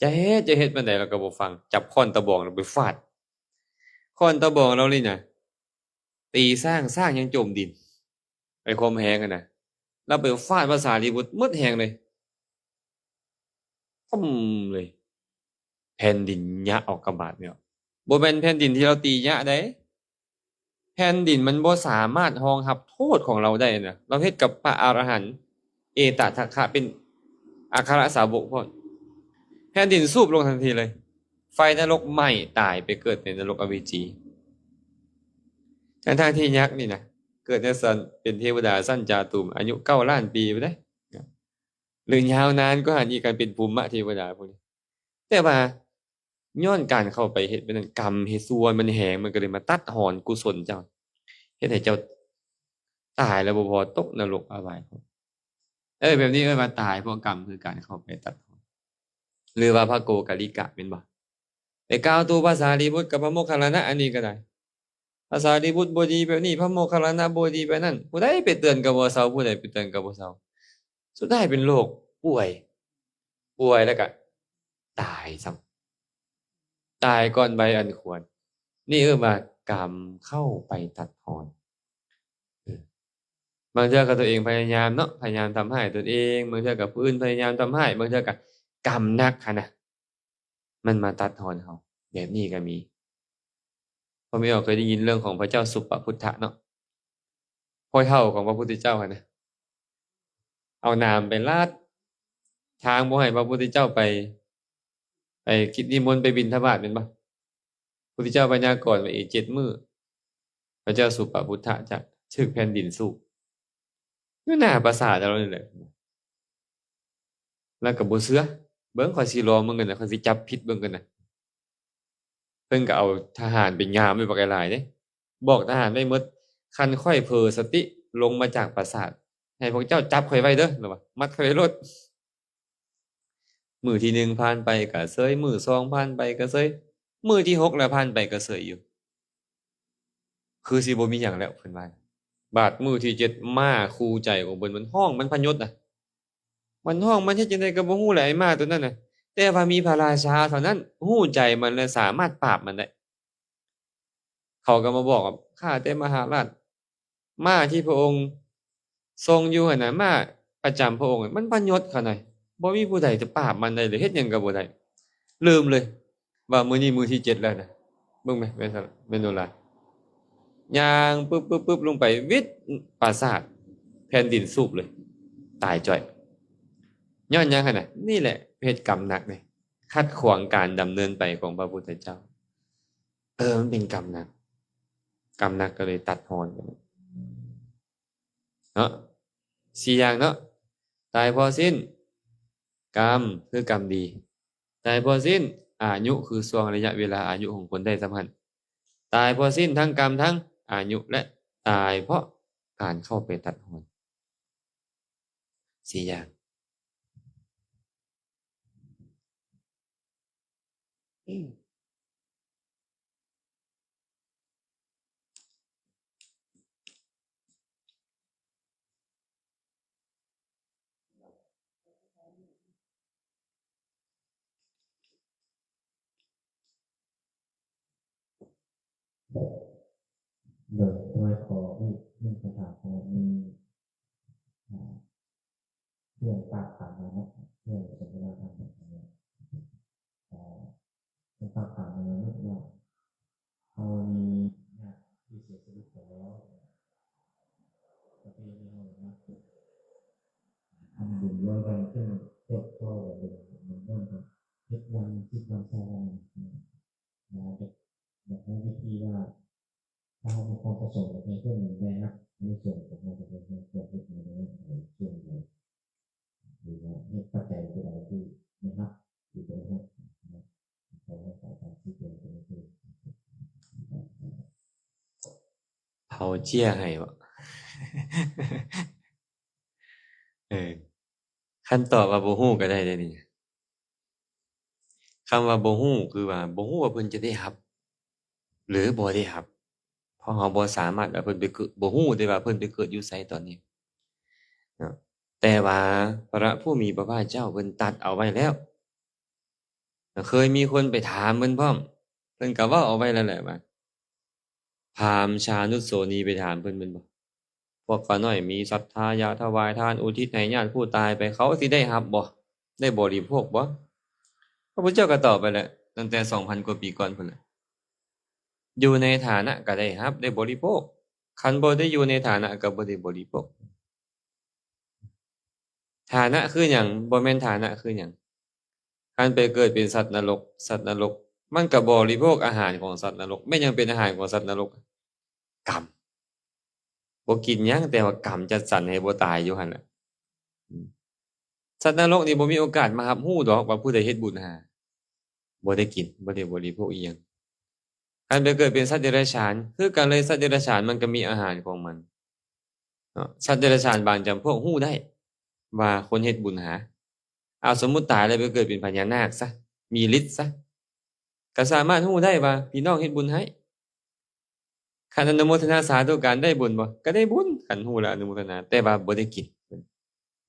จะเฮ็ดปานใดเราก็บ่ฟังจับค้อนตะบองเราไปฟาดค้อนตะบองเรานี่น่ะตีสร้างยังจมดินไปความแหงอะนะเราไปฟาดภาษาลีบุตรหมดแหงเลยตึ้มเลยแผ่นดินยะออกกระบาดเนี่ยบ่แม่นแผ่นดินที่เราตียะได้แผ่นดินมันบ่สามารถรองรับโทษของเราได้นะเราเฮ็ดกับพระอรหันต์เอตทัคคะเป็นอัครสาวกพร้อมแผ่นดินสูบลงทันทีเลยไฟนรกไหม้ตายไปเกิดในนรกอเวจีทั้งที่ยักษ์นี่นะเกิดในสันเป็นเทวดาสั้นจาตุมอายุ9 ล้านปีไปได้หรือยาวนานก็หันอีกการเป็นภูมิเทวดาพวกนี้แต่ว่าย้อนการเข้าไปเฮ็ดเป็นนั้นกรรมเฮ็ดส่วนมันแหงมันก็เลยมาตัดหอนกุศลเจ้าเฮ็ดให้เจ้าตายแล้วบ่พอตกนรกอบายแบบนี้มาตายเพราะกรรมคือการเข้าไปตัดหอนหรือว่าพระโกกาลิกะเป็นบ่ไปกล่าวตูภาษาลีบุตรกับพระโมคคัลลานะอันนี้ก็ได้ภาษาลีบุตรบ่ดีแบบนี้พระโมคคัลลานะบ่ดีแบบนั้นผู้ใดไปเตือนก็บ่เซาผู้ใดไปเตือนก็บ่เซาสุดท้ายเป็นโรคป่วยแล้วก็ตายซ้ำตายก่อนใบอันควรนี่ว่ากรรมเข้าไปตัดทอนบางเทื่อก็ตัวเองพยายามเนาะพยายามทำให้ตัวเองบางเทื่อก็ผู้อื่นพยายามทำให้บางเทื่อก็กรรมหนักหั่นน่ะมันมาตัดทอนเฮาแบบนี้ก็มีพอไม่ออกเคยได้ยินเรื่องของพระเจ้าสุปพุทธะเนาะพ่อเฒ่าของพระพุทธเจ้าหั่นน่ะเอาน้ำไปราดทางบ่ให้พระพุทธเจ้าไปกิจนิมนต์ไปบิณฑบาตแม่นบ่พระพุทธเจ้าพยากรณ์ไว้อีก7 มื้อพระเจ้าสุปพุทธะจะถึกแผ่นดินสูบอยู่หน้าปราสาทเรานี่แหละแล้วก็บ่เชื่อเบิ่งข้อยสิรอมึงกันน่ะข้อยสิจับผิดเบิ่งกันน่ะเพิ่นก็เอาทหารไปยามไว้บักหลายๆเด้บอกทหารไว้หมดคันข้อยเผลอสติลงมาจากปราสาทให้พวกเจ้าจับข้อยไว้เด้อแล้วว่ามัดข้อยไว้โลดมื้อที่1ผ่านไปก็เซยมื้อ2ผ่านไปก็เซยมื้อที่6แล้วผ่านไปก็เซยอยู่คือสิบ่มีหยังแล้วเพิ่นว่าบาดมื้อที่7ม้าคู่ใจของเพิ่นมันร้องมันพยศน่ะมันร้องมันเฮ็ดจังได๋ก็บ่ฮู้แหละไอ้ม้าตัวนั้นน่ะแต่ว่ามีพระราชาเท่านั้นฮู้ใจมันและสามารถปราบมันได้เขาก็มาบอกว่าข้าแต่มหาราชม้าที่พระองค์ทรงอยู่หั่นน่ะม้าประจำพระองค์มันพยศเขาหน่อยบ่มีผู้ใดจะปราบมันได้เลยเฮ็ดหยังก็บ่ได้ลืมเลยว่ามื้อนี้มื้อที่7แล้วน่ะเบิ่งแม่นซั่นแม่นโนราย่างปึ๊บๆๆลงไปวิดปราสาทแผ่นดินสูบเลยตายจ้อยย้อนหยังหั่นน่ะนี่แหละเพศกรรมหนักนี่ขัดขวางการดำเนินไปของพระพุทธเจ้ามันเป็นกรรมหนักก็เลยตัดทอนกันเนาะ4อย่างเนาะตายพอสิ้นกรรมคือกรรมดีตายพอสิ้นอายุคือช่วงระยะเวลาอายุของคนได้สัมพันธ์ตายพอสิ้นทั้งกรรมทั้งอายุและตายเพราะการเข้าไปตัดทอน4อย่างโดยขอที่เรื่องสถาพรมีเรื่องปากถามมาเนาะเรื่องเป็นเวลาทำแบบนี้เป็นปากถามมาเนาะว่าเขามีญาติที่เสียชีวิตไปแล้วประเพณีเราเนาะทำบุญร่วมกันขึ้นเพื่อพ่อเลยมันร่วมกันเฮ็ดวัน10 วัน2 วันนะแบบวิธีว่าถ้าเขามีความประสงค์ในเรื่องนี้ได้นะในส่วนของเราจะเป็นเรื่องเกี่ยวกับในเรื่องส่วนไหนหรือว่าเหตุปัจจัยอะไรที่นะครับที่เป็นเหตุขอให้สายการที่เป็นตัวนี้ เผาเจี้ยให้บ่ คันตอบว่าบ่ฮู้ก็ได้เด้นี่ คำว่าบ่ฮู้คือว่าบ่ฮู้ว่าเพิ่นจะได้รับหรือบ่ได้รับเพราะเราบ่สามารถว่าเพิ่นไปเกิดบ่ฮู้ได้ว่าเพิ่นไปเกิดอยู่ไสตอนนี้เนาะแต่ว่าพระผู้มีพระภาคเจ้าเพิ่นตรัสเอาไว้แล้วเคยมีคนไปถามเพิ่นพร้อมเพิ่นก็เว้าเอาไว้แล้วแหละว่าพราหมณ์ชานุชโสนีไปถามเพิ่นแม่นบ่พวกข้าน้อยมีศรัทธาอยากถวายทานอุทิศให้ญาติผู้ตายไปเขาสิได้รับบ่ได้บริโภคบ่พระพุทธเจ้าก็ตอบไปแล้วตั้งแต่ 2,000 กว่าปีก่อนพุ่นแหละอยู่ในฐานะก็ได้รับได้บริโภคคันบ่ได้อยู่ในฐานะก็บ่ได้บริโภคฐานะคือหยังบ่แม่นฐานะคือหยังคันไปเกิดเป็นสัตว์นรกมันก็บริโภคอาหารของสัตว์นรกแม่นยังเป็นอาหารของสัตว์นรกกรรมบ่กินหยังแต่ว่ากรรมจัดสรรให้บ่ตายอยู่หั่นน่ะสัตว์นรกนี่บ่มีโอกาสมารับรู้ดอกว่าผู้ใดเฮ็ดบุญหาบ่ได้กินบ่ได้บริโภคอีหยังคันไปเกิดเป็นสัตว์เดรัจฉานคือกันเลยสัตว์เดรัจฉานมันก็มีอาหารของมันเนาะสัตว์เดรัจฉานบางจำพวกรู้ได้ว่าคนเฮ็ดบุญหาสมมุติตายแล้วไปเกิดเป็นพญานาคซะมีฤทธิ์ซะก็สามารถรู้ได้ว่าพี่น้องเฮ็ดบุญให้คันอนุโมทนาสาธุการได้บุญบ่ก็ได้บุญคันรู้แล้วอนุโมทนาแต่ว่าบ่ได้กิน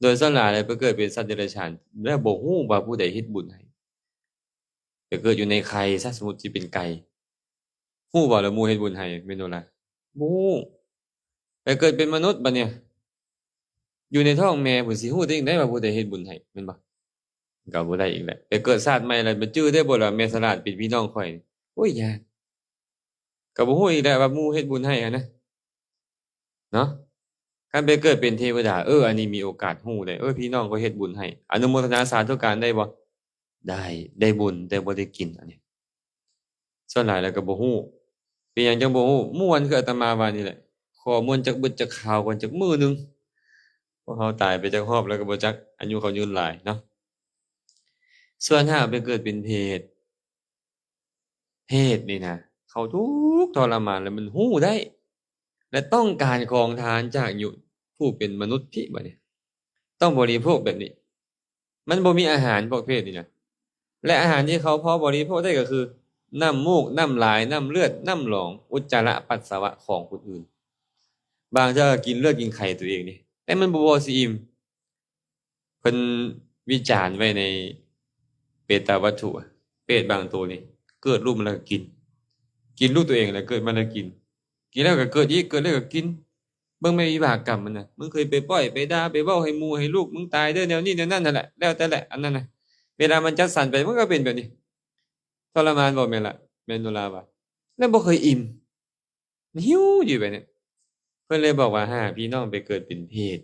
โดยส่วนหลายแล้วไปเกิดเป็นสัตว์เดรัจฉานแล้วบ่รู้ว่าผู้ใดเฮ็ดบุญให้ไปเกิดอยู่ในไข่ซะสมมุติสิเป็นไก่รู้บ่แล้วหมู่เฮ็ดบุญให้แม่นบ่ล่ะบ่รู้ไปเกิดเป็นมนุษย์บัดเนี่ยอยู่ในท้องแม่พุ่นสิรู้ได้จั่งใดว่าผู้ใดเฮ็ดบุญให้แม่นบ่ก็บ่ได้อีกแหละไปเกิดชาติใหม่แล้วมันจื้อได้บ่ล่ะแม่สลาดเป็นพี่น้องข่อยนี่โอ้ยยากก็บ่รู้อีกแหละว่าหมู่เฮ็ดบุญให้อะนะเนาะคันไปเกิดเป็นเทวดาอันนี้มีโอกาสรู้ได้พี่น้องเขาเฮ็ดบุญให้อนุโมทนาสาธุการได้บ่ได้บุญแต่บ่ได้กินอันนี้ส่วนหลายแล้วก็บ่รู้เป็นหยังจังบ่รู้ม่วนคืออาตมาว่านี่แหละข้อมูลจักเบิดจักข่าวก่อนจักมื้อหนึงพวกเฮาตายไปจักรอบแล้วก็บ่จักอายุเขายืนหลายเนาะส่วนถ้าไปเกิดเป็นเพศนี่นะเขาทุกข์ทรมานแล้วมันฮู้ได้ และต้องการของทานจากอยู่ผู้เป็นมนุษย์ที่บัดนี้ต้องบริโภคแบบนี้ มันบ่มีอาหารประเภทนี้นะและอาหารที่เขาพอบริโภคได้ก็คือน้ำมูกน้ำลายน้ำเลือดน้ำหนองอุจจาระปัสสาวะของคนอื่นบางเจ้าก็กินเลือดกินไข่ตัวเองนี่แต่มันบ่พอสิอิ่มเพิ่นวิจารณ์ไว้ในเปตวัตถุเป็ดบางตัวนี่เกิดลูกมันแล้วก็กินลูกตัวเองแล้วเกิดมันแล้วกินแล้วก็เกิดอีกเกิดแล้วก็กินเบิ่งแม่วิบากกรรมมันน่ะมึงเคยไปปล่อยไปด่าไปเว้าให้หมู่ให้ลูกมึงตายเด้อแนวนี้แนวนั้นนั่นแหละแล้วแต่แหละอันนั้นน่ะเวลามันจัดสรรไปมันก็เป็นแบบนี้ทรมานบ่แม่นล่ะแม่นตุลาว่าแล้วบ่เคยอิ่มหิวอยู่แบบนี้เพิ่นเลยบอกว่าหากพี่น้องไปเกิดเป็นเพศ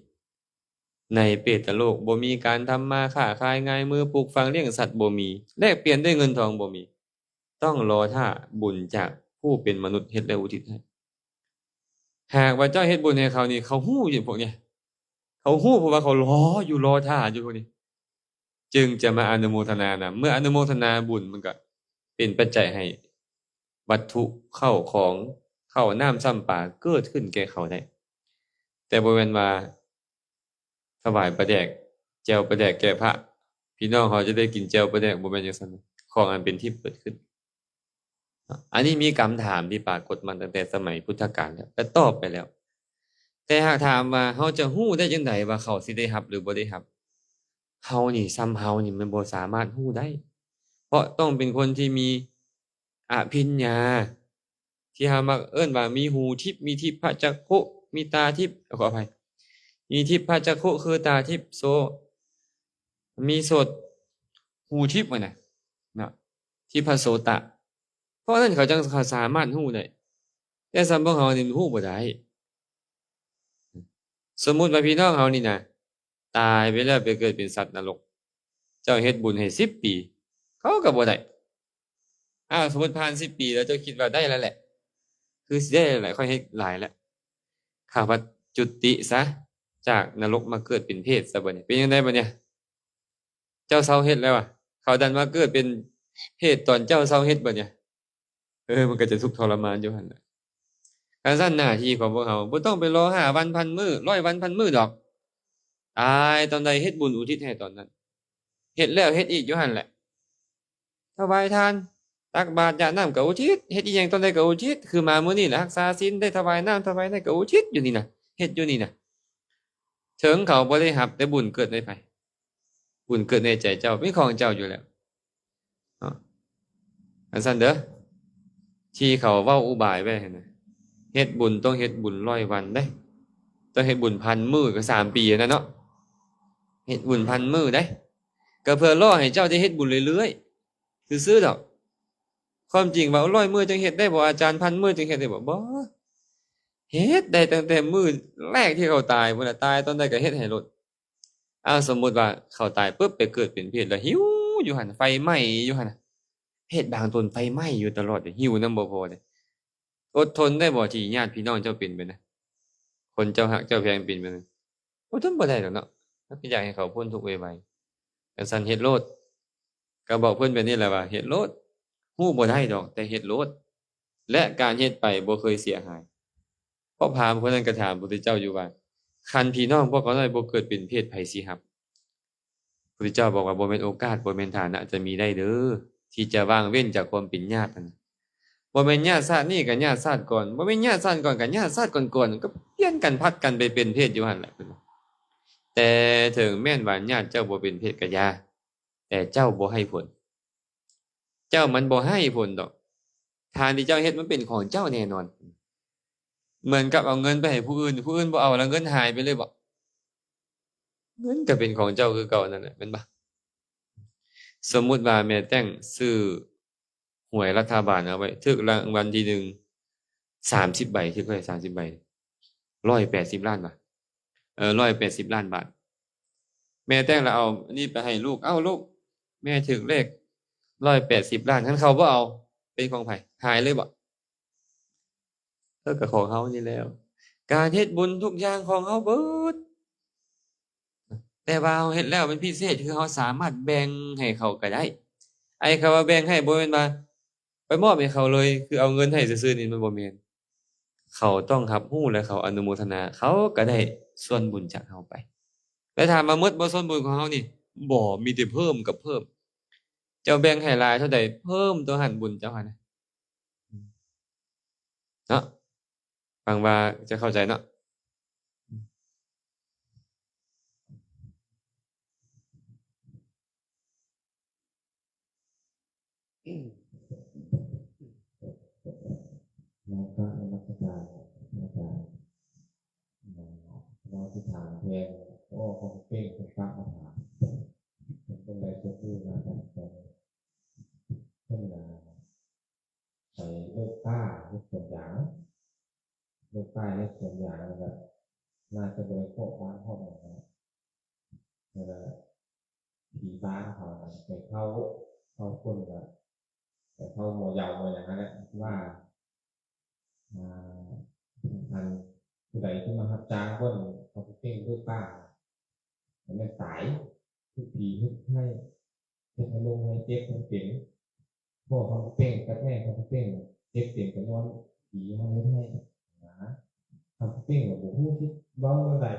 ในเปตโลกบ่มีการทำมาค้าขายง่ายมือปลูกฝังเลี้ยงสัตว์บ่มีแลกเปลี่ยนด้วยเงินทองบ่มีต้องรอท่าบุญจากผู้เป็นมนุษย์เฮ็ดและอุทิศให้หากว่าเจ้าเฮ็ดบุญให้เขานี่เขาฮู้อยู่พวกเนี้ยเขาฮู้เพราะว่าเขารออยู่รอท่าอยู่พวกนี้จึงจะมาอนุโมทนานะเมื่ออนุโมทนาบุญมันก็เป็นปัจจัยให้วัตถุเข้าของเข้าน้ำซ้ำปลาเกิดขึ้นแก่เขาได้แต่บ่แม่นว่าถวายปลาแดกแจ่วปลาแดกแก่พระพี่น้องเขาจะได้กินแจ่วปลาแดกบ่แม่นจังซั่นของอันเป็นที่เกิดขึ้นอันนี้มีคำถามที่ปรากฏมาตั้งแต่สมัยพุทธกาลแล้วและตอบไปแล้ว แต่หากถามว่าเฮาจะฮู้ได้จังไดว่าเขาสิได้รับหรือบ่ได้รับเฮานี่ซ้ำเฮานี่มันบ่สามารถฮู้ได้ เพราะต้องเป็นคนที่มีอภิญญาที่เฮามักเอิ้นว่ามีหูทิพย์มีทิพจักขุมีตาทิพย์ขออภัยมีทิพจักขุคือตาทิพย์โสมีโสตหูทิพย์น่ะเนาะทิพโสตะเพราะนั้นเขาจังสามารถฮู้ได้แต่สำหรับเฮานี่ฮู้บ่ได้สมมุติว่าพี่น้องเฮานี่นะตายไปแล้วไปเกิดเป็นสัตว์นรกเจ้าเฮ็ดบุญให้10ปีเขาก็บ่ได้สมมุติผ่าน10ปีแล้วเจ้าคิดว่าได้แล้วแหละคือสิได้หลายค่อยให้หลายแล้วข้าพจุติซะจากนรกมาเกิดเป็นเพศซะบัดนี้เป็นจังได๋บัดเนี่ยเจ้าเซาเฮ็ดแล้วเขาดันมาเกิดเป็นเพศตอนเจ้าเซาเฮ็ดบัดเนี่ยมันก็จะทุกข์ทรมานอยู่หั่นน่ะการสั้นหน้าที่ของพวกเราบ่ต้องไปรอ5วัน1,000มื้อ100วัน1,000มื้อดอกตายตอนใดเฮ็ดบุญอุทิศให้ตอนนั้นเฮ็ดแล้วเฮ็ดอีกอยู่หั่นแหละ ถวายทานตักบาตรญาติน้ำก็อุทิศเฮ็ดอีหยังตอนใดก็อุทิศคือมามื้อนี้ล่ะรักษาศีลได้ถวายน้ำถวายได้ก็อุทิศอยู่นี่น่ะเฮ็ดอยู่นี่น่ะถึงเขาบ่ได้รับแต่บุญเกิดในไผบุญเกิดในใจเจ้ามีของเจ้าอยู่แล้วเนาะอันซั่นเด้อที่เขาเว้าอุบายไว้หั่นน่ะเฮ็ดบุญต้องเฮ็ดบุญ100วันเด้ต้องเฮ็ดบุญ1,000มื้อก็3ปีนั่นเนาะเฮ็ดบุญ1,000มื้อเด้ก็เพื่อรอให้เจ้าได้เฮ็ดบุญเรื่อยๆซื่อๆดอกความจริงว่า100มื้อจังเฮ็ดได้บ่อาจารย์1,000มื้อจังเฮ็ดได้บ่เฮ็ดได้ตั้งแต่มื้อแรกที่เขาตายพุ่นน่ะตายตอนใดก็เฮ็ดให้โลดสมมุติว่าเขาตายปึ๊บไปเกิดเป็นเพศแล้วหิวอยู่หั่นไฟไหม้อยู่หั่นน่ะเพศบางตนไฟไหม้อยู่ตลอดหิวนำบ่พอเด้อดทนได้บ่ที่ญาติพี่น้องเจ้าเป็นไปนะคนเจ้าฮักเจ้าแพงเป็นไปนะอดทนบ่ได้ดอกเนาะก็อยากให้เขาพ้นทุกข์ไวๆจังซั่นเฮ็ดโลดก็บอกเพิ่นแบบนี้แหละว่าเฮ็ดโลดฮู้บ่ได้ดอกแต่เฮ็ดโลดและการเฮ็ดไปบ่เคยเสียหายเพราะพราหมณ์คนนั้นก็ถามพระพุทธเจ้าอยู่ว่าคันพี่น้องพวกเขาน้อยบ่เกิดเป็นเพศไผสิรับพระพุทธเจ้าบอกว่าบ่แม่นโอกาสบ่แม่นฐานะจะมีได้เด้อที่จะว่างเว้นจากความเป็นญาตินั่นบ่แม่นญาติชาตินี้ก็ญาติชาติก่อนบ่แม่นญาติชาติก่อนก็ญาติชาติก่อนๆก็เปลี่ยนกันผัดกันไปเป็นเพศอยู่หั่นแหละเพิ่นว่าแต่ถึงแม่นว่าญาติเจ้าบ่เป็นเพศก็อย่าแต่เจ้าบ่ให้ผลเจ้ามันบ่ให้ผลดอกทานที่เจ้าเฮ็ดมันเป็นของเจ้าแน่นอนเหมือนกับเอาเงินไปให้ผู้อื่นผู้อื่นบ่เอาแล้วเงินหายไปเลยบ่เงินก็เป็นของเจ้าคือเก่านั่นแหละแม่นบ่สมมุติว่าแม่แต่งซื้อหวยรัฐบาลเอาไว้ถูกรางวัลที่1 30ใบถูกไว้30ใบ180ล้านบาท180ล้านบาทแม่แต่งแล้วเอาอันนี้ไปให้ลูกเอ้าลูกแม่ถูกเลข180ล้านคันเขาบ่เอาเป็นของไผหายเลยบ่ก็ของเฮานี่แล้วการเฮ็ดบุญทุกอย่างของเฮาเบิดแต่ว่าเฮาเฮ็ดแล้วเป็นพิเศษคือเฮาสามารถแบ่งให้เขาก็ได้ไอ้คำว่าแบ่งให้บ่แม่นว่าไปมอบให้เขาเลยคือเอาเงินให้ซื่อๆนี่มันบ่แม่นเขาต้องรับรู้และเขาอนุโมทนาเขาก็ได้ส่วนบุญจากเฮาไปแต่ถามว่าหมดบ่ส่วนบุญของเฮานี่บ่มีแต่เพิ่มกับเพิ่มเจ้าแบ่งให้หลายเท่าใดเพิ่มตัวหั้นบุญเจ้าหั้นนะเนาะฟังว่าจะเข้าใจเนาะแล้วก็ในมัสการอาจารย์เราที่ถามแทนโอ้คงเก่งเป็นพระมาถามเป็นไรจะพูดมาแต่เพิ่งมาไปเลิกป้าเลิกส่วนยางเลิกป้าเลิกส่วนยางแล้วก็น่าจะโดยพวกบ้านพ่อแม่แล้วผีบ้านเขาไปเข้าคนแบบแต่เข้าหมอยาวหมออย่างนั้นแหละว่าทางผู้ใดที่มารับจ้างคนเขาเก่งด้วยป้ามันสายทุกผีทุกให้ลงให้เจ็บคนเก่งพวกเขาเก่งกับแม่เขาเก่งเจ็บเก่งกับนอนผีเขาไม่ให้นะเขาเก่งกับผู้ที่เบาเมื่อไหร่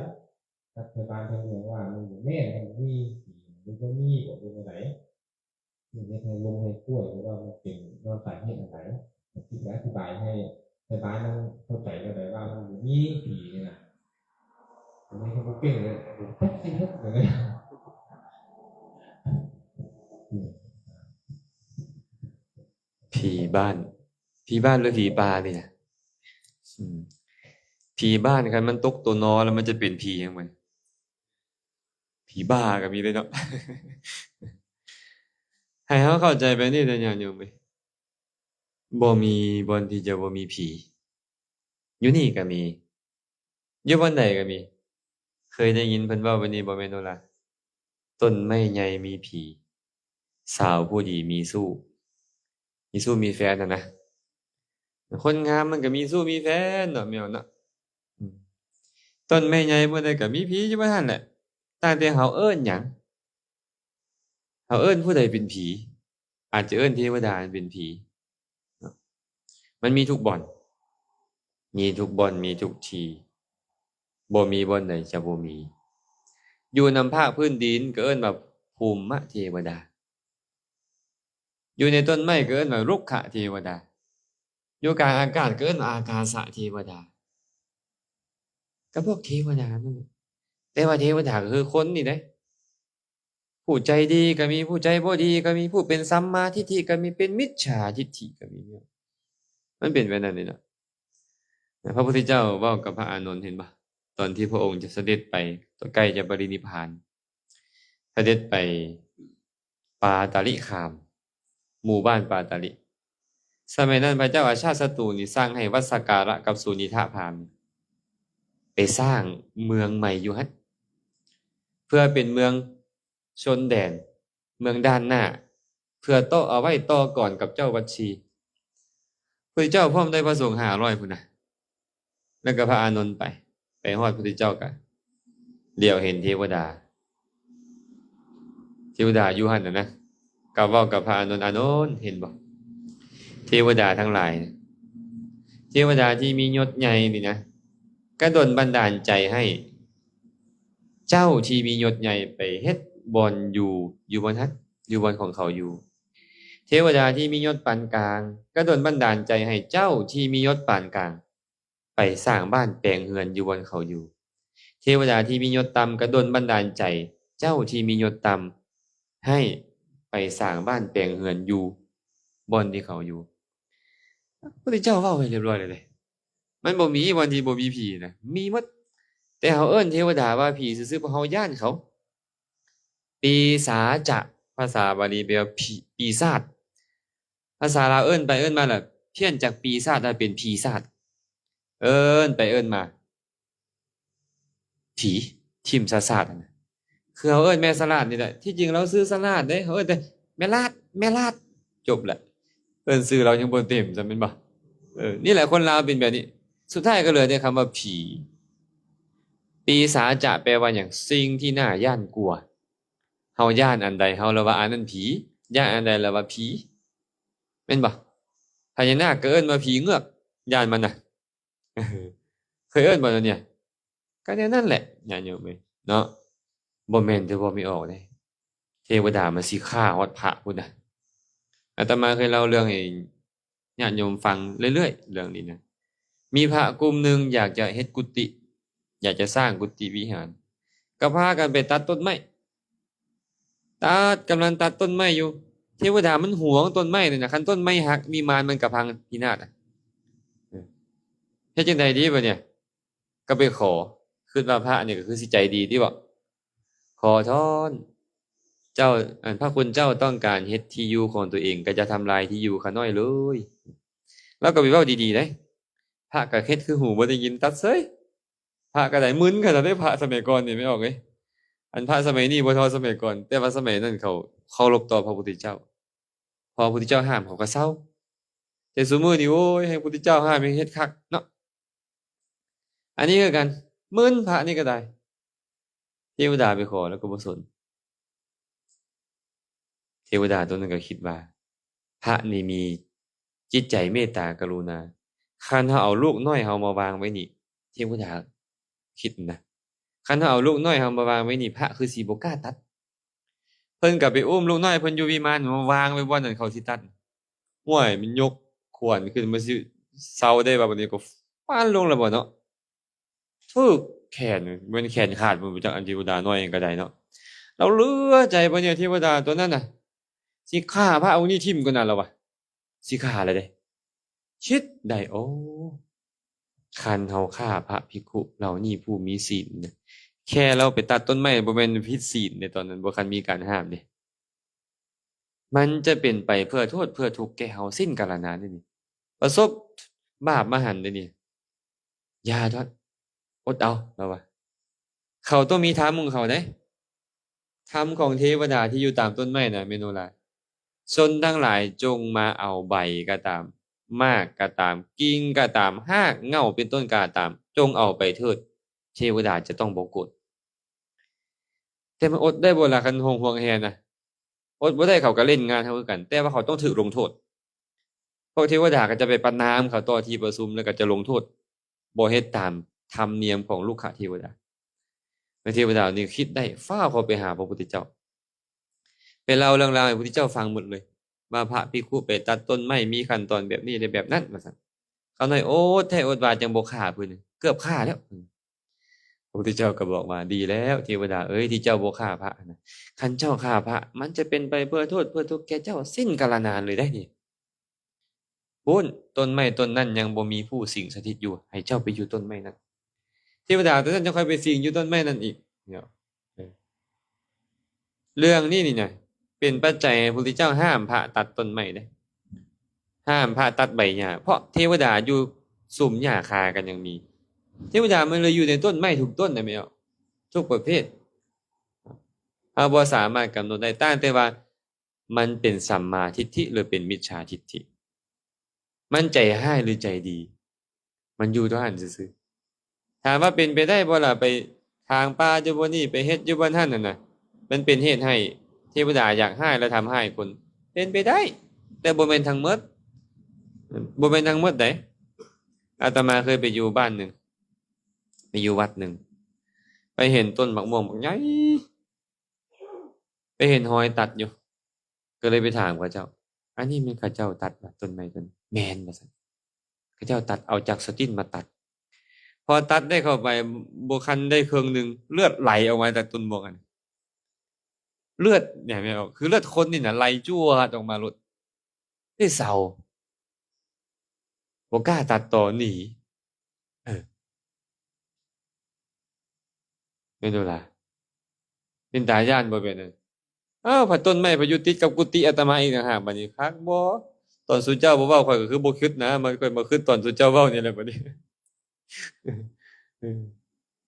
รัฐบาลทางเมืองว่ามันแม่มันมีผีมันก็มีบอกเป็นอะไรมันจะให้ลงให้กล้วยหรือว่ามันเป็นนอนสายเหตุอะไรที่อธิบายให้รัฐบาลนั้นเข้าใจก็ได้ว่ามันมีผีนี่นะอันนี้เขาเก่งเลยแป๊บสิครับเลยผีบ้านหรือผีป่านี่นะผีบ้านคันมันตกตัวนอแล้วมันจะเป็นผีหยังมันผีบ้าก็มีเลยเนาะ ให้เฮาเข้าใจแบบนี้เด้อญาติโยมเอ้ยบ่มีบ่อนที่จะบ่มีผีอยู่นี่ก็มีอยู่บ่อนใดก็มีเคยได้ยินเพิ่นเว้าแบบนี้บ่แม่นบ่ล่ะต้นไม้ใหญ่มีผีสาวผู้ดีมีสู้มีแฟนน่ะนะคนงามมันก็มีสู้มีแฟนเนาะแม่นเนาะต้นไม้ใหญ่บ่ได้ก็มีผีอยู่ว่าซั่นแหละต่างแต่เฮาเอิ้นหยังเฮาเอิ้นผู้ใดเป็นผีอาจจะเอิ้นเทวดาเป็นผีเนาะมันมีทุกบ่อนมีทุกบ่อนมีทุกที่บ่มีบ่อนใดจะบ่มีอยู่นำภาคพื้นดินก็เอิ้นว่าภูมิเทวดา อยู่ในต้นไม้ก็เอิ้นว่ารุกขเทวดาอยู่กลางอากาศก็เอิ้นว่าอากาสเทวดาก็พวกเทวดานั่นแหละแต่ว่าเทวดาก็คือคนนี่เด้ผู้ใจดีก็มีผู้ใจบ่ดีก็มีผู้เป็นสัมมาทิฏฐิก็มีเป็นมิจฉาทิฏฐิก็มีมันเป็นแบบนั้นนี่นะพระพุทธเจ้าเว้ากับพระอานนท์เห็นบ่ตอนที่พระองค์จะเสด็จไปใกล้จะปรินิพพานเสด็จไปปาตาลิคาม หมู่บ้านปาตาลิสมัยนั้นพระเจ้าอาชาติศัตรูนี่สร้างให้วัดสักการะกับสุนิทะพราหมณ์ไปสร้างเมืองใหม่อยู่ฮั่นเพื่อเป็นเมืองชนแดนเมืองด้านหน้าเพื่อโตเอาไว้ต่อก่อนกับเจ้าวัชชีพระเจ้าพร้อมด้วยพระสงฆ์500พุ่นน่ะแล้วก็พระอานนท์ไปฮอดพระพุทธเจ้ากันเดี๋ยวเห็นเทวดาอยู่หั่นน่ะนะก็เว้ากับพระอานนท์อานนท์เห็นบ่เทวดาทั้งหลายเทวดาที่มียศใหญ่นี่นะก็ดลบันดาลใจให้เจ้าที่มียศใหญ่ไปเฮ็ดบ่อนอยู่บนฮั่นอยู่บนของเขาอยู่เทวดาที่มียศปานกลางก็ดลบันดาลใจให้เจ้าที่มียศปานกลางไปสร้างบ้านแปลงเรือนอยู่บนเขาอยู่เทวดาที่มียศต่ำก็ดลบันดาลใจเจ้าที่มียศต่ำให้ไปสร้างบ้านแปลงเรือนอยู่บนที่เขาอยู่พระพุทธเจ้าเว้าไว้เรียบร้อยเลยมันบ่มีวันที่บ่มีผีนะมีหมดแต่เฮาเอิ้นเทวดาว่าผีซื่อๆเพราะเฮาย้านเขาปีศาจภาษาบาลีแปลว่าผีปีศาจภาษาลาวเอิ้นไปเอิ้นมาล่ะเพี้ยนจากปีศาจได้เป็นผีศาจเอิ้นไปเอิ้นมาผีทิ่มซาๆนั่นน่ะคือเฮาเอิ้นแม่สลาดนี่แหละที่จริงเราซื้อสลาดเด้เฮาเอิ้นแต่แม่ลาดจบละเอิ้นชื่อเรายังบ่เต็มจำเป็นบ่นี่แหละคนลาวเป็นแบบนี้สุดท้ายก็เหลือแต่คำว่าผีปีศาจแปลว่าหยังสิ่งที่น่าย้านกลัวเฮาย้านอันใดเฮาละว่าอันนั้นผีย้านอันใดละว่าผีแม่นบ่พญานาคก็เอิ้นว่าผีเงือกย้านมันน่ะเคยเอิ้นบ่เนี่ยก็แนวนั้นแหละญาติโยมเอ้ยเนาะบ่แม่นแต่บ่มีออกเด้เทวดามันสิฆ่าฮอดพระพุ่นน่ะอาตมาเคยเล่าเรื่องให้ญาติโยมฟังเรื่อยๆเรื่องนี้นะมีพระกลุ่มหนึ่งอยากจะเฮ็ดกุฏิอยากจะสร้างกุฏิวิหารก็พากันไปตัดต้นไม้กำลังตัดต้นไม้อยู่เทวดามันหวงต้นไม้นี่นะคันต้นไม้หักมีมารมันก็พังพินาศเฮ็ดจังได๋ดีบัดเนี่ยก็ไปขอคิดว่าพระนี่ก็คือสิใจดีติบ่ขอทอนเจ้าพระคุณเจ้าต้องการเฮ็ดที่อยู่ของตัวเองก็จะทำลายที่อยู่ข้าน้อยเลยแล้วก็ไปเว้าดีๆเด้พระก็เฮ็ดคือหูบ่ได้ยินตัดเสยพระก็ได้มึนขนาดได้พระสมัยก่อนนี่ไม่ออกเด้อันพระสมัยนี้บ่เท่าสมัยก่อนแต่ว่าสมัยนั้นเขาเคารพต่อพระพุทธเจ้าพอพระพุทธเจ้าห้ามเขาก็เซาแต่ซุมื้อนี้โอ้ยให้พระพุทธเจ้าห้ามให้เฮ็ดคักเนาะอันนี้คือกันมึนพระนี่ก็ได้เทวดาไปขอแล้วก็บ่สนเทวดาตัวนั้นก็คิดว่าพระนี่มีจิตใจเมตตากรุณาคันเฮาเอาลูกน้อยเฮามาวางไว้นี่เทวดาคิดนะคันเฮาเอาลูกน้อยเฮามาวางไว้นี่พระคือสิบ่กล้าตัดเพิ่นก็ไปอุ้มลูกน้อยเพิ่นอยู่วิมานมาวางไว้บ่นั่นเขาสิตัดห้วยมันยกขวานขึ้นมาสิเซาได้ว่าบัดนี้ก็ฟาดลงแล้วบ่เนาะฝึกแขนมันแขนขาดบ่จักอันเทวดาน้อยก็ได้เนาะเราเหลือใจบ่เนี่ยเทวดาตัวนั้นน่ะสิฆ่าพระองค์นี้ทิ่มกว่านั้นแล้ววะสิฆ่าแล้วเด้คิดได้โอ้คันเฮาฆ่าพระภิกขุเหล่านี้ผู้มีศีลนะแค่เราไปตัดต้นไม้บ่แม่นผิดศีลในตอนนั้นบ่คันมีการห้ามเด้มันจะเป็นไปเพื่อโทษเพื่อทุกข์แก่เฮาสิ้นกาลนานเด้นี่ประสบบาปมหันต์เด้นี่อย่าทอดอดเอาแล้วว่าเขาต้องมีธรรมของเขาเด้ธรรมของเทวดาที่อยู่ตามต้นไม้น่ะแม่นบ่ล่ะชนทั้งหลายจงมาเอาใบก็ตามมากก็ตามกิ่งก็ตามหากเหง้าเป็นต้นก็ตามจงเอาไปเถิดเทวดาจะต้องบ่โกรธแต่มันอดได้บ่ล่ะคันหวงแหนน่ะอดบ่ได้เขาก็เล่นงานเฮาคือกันแต่ว่าเขาต้องถูกลงโทษพวกเทวดาก็จะไปประณามเขาต่อที่ประชุมแล้วก็จะลงโทษบ่เฮ็ดตามธรรมเนียมของลูกค้าเทวดาแล้วเทวดานี่คิดได้ฟ้าวเข้าไปหาพระพุทธเจ้าไปเล่าเรื่องราวให้พระพุทธเจ้าฟังหมดเลย ว่าพระภิกษุไปตัดต้นไม้มีขั้นตอนแบบนี้ได้แบบนั้นว่าซั่นเขาหน่อยโอ้แท้อดว่าจังบ่ฆ่าเพิ่นเกือบฆ่าแล้วพระพุทธเจ้าก็บอกว่าดีแล้วเทวดาเอ้ยที่เจ้าบ่ฆ่าพระนะคันเจ้าฆ่าพระมันจะเป็นไปเพื่อโทษเพื่อทุกข์แก่เจ้าสิ้นกาลนานเลยได้นี่พู้นต้นไม้ต้นนั้นยังบ่มีผู้สิงสถิตอยู่ให้เจ้าไปอยู่ต้นไม้นั้นเทวดาตัวนั้นจะค่อยไปสิงอยู่ต้นไม้นั้นอีกเนี่ยเรื่องนี้นี่นะเป็นปัจจัยให้พระพุทธเจ้าห้ามพระตัดต้นไม้เด้ห้ามพระตัดใบหญ้าเพราะเทวดาอยู่สุ่มหญ้าคากันยังมีเทวดามันเลยอยู่ในต้นไม้ทุกต้นได้ไหมอ่ะทุกประเภทเราบ่สามารถกำหนดได้ตั้งแต่ว่ามันเป็นสัมมาทิฏฐิหรือเป็นมิจฉาทิฏฐิมันใจร้ายหรือใจดี มันอยู่ตัวหันซื่อๆถามว่าเป็นไปได้บ่ล่ะไปทางป่าอยู่บ่นี่ไปเฮ็ดอยู่บ่นั่นน่ะนะมันเป็นเหตุให้เทวดาอยากให้แล้วทำให้คนเป็นไปได้ แต่บ่แม่นทั้งหมดบ่แม่นทั้งหมดไดอาตมาเคยไปอยู่บ้านหนึ่งไปอยู่วัดหนึ่งไปเห็นต้นมะม่วงบักใหญ่ไปเห็นหอยตัดอยู่ก็เลยไปถามเขาเจ้าอันนี้มันเขาเจ้าตัดบ่ต้นไม้ต้นแม่นบ่ซั่นเขาเจ้าตัดเอาจากสติ้นมาตัดพอตัดได้เข้าไปบ่คันได้ครึ่งนึงเลือดไหลออกมาจากต้นบวกกันเลือดเนี่ยไม่ออกคือเลือดคนนี่น่ะไหลจ้วดออกมาลดได้เศร้าบ่กล้าตัดต่อหนีไม่ดูล่ะเป็นตาย่านบ่เป็นนั่นอ้าวผัดต้นไม้พายุติดกับกุฏิอาตมาอีกต่างหากบัดนี้คักบ่ตอนสุเจ้าบ่เว้าข่อยก็คือบ่คิดนะมันค่อยมาคิดตอนสุเจ้าเว้านี่แหละบัดนี้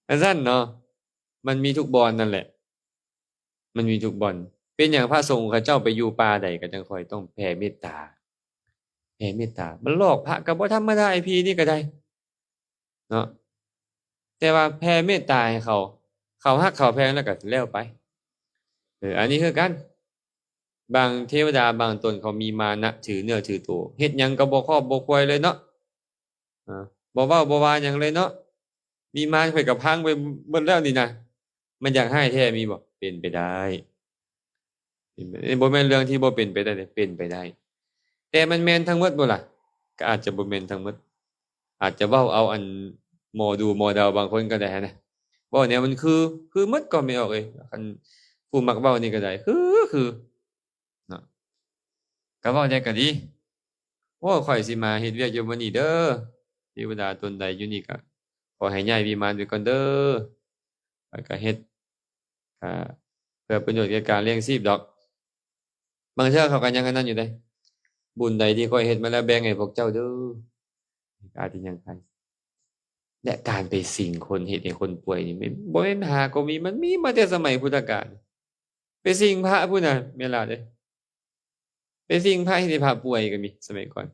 อันซั่นเนาะมันมีทุกบ่อนนั่นแหละมันมีทุกบ่อนเป็นหยังพระสงฆ์เขาเจ้าไปอยู่ป่าใดก็จังค่อยต้องแผ่เมตตาแผ่เมตตามันหลอกพระก็บ่ธรรมดาไอ้พี่นี่ก็ได้เนาะแต่ว่าแผ่เมตตาให้เขาฮักเขาแพงแล้วก็แล้วไปอันนี้คือกันบางเทวดาบางตนเขามีมานะถือเนื้อถือตัวเฮ็ดหยังก็บ่ครอบบ่ควยเลยเนาะบ่เว้าบ่ว่าหยังเลยเนาะมีมารข่อยก็พังไปเบิดแล้วนี่นะมันอยากให้แท้มีบ่เป็นไปได้บ่แม่นเรื่องที่บ่เป็นไปได้เป็นไปได้แต่มันแม่นทั้งหมดบ่ล่ะก็อาจจะบ่แม่นทั้งหมดอาจจะเว้าเอาอันหมอดูหมอเดาบางคนก็ได้นะเว้าเนี่ยมันคือหมดก็ไม่ออกเอ้ยคันผู้มักเว้านี่ก็ได้คือเนาะก็เว้าได้ก็ดีโอ้ข้อยสิมาเฮ็ดเวียกอยู่มื้อนี้เด้อเทวดาตนใดอยู่นี่ก็ขอให้ย้ายวิมานไปก่อนเด้อแล้วก็เฮ็ดเพื่อประโยชน์แก่การเลี้ยงชีพดอกบางเทื่อเขาก็ยังอันนั้นอยู่เด้บุญใดที่ข้อยเฮ็ดมาแล้วแบ่งให้พวกเจ้าเด้ออาจสิยังไปและการไปสิงคนเฮ็ดให้คนป่วยนี่บ่แม่นหาก็มีมันมีมาแต่สมัยพุทธกาลไปสิงพระพุ่นน่ะแม่นล่ะเด้ไปสิงพระเฮ็ดให้พระป่วยก็มีสมัยก่อน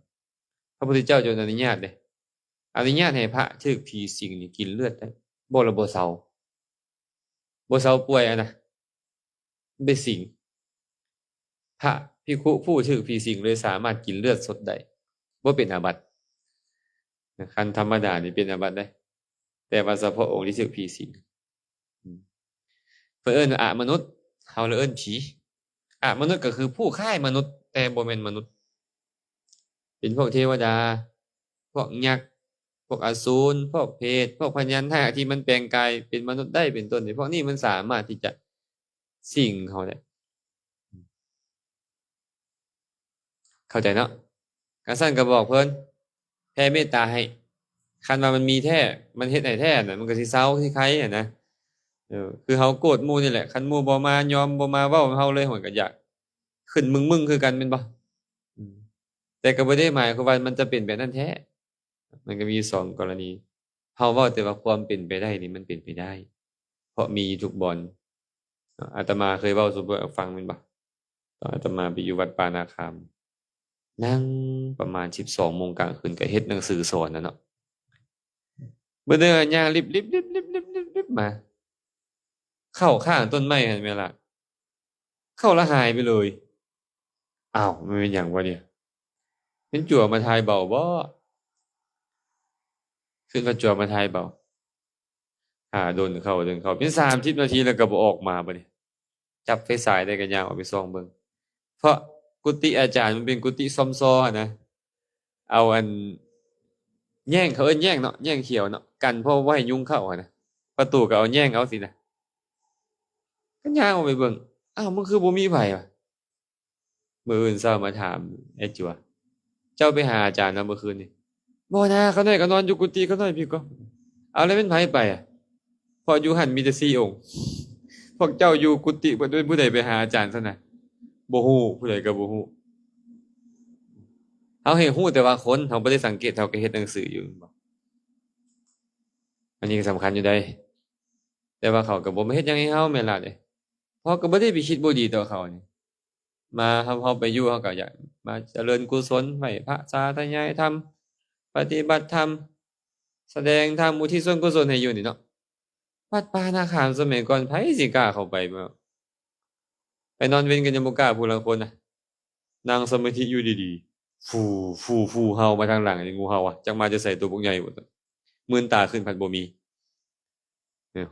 พระพุทธเจ้าจนอนุญาตเด้อนุญาตให้พระถูกผีสิงนี่กินเลือดได้บ่ละบ่เซาป่วยอะนะไปสิงพระภิกขุผู้ถูกผีสิงเลยสามารถกินเลือดสดได้บ่เป็นอาบัติคันธรรมดานี่เป็นอาบัติได้แต่ว่าเฉพาะองค์ที่ถูกผีสิงเพิ่นเอิ้นอมนุษย์เฮาเลยเอิ้นผีมนุษย์ก็คือผู้คล้ายมนุษย์แต่บ่แม่นมนุษย์เป็นพวกเทวดาพวกยักษ์พวกอสูรพวกเพทพวกพญานาคที่มันแปลงกายเป็นมนุษย์ได้เป็นต้นนี่พวกนี้มันสามารถที่จะสิงเขาได้เข้าใจเนาะกะซั่นก็บอกเพิ่นแผ่เมตตาให้คันว่ามันมีแท้มันเฮ็ดให้แท้น่ะมันก็สิเซาสิไคอะนะคือเฮาโกรธหมู่นี่แหละคันหมู่บ่มายอมบ่มาเว้าเฮาเลยเฮาก็อยากขึ้นมึงๆคือกันแม่นบ่แต่ก็บ่ได้หมายความว่ามันจะเป็นแบบนั้นแท้มันก็มี2กรณีเฮาเว้าแต่ว่าความเป็นไปได้นี่มันเป็นไปได้เพราะมีทุกบ่อนอาตมาเคยเว้าสู่ฟังแม่นบ่ตอนอาตมาไปอยู่วัดปานาคามนั่งประมาณ 12 โมงกลางคืนก็เฮ็ดหนังสือสอนน่ะเนาะมื้อนึงย่างลิบๆๆๆๆมาเข้าข้างต้นไม้หั่นแม่ล่ะเข้าแล้วหายไปเลยอ้าวมันเป็นหยังวะเนี่ยเป็นจั่วมาทายเบาบ่ขึ้นว่าจั่วมาทายเบาโดนเข้าเป็น30นาทีแล้วก็บ่ออกมาบัดนี้จับไฟฉายได้ก็ย่างออกไปส่องเบิ่งเพราะ กุฏิอาจารย์มันเป็นกุฏิซอมซอนะเอาอันแย่งเขาเอิ้นแย่งเนาะแย่งเขียวเนาะกันเพราะว่าให้ยุงเข้าอะนะประตูก็เอาแย่งเอาสินะก็ย่างออกไปเบิ่งอ้าวมันคือบ่มีไผวะมื้ออื่นเช้ามาถามไอ้จัวเจ้าไปหาอาจารย์นะเมื่อคืนนี่บ่นะเขาน้อยก็นอนอยู่กุฏิเขาน้อยพี่ก็เอาแล้วเป็นไผไปอ่ะเพออยู่หั่นมีแต่4องค์พวกเจ้าอยู่กุฏิบ่ได้ผู้ใดไปหาอาจารย์ซะนะบ่ฮู้ผู้ใดก็บ่ฮู้เฮาเห็นฮู้แต่ว่าคนเฮาบ่ได้สังเกตเฮาก็เฮ็ดหนังสืออยู่บ่อันนี้ก็สำคัญอยู่ได้แต่ว่าเขาก็บ่มาเฮ็ดหยังให้เฮาแม่นล่ะเด้เพราะก็บ่ได้ไปคิดบ่ดีต่อเขานี่มาเฮาไปอยู่เฮาก็อยากมาเจริญกุศลไหว้พระสาธยายธรรมปฏิบัติธรรมแสดงธรรมอุทิศส่วนกุศลให้อยู่นี่เนาะวัดป่านาคามสมัยก่อนไผสิกล้าเข้าไปบ่ไปนอนเว้นกันยังบ่กล้าผู้ลางคนน่ะนั่งสมาธิอยู่ดีๆฟูเห่ามาทางหลังนี่งูเห่าอ่ะจักมาจะใส่ตัวพวกใหญ่หมดมื่นตาขึ้นพันบ่มี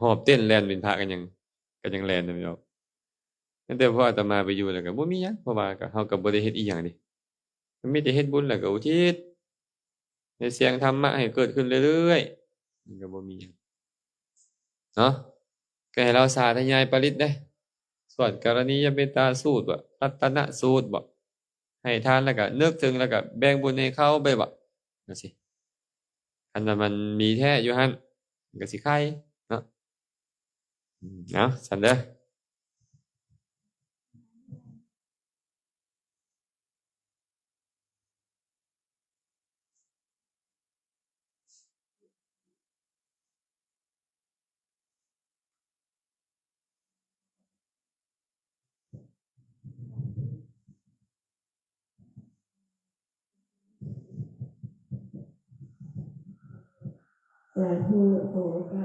หอบเต้นแล่นเป็นพระกันยังแล่นได้ไม่ออกแต่พออาตมาไปอยู่แล้วก็บ่มีหยังเพราะว่าก็เฮาก็บ่ได้เฮ็ดอีหยังนี่มันมีแต่เฮ็ดบุญแล้วก็อุทิศให้เสียงธรรมะให้เกิดขึ้นเรื่อยๆมันก็บ่มีหยังเนาะก็ให้เราสาธยายปริตได้สวดกรณียเมตตาสูตรบ่รัตนสูตรบ่ให้ทานแล้วก็นึกถึงแล้วก็แบ่งบุญให้เขาไปบ่จังซี่อันนั้นมันมีแท้อยู่หั่นมันก็สิไข่เนาะเอาซั่นเด้อแต่คือโอ้ก็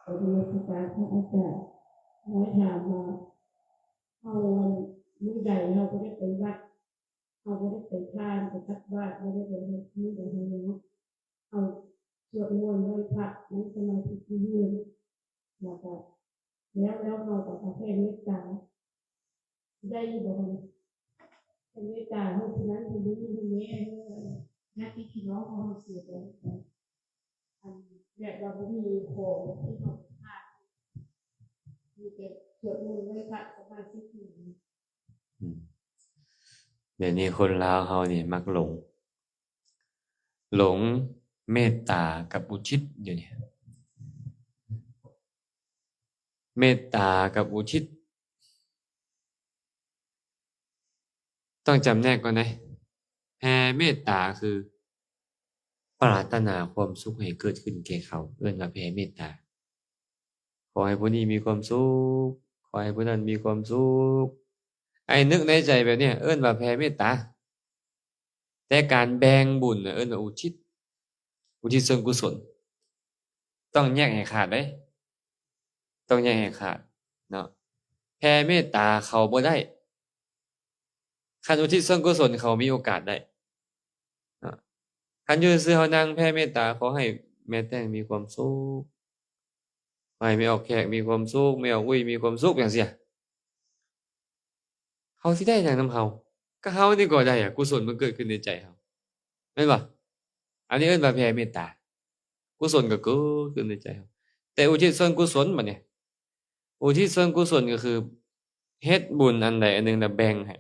ปฏิบัติการพระอาจารย์น้อยถามมาเอาวันมื้อใดเราก็ได้ไปวัดเราก็ได้ไปทานไปตักบาตรไม่ได้ไปมื้อใดมื้อหนึ่งเอาสวดมนต์ไหว้พระในสมาธิที่ยืนแล้วก็แล้วเราก็ประเภทเมตตาได้บ่เป็นเมตตาเพราะฉะนั้นคนนี้คนนี้ญาติพี่น้องเขาเสียไปอันแบบเราไม่มีของที่เราพลาดมีแต่สวดมนต์ไหว้พระสมาธิที่เดี๋ยวนี้คนลาวเฮานี่มักหลงเมตตากับอุทิศเดี๋ยวนี้เมตตากับอุทิศต้องจำแนกก่อนนะแผ่เมตตาคือปรารถนาความสุขให้เกิดขึ้นแก่เขาเอิ้นว่าแผ่เมตตาขอให้ผู้นี้มีความสุขขอให้ผู้นั้นมีความสุขไอ้นึกในใจแบบเนี้ยเอิ้นว่าแผ่เมตตาแต่การแบ่งบุญน่ะเอิ้นว่าอุทิศส่วนกุศลต้องแยกให้ขาดเด้ต้องแยกให้ขาดเนาะแผ่เมตตาเขาบ่ได้คันอุทิศส่วนกุศลเขามีโอกาสได้เนาะคันอยู่ซื่อๆเฮานั่งแผ่เมตตาขอให้แม่แต่งมีความสุขขอให้แม่ออกแขกมีความสุขแม่ออกอุ้ยมีความสุขจังซี่เขาสิได้หยังนำเฮาก็เฮานี่ก็ได้อะกุศลมันเกิดขึ้นในใจเฮาแม่นบ่อันนี้เอิ้นว่าแผ่เมตตากุศลก็เกิดขึ้นในใจเฮาแต่อุทิศส่วนกุศลบัดนี้อุทิศส่วนกุศลก็คือเฮ็ดบุญอันใดอันหนึ่งแล้วแบ่งให้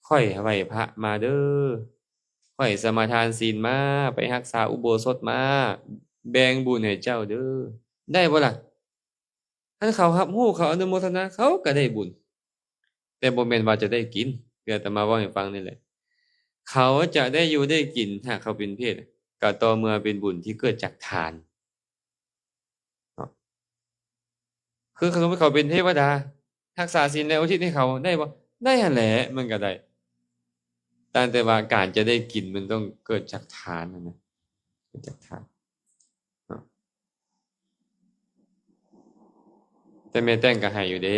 ค่อยไหว้พระมาเด้อค่อยสมาทานศีลมาไปรักษาอุโบสถมาแบ่งบุญให้เจ้าเด้อได้บ่ล่ะคันเขารับรู้เขาอนุโมทนาเขาก็ได้บุญแต่บ่แม่นว่าจะได้กินคืออาตมาเว้าให้ฟังนี่แหละเขาจะได้อยู่ได้กินถ้าเขาเป็นเพศก็ต่อเมื่อเป็นบุญที่เกิดจากทานเนาะคือสมมุติเขาเป็นเทวดารักษาศีลแล้วอุทิศให้เขาได้บ่ได้หั่นแหละมันก็ได้แต่ว่าการจะได้กินมันต้องเกิดจากทานนะเกิดจากทานเนาะแต่แม่แต่งก็ให้อยู่เด้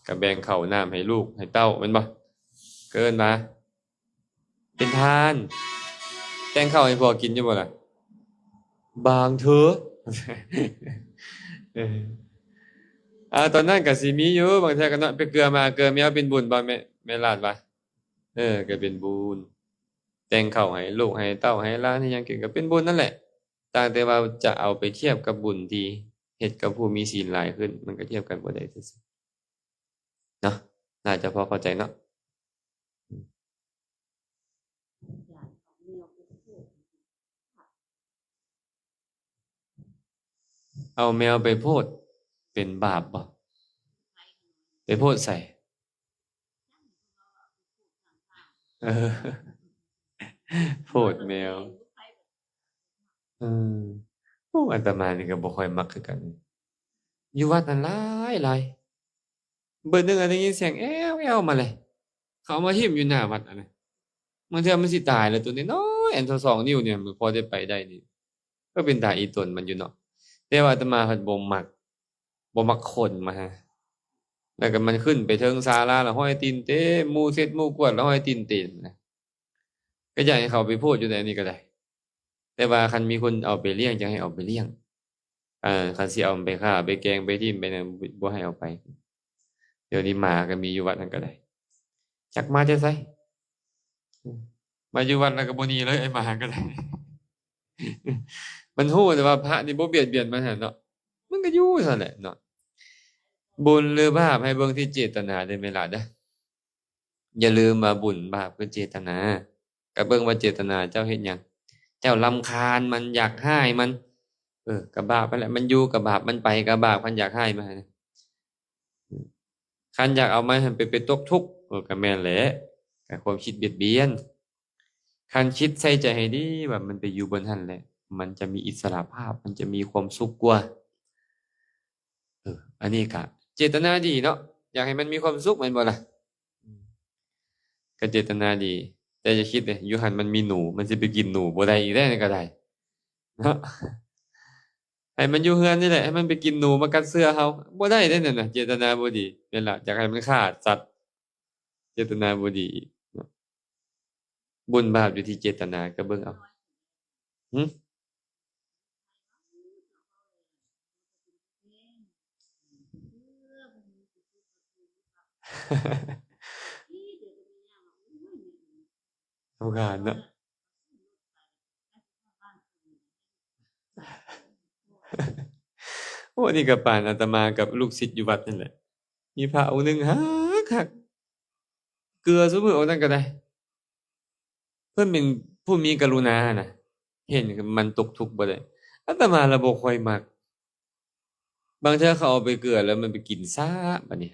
ก็แบ่งข้าวน้ำให้ลูกให้เต้าแม่นบ่เกินมาเป็นทานแต่งข้าวให้พ่อกินอยู่บ่ล่ะบางเถอะ ตอนนั้นก็สิมีอยู่บางเทื่อก็เนาะไปเกลือมาเกลือแมวเป็นบุญบ่แม่ลาดว่า ก็เป็นบุญแต่งข้าวให้ลูกให้เต้าให้หลานให้หยังกินก็เป็นบุญนั่นแหละต่างแต่ว่าจะเอาไปเทียบกับบุญที่เฮ็ดกับผู้มีศีลหลายขึ้น มันก็เทียบกันบ่ได้ซื่อๆเนาะน่าจะพอเข้าใจเนาะเอาแมวไปโพดเป็นบาปบ่ไปโพดใส่เออโพดแมวโอ้อาตมานี่ก็บ่ค่อยมักคือกัน อยู่วัดนั้นหลายเบิดหนึงอะได้ยินเสียงแอ้วๆมาเลย เขาเอามาทิ่มอยู่หน้าวัดอันนั้นบางเทื่อมันสิตายแล้วตัวน้อยๆอันเท่า2 นิ้วเนี่ยมันพอได้ไปได้นี่ก็เป็นตาอีตนมันอยู่เนาะแต่ว่าอาตมาเพิ่นบ่มักคนมาแล้วก็มันขึ้นไปเทิงศาลาแล้วห้อยตีนเต็มหมู่เสร็จหมู่กวดแล้วห้อยตีนเต็มนะก็อยากให้เขาไปพูดอยู่ในนี้ก็ได้ แต่ว่าคันมีคนเอาไปเลี้ยงจะให้เอาไปเลี้ยงคันสิเอาไปฆ่าไปแกงไปทิ่มไปนั่นบ่ให้เอาไป เดี๋ยวนี้หมาก็มีอยู่วัดนั้นก็ได้จักมาจะไสมาอยู่วัดแล้วก็บ่หนีเลยไอ้หมาก็ได้ มันฮู้แต่ว่าพระนี่บ่เบียดเบียนมันหั่นเนาะมันก็อยู่ซั่นแหละเนาะบุญหรือบาปให้เบิ่งที่เจตนาได้ไหมล่ะเด้ออย่าลืมว่าบุญบาปคือเจตนาก็เบิ่งว่าเจตนาเจ้าเฮ็ดหยังเจ้ารำคาญมันอยากให้มันก็บาปนั่นแหละมันอยู่ก็บาปมันไปก็บาปคันอยากให้มันคันอยากเอามันให้ไปตกทุกข์ก็แม่นแหละก็ความคิดเบียดเบียนคันคิดใส่ใจให้ดีว่ามันไปอยู่บนหั่นแหละมันจะมีอิสระภาพมันจะมีความสุขกว่าอันนี้ก็เจตนาดีเนาะอยากให้มันมีความสุขแม่นบ่ล่ะก็เจตนาดีแต่อย่าคิดเลยอยู่หั่นมันมีหนูมันสิไปกินหนูบ่ได้อีกได้ก็ได้เนาะให้มันอยู่เฮือนนี่แหละให้มันไปกินหนูมากัดเสื้อเฮาบ่ได้เด้นั่นน่ะเจตนาบ่ดีแม่นล่ะอยากให้มันฆ่าสัตว์เจตนาบ่ดีเนาะบุญบาปอยู่ที่เจตนาก็เบิ่งเอาหึ ทำงานเนาะ โอ้นี่ก็ปานอาตมากับลูกศิษย์อยู่วัดนั่นแหละมีพระองค์หนึ่งคักเกลือซุมื้อเอานั่นก็ได้ เพิ่นเป็นผู้มีกรุณาน่ะ เห็นมันตกทุกข์บ่ได้อาตมาละบ่ค่อยมัก บางเทื่อเขาเอาไปเกลือแล้วมันไปกินซะบัดนี้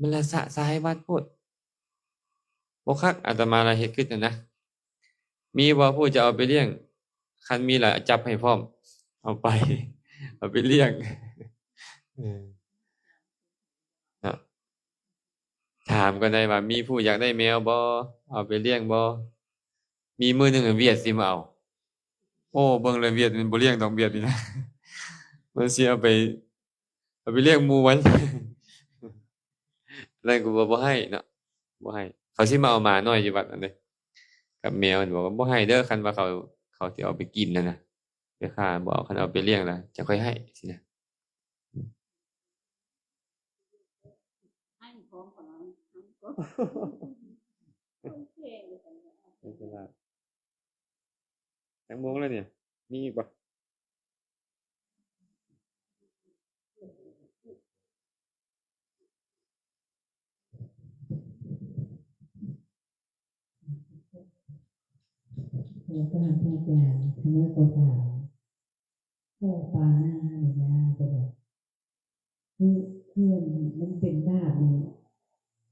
มันละสะสายวัดโพดบ่คักอาตมาละเฮ็ดคือจังนะมีบ่ผู้จะเอาไปเลี้ยงคันมีล่ะจับให้พร้อมเอาไป เอาไปเลี้ยงเนาะถามก็ได้ว่ามีผู้อยากได้แมวบ่เอาไปเลี้ยงบ่มีมื้อหนึงเวียดสิมาเอาโอ้เบิ่งแล้วเวียดมันบ่เลี้ยงดอกเวียดนี่นะ มันสิเอาไปเลี้ยงหมู่มัน แล้วก็บ่ให้เนาะบ่ให้เขาสิมาเอาหมาน้อยอยู่วัดนั่นเด้กับแมวมันบอกว่าบ่ให้เด้อคันว่าเขาสิเอาไปกินนั่นน่ะไปฆ่าบ่เอาคันเอาไปเลี้ยงล่ะจะค่อยให้สินะจักโมงแล้วเนี่ยมีอีกบ่แล้วก็พระอาจารย์คณะโกฏาพ่อปาหน้าเลยนะจะแบบเพื่อนมันเป็นบ้ามี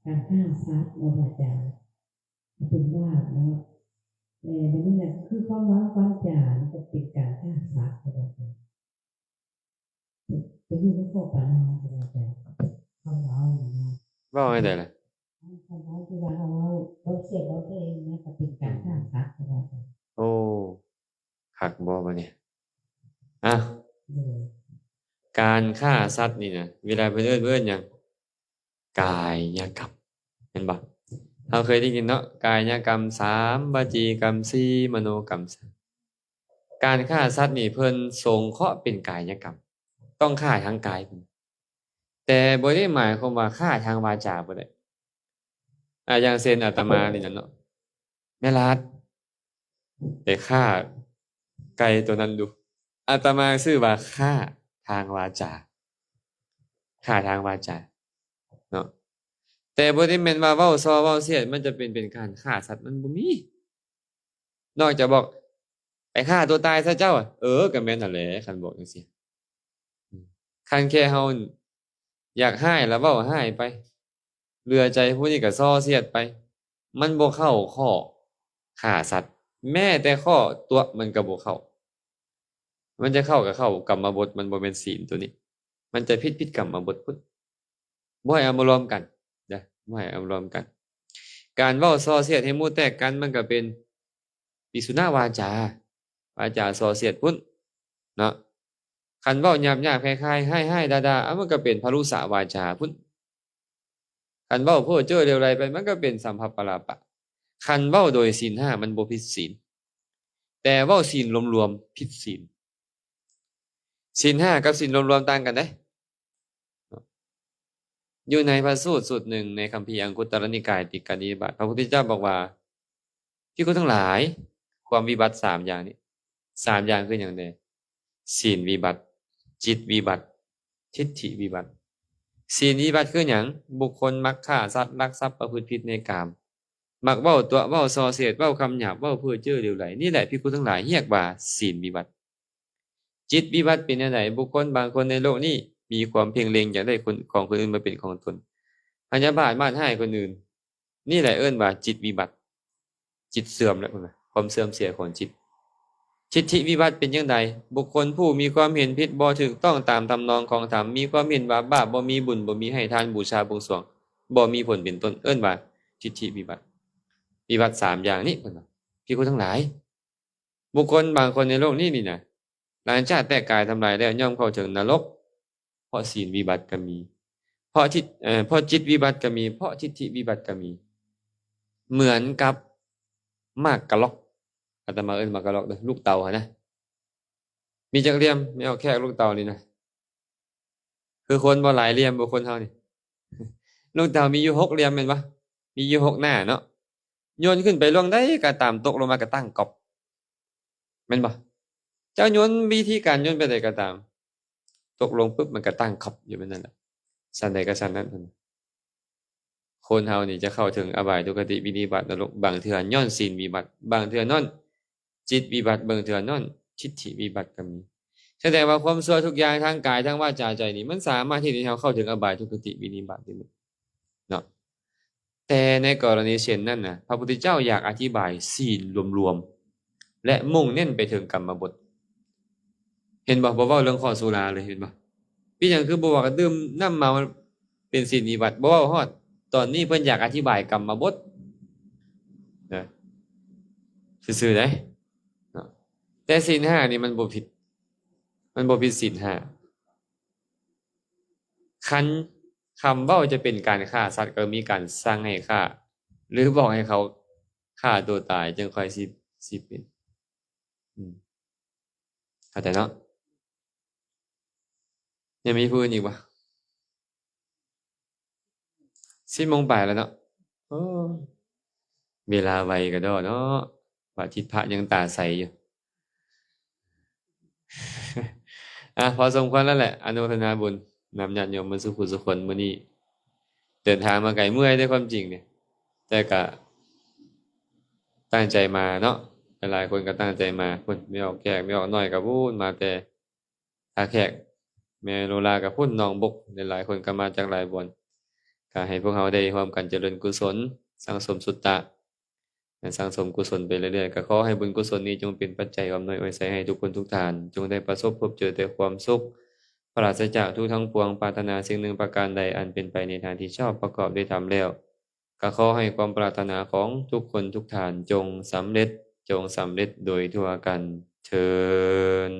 การฆ่าสัตว์เราอาจารย์เป็นบ้าแล้วแต่วันนี้แหละคือความหวังความจ่าจะเป็นการฆ่าสัตว์เราอาจารย์ไปอยู่ในพ่อปาหน้าเราอาจารย์เขาเล่าอย่างนี้ เว้าให้ได้ล่ะ เขาเล่าที่ว่าเราเสียเราเองนะก็เป็นการฆ่าสัตว์เราอาจารย์ โอ้คักบ่บัดนี้อ่ะการฆ่าสัตว์นี่นะเวลาเพิ่นเอิ้นหยังกายกรรมเห็นบ่เราเคยได้ยินเนาะกายกรรม3วจีกรรม4มโนกรรม3การฆ่าสัตว์นี่เพิ่นสงเคราะห์เป็นกายกรรมต้องฆ่าทางกายเพิ่นแต่บ่ได้หมายความว่าฆ่าทางวาจาบ่ได้ อย่างเช่นอาตมานี่นะเนาะแม่รัดไปฆ่าไก่ตัวนั้นดูอาตมาชื่อว่าฆ่าทางวาจาฆ่าทางวาจาเนาะแต่บ่ได้แม่นว่าเว้าซ้อเว้าเสียดมันจะเป็นการฆ่าสัตว์มันบ่มีนอกจากบอกไปฆ่าตัวตายซะเจ้าอะก็แม่นนั่นแหละคันบอกจังซี่คันแค่เฮาอยากให้แล้วเว้าให้ไปเรือใจผู้นี้ก็ซ้อเสียดไปมันบ่เข้าข้อฆ่าสัตว์แม้แต่ข้อตัวมันก็บ่เข้ามันจะเข้ากับเข้ากรรมบทมันบ่แม่นศีลตัวนี้มันจะผิดกรรมบทพุทธบ่ให้เอามารวมกันนะบ่ให้เอามารวมกันการเว้าส่อเสียดให้หมู่แตกกันมันก็เป็นปิสุนาวาจาวาจาส่อเสียดพุ่นเนาะคันเว้าหยาบๆคล้ายๆให้ๆด่าๆมันก็เป็นพรุษาวาจาพุ่นคันเว้าเพ้อเจ้อเร็วไรไปมันก็เป็นสัมภปราปะคันเว้าโดยศีล5มันบ่ผิดศีลแต่เว้าศีลรวมๆผิดศีลศีล5กับศีลรวมๆต่างกันเด้อยู่ในพระสูตรสูตรหนึ่งในคัมภีร์อังคุตรนิกายติกานิบาตพระพุทธเจ้าบอกว่าภิกษุทั้งหลายความวิบัติ3อย่างนี้3อย่างคืออย่างใดศีลวิบัติจิตวิบัติทิฏฐิวิบัติศีลวิบัติคือหยังบุคคลมักฆ่าสัตว์ลักทรัพย์ประพฤติผิดในกามมักเว้าตัวเว้าส่อเสียดเว้าคำหยาบเว้าเพ้อเจ้อเหลวไหลนี่แหละภิกษุทั้งหลายเรียกว่าศีลวิบัติจิตวิบัติเป็นจังไดบุคคลบางคนในโลกนี้มีความเพ่งเล็งอยากได้ของคนอื่นมาเป็นของตนพยาบาทมาดให้คนอื่นนี่แหละเอิ้นว่าจิตวิบัติจิตเสื่อมแล้วความเสื่อมเสียของจิตทิฏฐิวิบัติเป็นจังไดบุคคลผู้มีความเห็นผิดบ่ถูกต้องตามทำนองของธรรมมีความเห็นว่าบาปบ่มีบุญบ่มีให้ทานบูชาบวงสรวงบ่มีผลเป็นต้นเอิ้นว่าทิฏฐิวิบัติวิบัติ3อย่างนี้เพิ่นว่าภิกษุทั้งหลายบุคคลบางคนในโลกนี้นี่นะหลังจากแตกกายทำลายแล้วย่อมเข้าถึงนรกเพราะศีลวิบัติก็มีเพราะจิตวิบัติก็มีเพราะทิฏฐิวิบัติก็มีเหมือนกับหมากกะล็อกอาตมาเอิ้นหมากกะล็อกเด้อลูกเต่าหั่นนะมีจักเหลี่ยมไม่เอาแค่ลูกเต่านี่นะคือคนบ่หลายเหลี่ยมบ่คนเฮานี่ ลูกเต่ามีอยู่6เหลี่ยมแม่นบ่มีอยู่6หน้าเนาะโยนขึ้นไปลงได้ก็ตามตกลงมาก็ตั้งกอบแม่นบ่เจ้าโยนวิธีการโยนไปได้ก็ตามตกลงปุ๊บมันก็ตั้งขอบอยู่แบบนั้นแหละสันใดก็สันนั้นคนเฮานี่จะเข้าถึงอบายทุกขติวินิบาตนรกบางเทื่อย้อนศีลวิบัติบางเทื่อย้อนจิตวิบัติบางเทื่อย้อนทิฏฐิวิบัติก็มีแสดงว่าความชั่วทุกอย่างทางกายทางวาจาใจนี่มันสามารถที่จะให้เราเข้าถึงอบายทุกขติวินิบาตได้เนาะแต่ในกรณีเช่นนั้นน่ะพระพุทธเจ้าอยากอธิบายศีลรวมๆและมุ่งเน้นไปถึงกรรมบทเห็นบ่เว้าเรื่องข้อสุราเลยเห็นบ่พี่หยังคือบ่ว่าดื่มน้ำเมาเป็นศีลวิบัติบ่เว้าฮอดตอนนี้เพิ่นอยากอธิบายกรรมบทนะซื่อๆเด้เนาะแต่ศีล5นี่มันบ่ผิดศีล5คันคำเว้าจะเป็นการฆ่าสัตว์ก็มีการสั่งให้ฆ่าหรือบอกให้เขาฆ่าตัวตายจึงค่อยสิเป็นเข้าใจเนาะยังมีผู้อื่นอีกบ่10 โมงปลายแล้วเนาะโอ้เวลาไวกระโดดเนาะพระอาทิตย์พระยังตาใสอยู่ พอสมควรแล้วแหละอนุโมทนาบุญนำญาติโยมมาสุขสุขคนมื้อนี้เดินทางมาไกลเมื่อยได้ความจริงเนี่ยแต่ก็ตั้งใจมาเนาะหลายคนก็ตั้งใจมาพุ่นไม่ออกแขกไม่ออกน้อยก็พูนมาแต่ท่าแขกแม่โลลาก็พุ่นหนองบกหลายคนก็มาจากหลายบ่อนก็ให้พวกเราได้ร่วมกันเจริญกุศลสังสมสุตตะสังสมกุศลไปเรื่อยๆก็ขอให้บุญกุศลนี้จงเป็นปัจจัยอำนวยอวยชัยให้ทุกคนทุกท่านจงได้ประสบพบเจอแต่ความสุขปราศจากทุกข์ทั้งปวงปรารถนาสิ่งหนึ่งประการใดอันเป็นไปในทางที่ชอบประกอบด้วยธรรมแล้วก็ขอให้ความปรารถนาของทุกคนทุกท่านจงสำเร็จโดยทั่วกันเทอญ